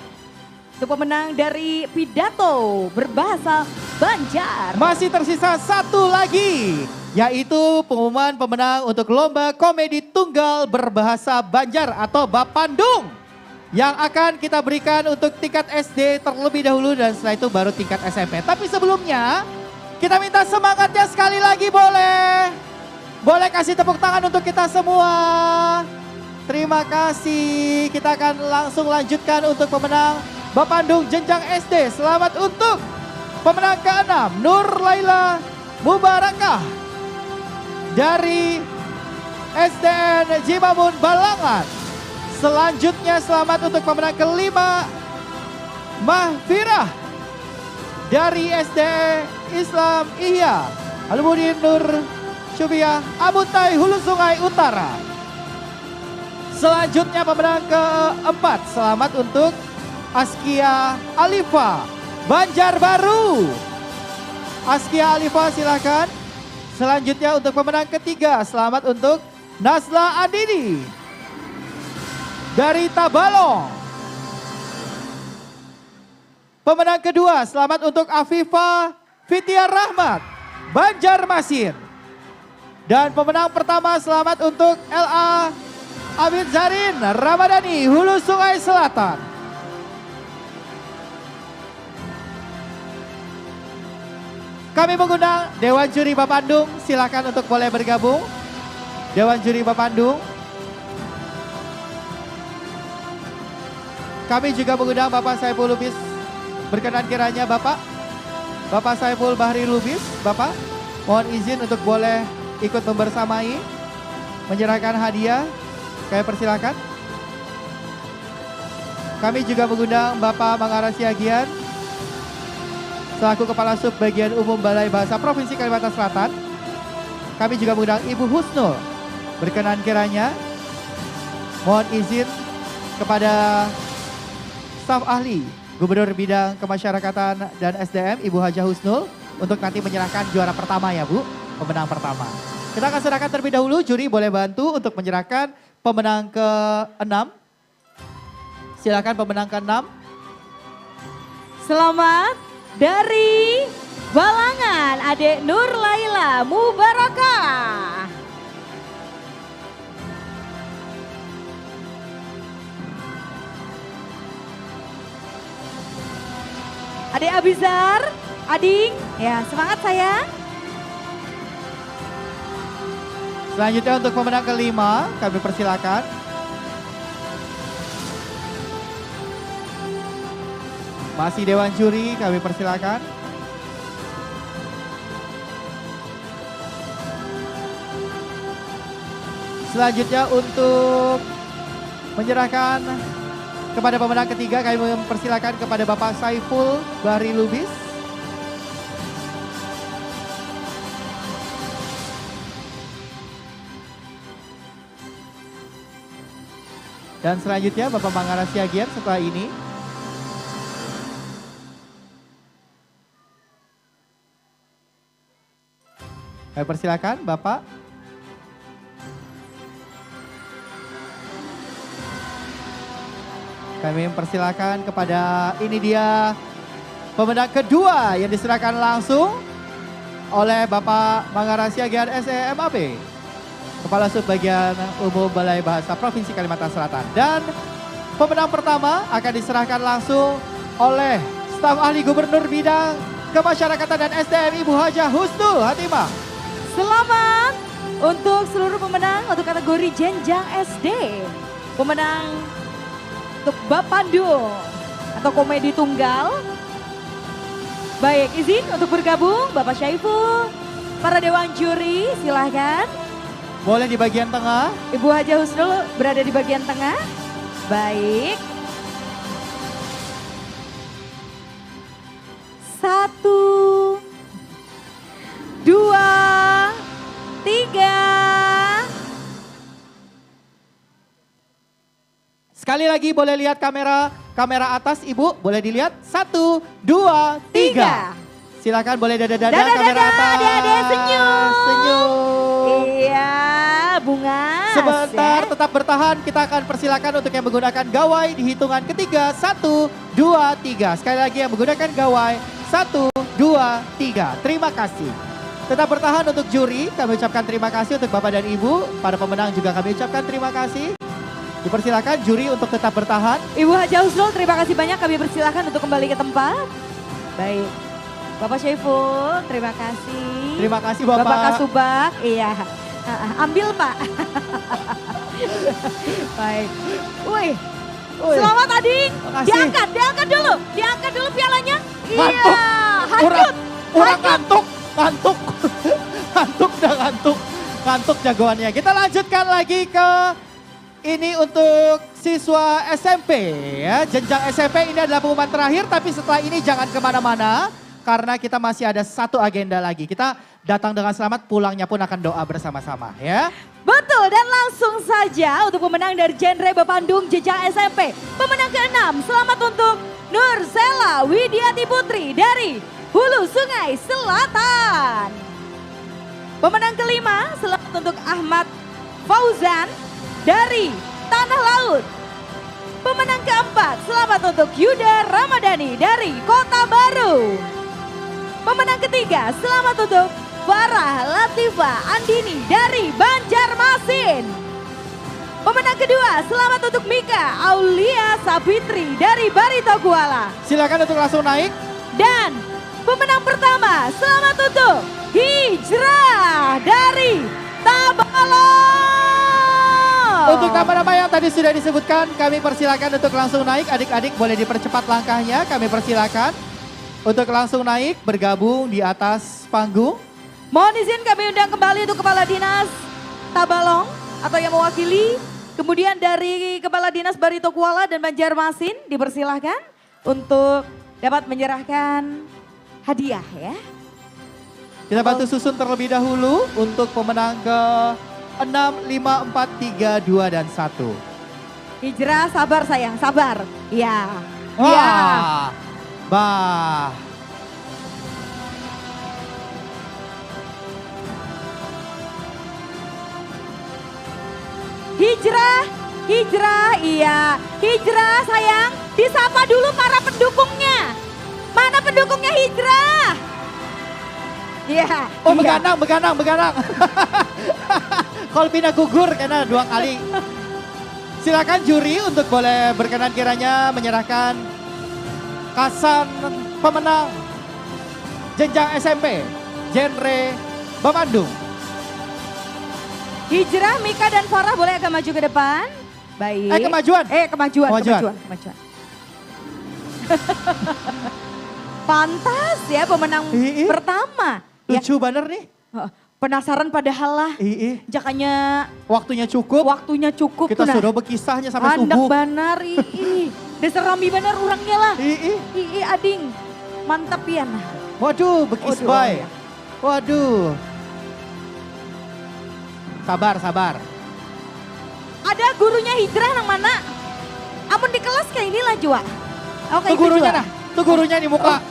C: untuk pemenang dari pidato berbahasa Banjar.
D: Masih tersisa satu lagi, yaitu pengumuman pemenang untuk lomba komedi tunggal berbahasa Banjar atau Bapandung. Yang akan kita berikan untuk tingkat SD terlebih dahulu dan setelah itu baru tingkat SMP. Tapi sebelumnya kita minta semangatnya sekali lagi boleh. Boleh kasih tepuk tangan untuk kita semua. Terima kasih. Kita akan langsung lanjutkan untuk pemenang Bapandung jenjang SD. Selamat untuk pemenang ke-6 Nur Laila Mubarakah dari SDN Jimamun Balangan. Selanjutnya selamat untuk pemenang ke-5 Mahfirah dari SD Islam Ihya Alumudin Nur Syubiah Amutai Hulu Sungai Utara. Selanjutnya pemenang ke-4 selamat untuk Askia Alifa Banjarbaru. Askia Alifa silakan. Selanjutnya untuk pemenang ke-3 selamat untuk Nasla Andini dari Tabalong. Pemenang kedua selamat untuk Afifa Fitiar Rahmat Banjarmasin. Dan pemenang pertama selamat untuk LA Abid Zarin Ramadhani Hulu Sungai Selatan. Kami mengundang Dewan Juri Bapandung, silakan untuk boleh bergabung. Dewan Juri Bapandung. Kami juga mengundang Bapak Saiful Lubis. Berkenan kiranya Bapak Saiful Bahri Lubis, Bapak mohon izin untuk boleh ikut membersamai, menyerahkan hadiah. Kami persilakan. Kami juga mengundang Bapak Mangara Siagian, selaku Kepala Sub Bagian Umum Balai Bahasa Provinsi Kalimantan Selatan. Kami juga mengundang Ibu Husnul. Berkenan kiranya mohon izin kepada staf ahli Gubernur Bidang Kemasyarakatan dan SDM Ibu Hajah Husnul untuk nanti menyerahkan juara pertama ya Bu, pemenang pertama. Kita akan serahkan terlebih dahulu, juri boleh bantu untuk menyerahkan pemenang ke-6. Silakan pemenang ke-6.
C: Selamat dari Balangan, Adek Nur Laila Mubarakah. Adek Abizar, Ading, ya semangat sayang.
D: Selanjutnya untuk pemenang ke-5 kami persilakan. Masih Dewan Juri kami persilakan. Selanjutnya untuk menyerahkan kepada pemenang ketiga kami mempersilakan kepada Bapak Saiful Bahri Lubis. Dan selanjutnya Bapak Mangara Siagian setelah ini. Kami persilakan Bapak. Kami mempersilakan kepada ini dia pemenang kedua yang diserahkan langsung oleh Bapak Mangara Siagian SEMAP, Kepala Subbagian Umum Balai Bahasa Provinsi Kalimantan Selatan. Dan pemenang pertama akan diserahkan langsung oleh staf ahli Gubernur Bidang Kemasyarakatan dan SDM Ibu Hajah Husnul Hatimah.
C: Selamat untuk seluruh pemenang untuk kategori jenjang SD. Pemenang untuk Bapandung atau komedi tunggal. Baik, izin untuk bergabung Bapak Syaiful. Para dewan juri silahkan.
D: Boleh di bagian tengah.
C: Ibu Hajah Husnul berada di bagian tengah. Baik. 1, 2, 3.
D: Sekali lagi boleh lihat kamera atas Ibu, boleh dilihat. 1, 2, 3. Silakan boleh dada-dada kamera atas.
C: Adik-adik senyum.
D: Senyum.
C: Iya, bunga.
D: Sebentar, tetap bertahan. Kita akan persilakan untuk yang menggunakan gawai di hitungan ketiga. 1, 2, 3. Sekali lagi yang menggunakan gawai. 1, 2, 3. Terima kasih. Tetap bertahan untuk juri. Kami ucapkan terima kasih untuk Bapak dan Ibu. Para pemenang juga kami ucapkan terima kasih. Dipersilakan juri untuk tetap bertahan.
C: Ibu Hajah Husnul, terima kasih banyak. Kami persilakan untuk kembali ke tempat. Baik. Bapak Syaiful, terima kasih.
D: Terima kasih Bapak.
C: Bapak Kasubag, iya. Ambil Pak. Baik. Wih, selamat Ading.
D: Makasih.
C: Diangkat dulu pialanya.
D: Ngantuk.
C: Iya, hanyut.
D: Orang ngantuk. Ngantuk jagoannya. Kita lanjutkan lagi ke ini untuk siswa SMP ya. Jenjang SMP ini adalah pengumuman terakhir, tapi setelah ini jangan kemana-mana. Karena kita masih ada satu agenda lagi. Kita datang dengan selamat, pulangnya pun akan doa bersama-sama ya.
C: Betul, dan langsung saja untuk pemenang dari genre Bapandung jenjang SMP. Pemenang ke-6, selamat untuk Nursela Widiati Putri dari Hulu Sungai Selatan. Pemenang ke-5, selamat untuk Ahmad Fauzan dari Tanah Laut. Pemenang ke-4, selamat untuk Yuda Ramadhani dari Kota Baru. Pemenang ketiga, selamat untuk Farah Latifa Andini dari Banjarmasin. Pemenang kedua, selamat untuk Mika Aulia Sabitri dari Barito Kuala.
D: Silakan untuk langsung naik.
C: Dan pemenang pertama, selamat untuk Hijrah dari Tabalong.
D: Untuk nama-nama yang tadi sudah disebutkan, kami persilakan untuk langsung naik. Adik-adik boleh dipercepat langkahnya, kami persilakan untuk langsung naik bergabung di atas panggung.
C: Mohon izin kami undang kembali untuk Kepala Dinas Tabalong atau yang mewakili. Kemudian dari Kepala Dinas Barito Kuala dan Banjarmasin dipersilahkan untuk dapat menyerahkan hadiah ya.
D: Kita bantu susun terlebih dahulu untuk pemenang ke-6, 5, 4, 3, 2, dan 1.
C: Hijrah, sabar sayang, sabar. Iya.
D: Wah,
C: Iya.
D: bah.
C: Hijrah, iya. Hijrah sayang, disapa dulu para pendukungnya. Mana pendukungnya Hijrah? Iya.
D: Oh
C: iya.
D: beganang. Kolpina gugur karena 2 kali. Silakan juri untuk boleh berkenan kiranya menyerahkan kasan pemenang jenjang SMP genre Bapandung.
C: Hijrah, Mika dan Farah boleh agak maju ke depan. Baik.
D: Kemajuan.
C: Kemajuan. Pantas ya pemenang pertama.
D: Lucu bener nih.
C: Penasaran padahal lah. Jakanya
D: waktunya cukup. Kita
C: benar.
D: sudah berkisahnya sampai
C: Handap
D: subuh.
C: benar, Dasar rambi benar orangnya lah. Ading. Mantap ya nah.
D: Waduh, bekis bay. Waduh. Sabar.
C: Ada gurunya Hijrah yang mana? Amun di kelas kayak inilah Jua. Oke,
D: Tuh gurunya nah. Tuh gurunya di muka.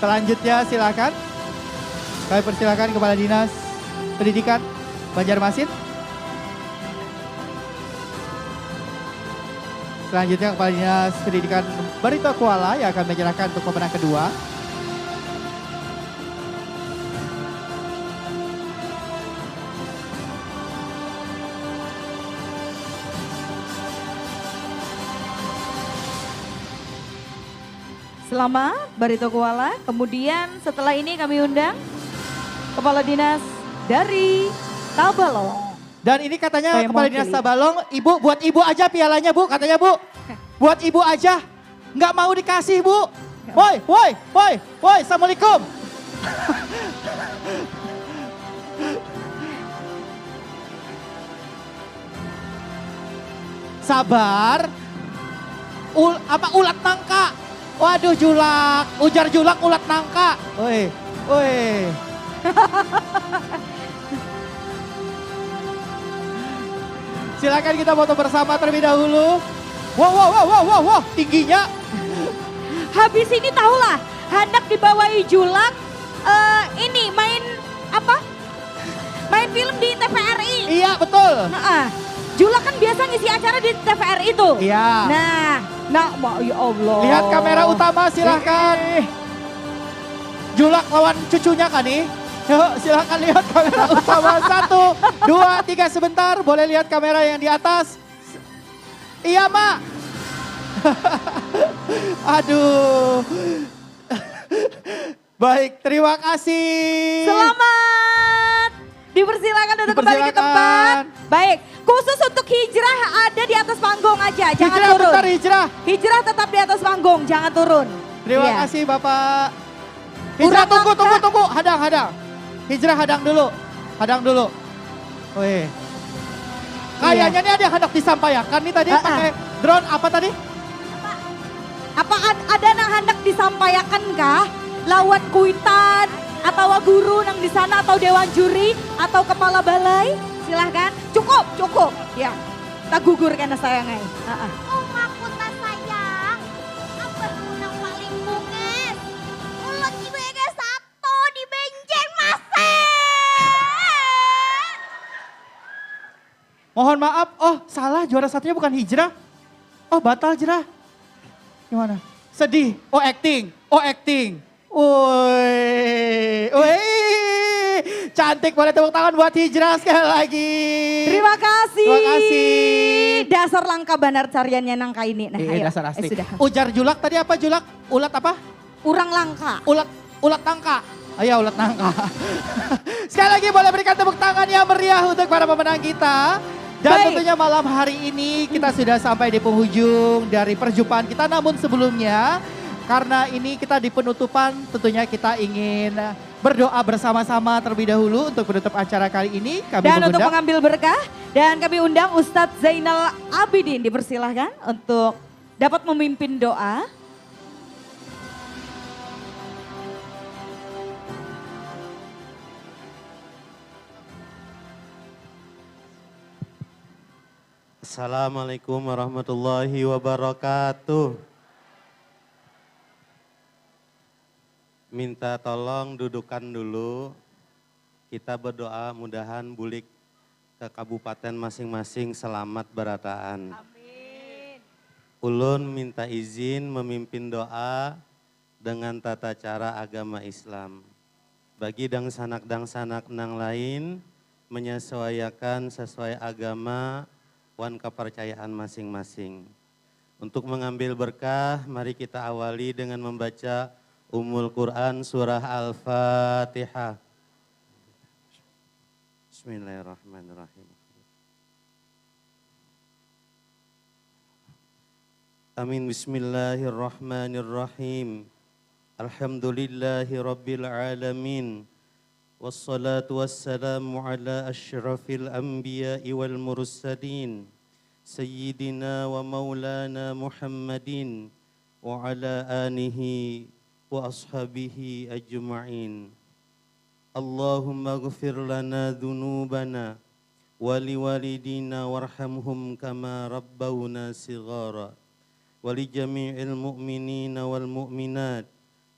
D: Selanjutnya silakan. Kami persilakan Kepala Dinas Pendidikan Banjarmasin. Selanjutnya Kepala Dinas Pendidikan Barito Kuala yang akan menyerahkan untuk pemenang kedua.
C: Selamat Barito Kuala. Kemudian setelah ini kami undang Kepala Dinas dari Tabalong.
D: Dan ini katanya
C: Saya
D: Kepala Dinas
C: mewakili.
D: Tabalong, Ibu buat Ibu aja pialanya Bu, katanya Bu. Buat Ibu aja, nggak mau dikasih Bu. Woi, woi, woi, woi, Assalamualaikum. Sabar. Ulat nangka. Waduh julak, ujar julak ulat nangka. Woi, woi. Silakan kita foto bersama terlebih dahulu. Wow, wow, wow, wow, wow, wow, tingginya.
C: Habis ini tahulah hendak dibawahi Julak ini main apa? Main film di TVRI.
D: Iya betul.
C: Nah, Julak kan biasa ngisi acara di TVRI itu.
D: Iya.
C: Nah, ya Allah.
D: Lihat kamera utama silahkan. Julak lawan cucunya kan nih. Yuk silahkan lihat kamera utama. 1, 2, 3 sebentar. Boleh lihat kamera yang di atas. Iya Mak. Aduh. Baik, terima kasih.
C: Selamat. Dipersilakan untuk kembali ke tempat. Baik, khusus untuk hijrah ada di atas panggung aja, jangan
D: Hijrah,
C: turun.
D: bentar hijrah.
C: Hijrah tetap di atas panggung, jangan turun.
D: Terima
C: Iya.
D: kasih Bapak. Hijrah
C: Urang
D: tunggu.
C: langka.
D: Hadang. Hijrah hadang dulu. Wih. Kayaknya ini ada yang hendak disampaikan nih tadi pakai drone apa tadi?
C: Apa ada yang hendak disampaikan kah? Lawat kuitan atau guru nang di sana atau dewan juri atau kepala balai? Silahkan. Cukup. Ya. Tak gugur karena sayangnya.
B: Oh aku tak sayang. Apa gunang paling bunges? Ulut ibu ege satu di benjeng masih.
D: Mohon maaf, oh salah juara satunya bukan hijrah. Oh batal hijrah. Gimana? Sedih, oh acting. Woi, cantik, boleh tepuk tangan buat hijrah sekali lagi.
C: Terima kasih.
D: Terima kasih.
C: Dasar langka banar cariannya nangka ini. Nah, ayo.
D: Dasar asli.
C: Sudah.
D: Ujar julak tadi apa julak? Ulat apa?
C: Urang langka.
D: Ulat nangka. Ayo ulat nangka. Sekali lagi boleh berikan tepuk tangan yang meriah untuk para pemenang kita. Dan
C: Baik.
D: tentunya malam hari ini kita sudah sampai di penghujung dari perjumpaan kita. Namun sebelumnya karena ini kita di penutupan tentunya kita ingin berdoa bersama-sama terlebih dahulu untuk penutup acara kali ini. Kami
C: Dan untuk
D: mengundang
C: mengambil berkah dan kami undang Ustadz Zainal Abidin dipersilahkan untuk dapat memimpin doa.
J: Assalamualaikum warahmatullahi wabarakatuh. Minta tolong dudukan dulu. Kita berdoa mudahan bulik ke kabupaten masing-masing selamat berataan.
C: Amin.
J: Ulun minta izin memimpin doa dengan tata cara agama Islam. Bagi dangsanak-dangsanak nang lain menyesuaikan sesuai agama wan kepercayaan masing-masing. Untuk mengambil berkah, mari kita awali dengan membaca Ummul Quran surah Al-Fatihah. Bismillahirrahmanirrahim. Amin. Bismillahirrahmanirrahim. Alhamdulillahi Rabbil Alamin. Wassalatu wassalamu ala ashrafil anbiya'i wal mursalin. Sayyidina wa maulana Muhammadin. Wa ala anihi wa ashabihi ajma'in. Allahumma ghafir lana dhunubana. Wali walidina warhamhum kama rabbawna sighara. Wali jami'il mu'minina wal mu'minat.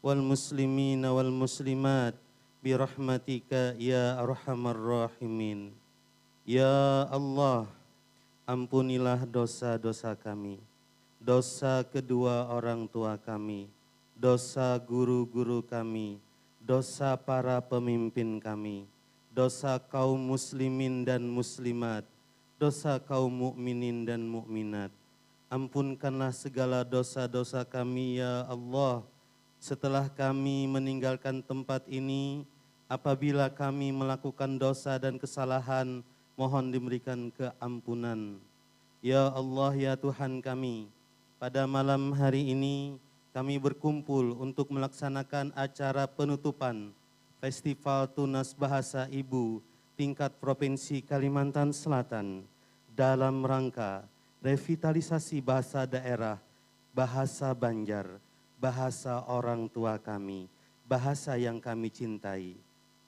J: والمسلمين والمسلمات برحمتك يا أرحم الراحمين. Ya Allah, ampunilah dosa-dosa kami, dosa kedua orang tua kami, dosa guru-guru kami, dosa para pemimpin kami, dosa kaum muslimin dan muslimat, dosa kaum mukminin dan mukminat. Ampunkanlah segala dosa-dosa kami ya Allah. Setelah kami meninggalkan tempat ini, apabila kami melakukan dosa dan kesalahan, mohon diberikan keampunan. Ya Allah, ya Tuhan kami, pada malam hari ini kami berkumpul untuk melaksanakan acara penutupan Festival Tunas Bahasa Ibu tingkat Provinsi Kalimantan Selatan dalam rangka revitalisasi bahasa daerah, bahasa Banjar, bahasa orang tua kami, bahasa yang kami cintai.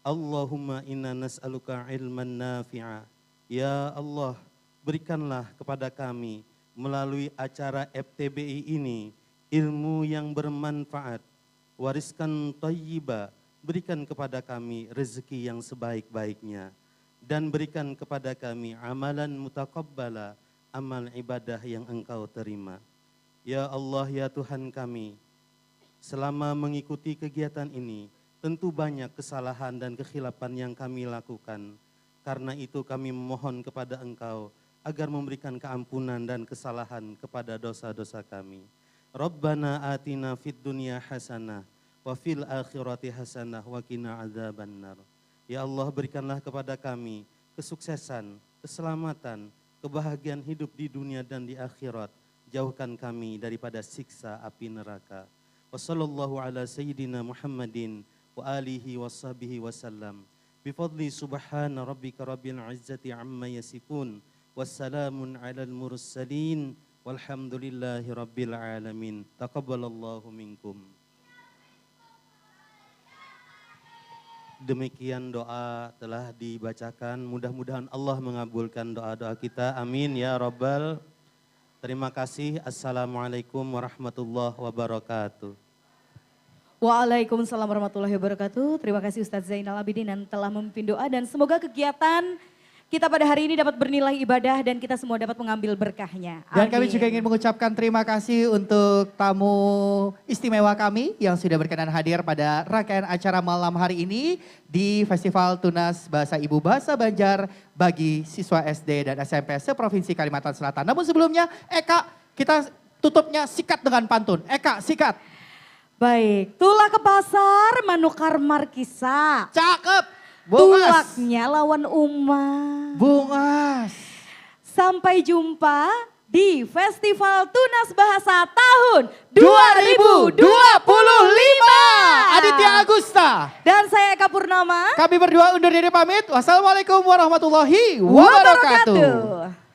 J: Allahumma inna nas'aluka ilman nafi'a. Ya Allah, berikanlah kepada kami melalui acara FTBI ini ilmu yang bermanfaat, wariskan thayyibah, berikan kepada kami rezeki yang sebaik-baiknya, dan berikan kepada kami amalan mutaqabbala, amal ibadah yang Engkau terima. Ya Allah, ya Tuhan kami, selama mengikuti kegiatan ini, tentu banyak kesalahan dan kekhilapan yang kami lakukan. Karena itu kami memohon kepada Engkau agar memberikan keampunan dan kesalahan kepada dosa-dosa kami. Rabbana atina fid dunya hasanah wa fil akhirati hasanah wa qina adzabannar. Ya Allah, berikanlah kepada kami kesuksesan, keselamatan, kebahagiaan hidup di dunia dan di akhirat. Jauhkan kami daripada siksa api neraka. Wa sallallahu ala sayyidina Muhammadin wa alihi wa sahbihi wasallam. Bifadli subhana rabbika rabbil izzati amma yasifun. Wassalamun alal mursalin. Walhamdulillahi rabbil alamin. Taqabbalallahu minkum. Demikian doa telah dibacakan. Mudah-mudahan Allah mengabulkan doa-doa kita. Amin ya Rabbal. Terima kasih. Assalamualaikum warahmatullahi wabarakatuh.
C: Waalaikumsalam warahmatullahi wabarakatuh. Terima kasih Ustadz Zainal Abidin yang telah memimpin doa dan semoga kegiatan kita pada hari ini dapat bernilai ibadah dan kita semua dapat mengambil berkahnya.
D: Dan kami
C: Amin.
D: juga ingin mengucapkan terima kasih untuk tamu istimewa kami yang sudah berkenan hadir pada rangkaian acara malam hari ini di Festival Tunas Bahasa Ibu Bahasa Banjar bagi siswa SD dan SMP seprovinsi Kalimantan Selatan. Namun sebelumnya Eka, kita tutupnya sikat dengan pantun. Eka, sikat.
C: Baik, tulah ke pasar manukar markisa.
D: Cakep. Bungas.
C: Tulaknya lawan
D: Bungas.
C: Sampai jumpa di Festival Tunas Bahasa tahun 2025.
D: Aditya Agusta.
C: Dan saya Eka Purnama.
D: Kami berdua undur diri pamit. Wassalamualaikum warahmatullahi wabarakatuh.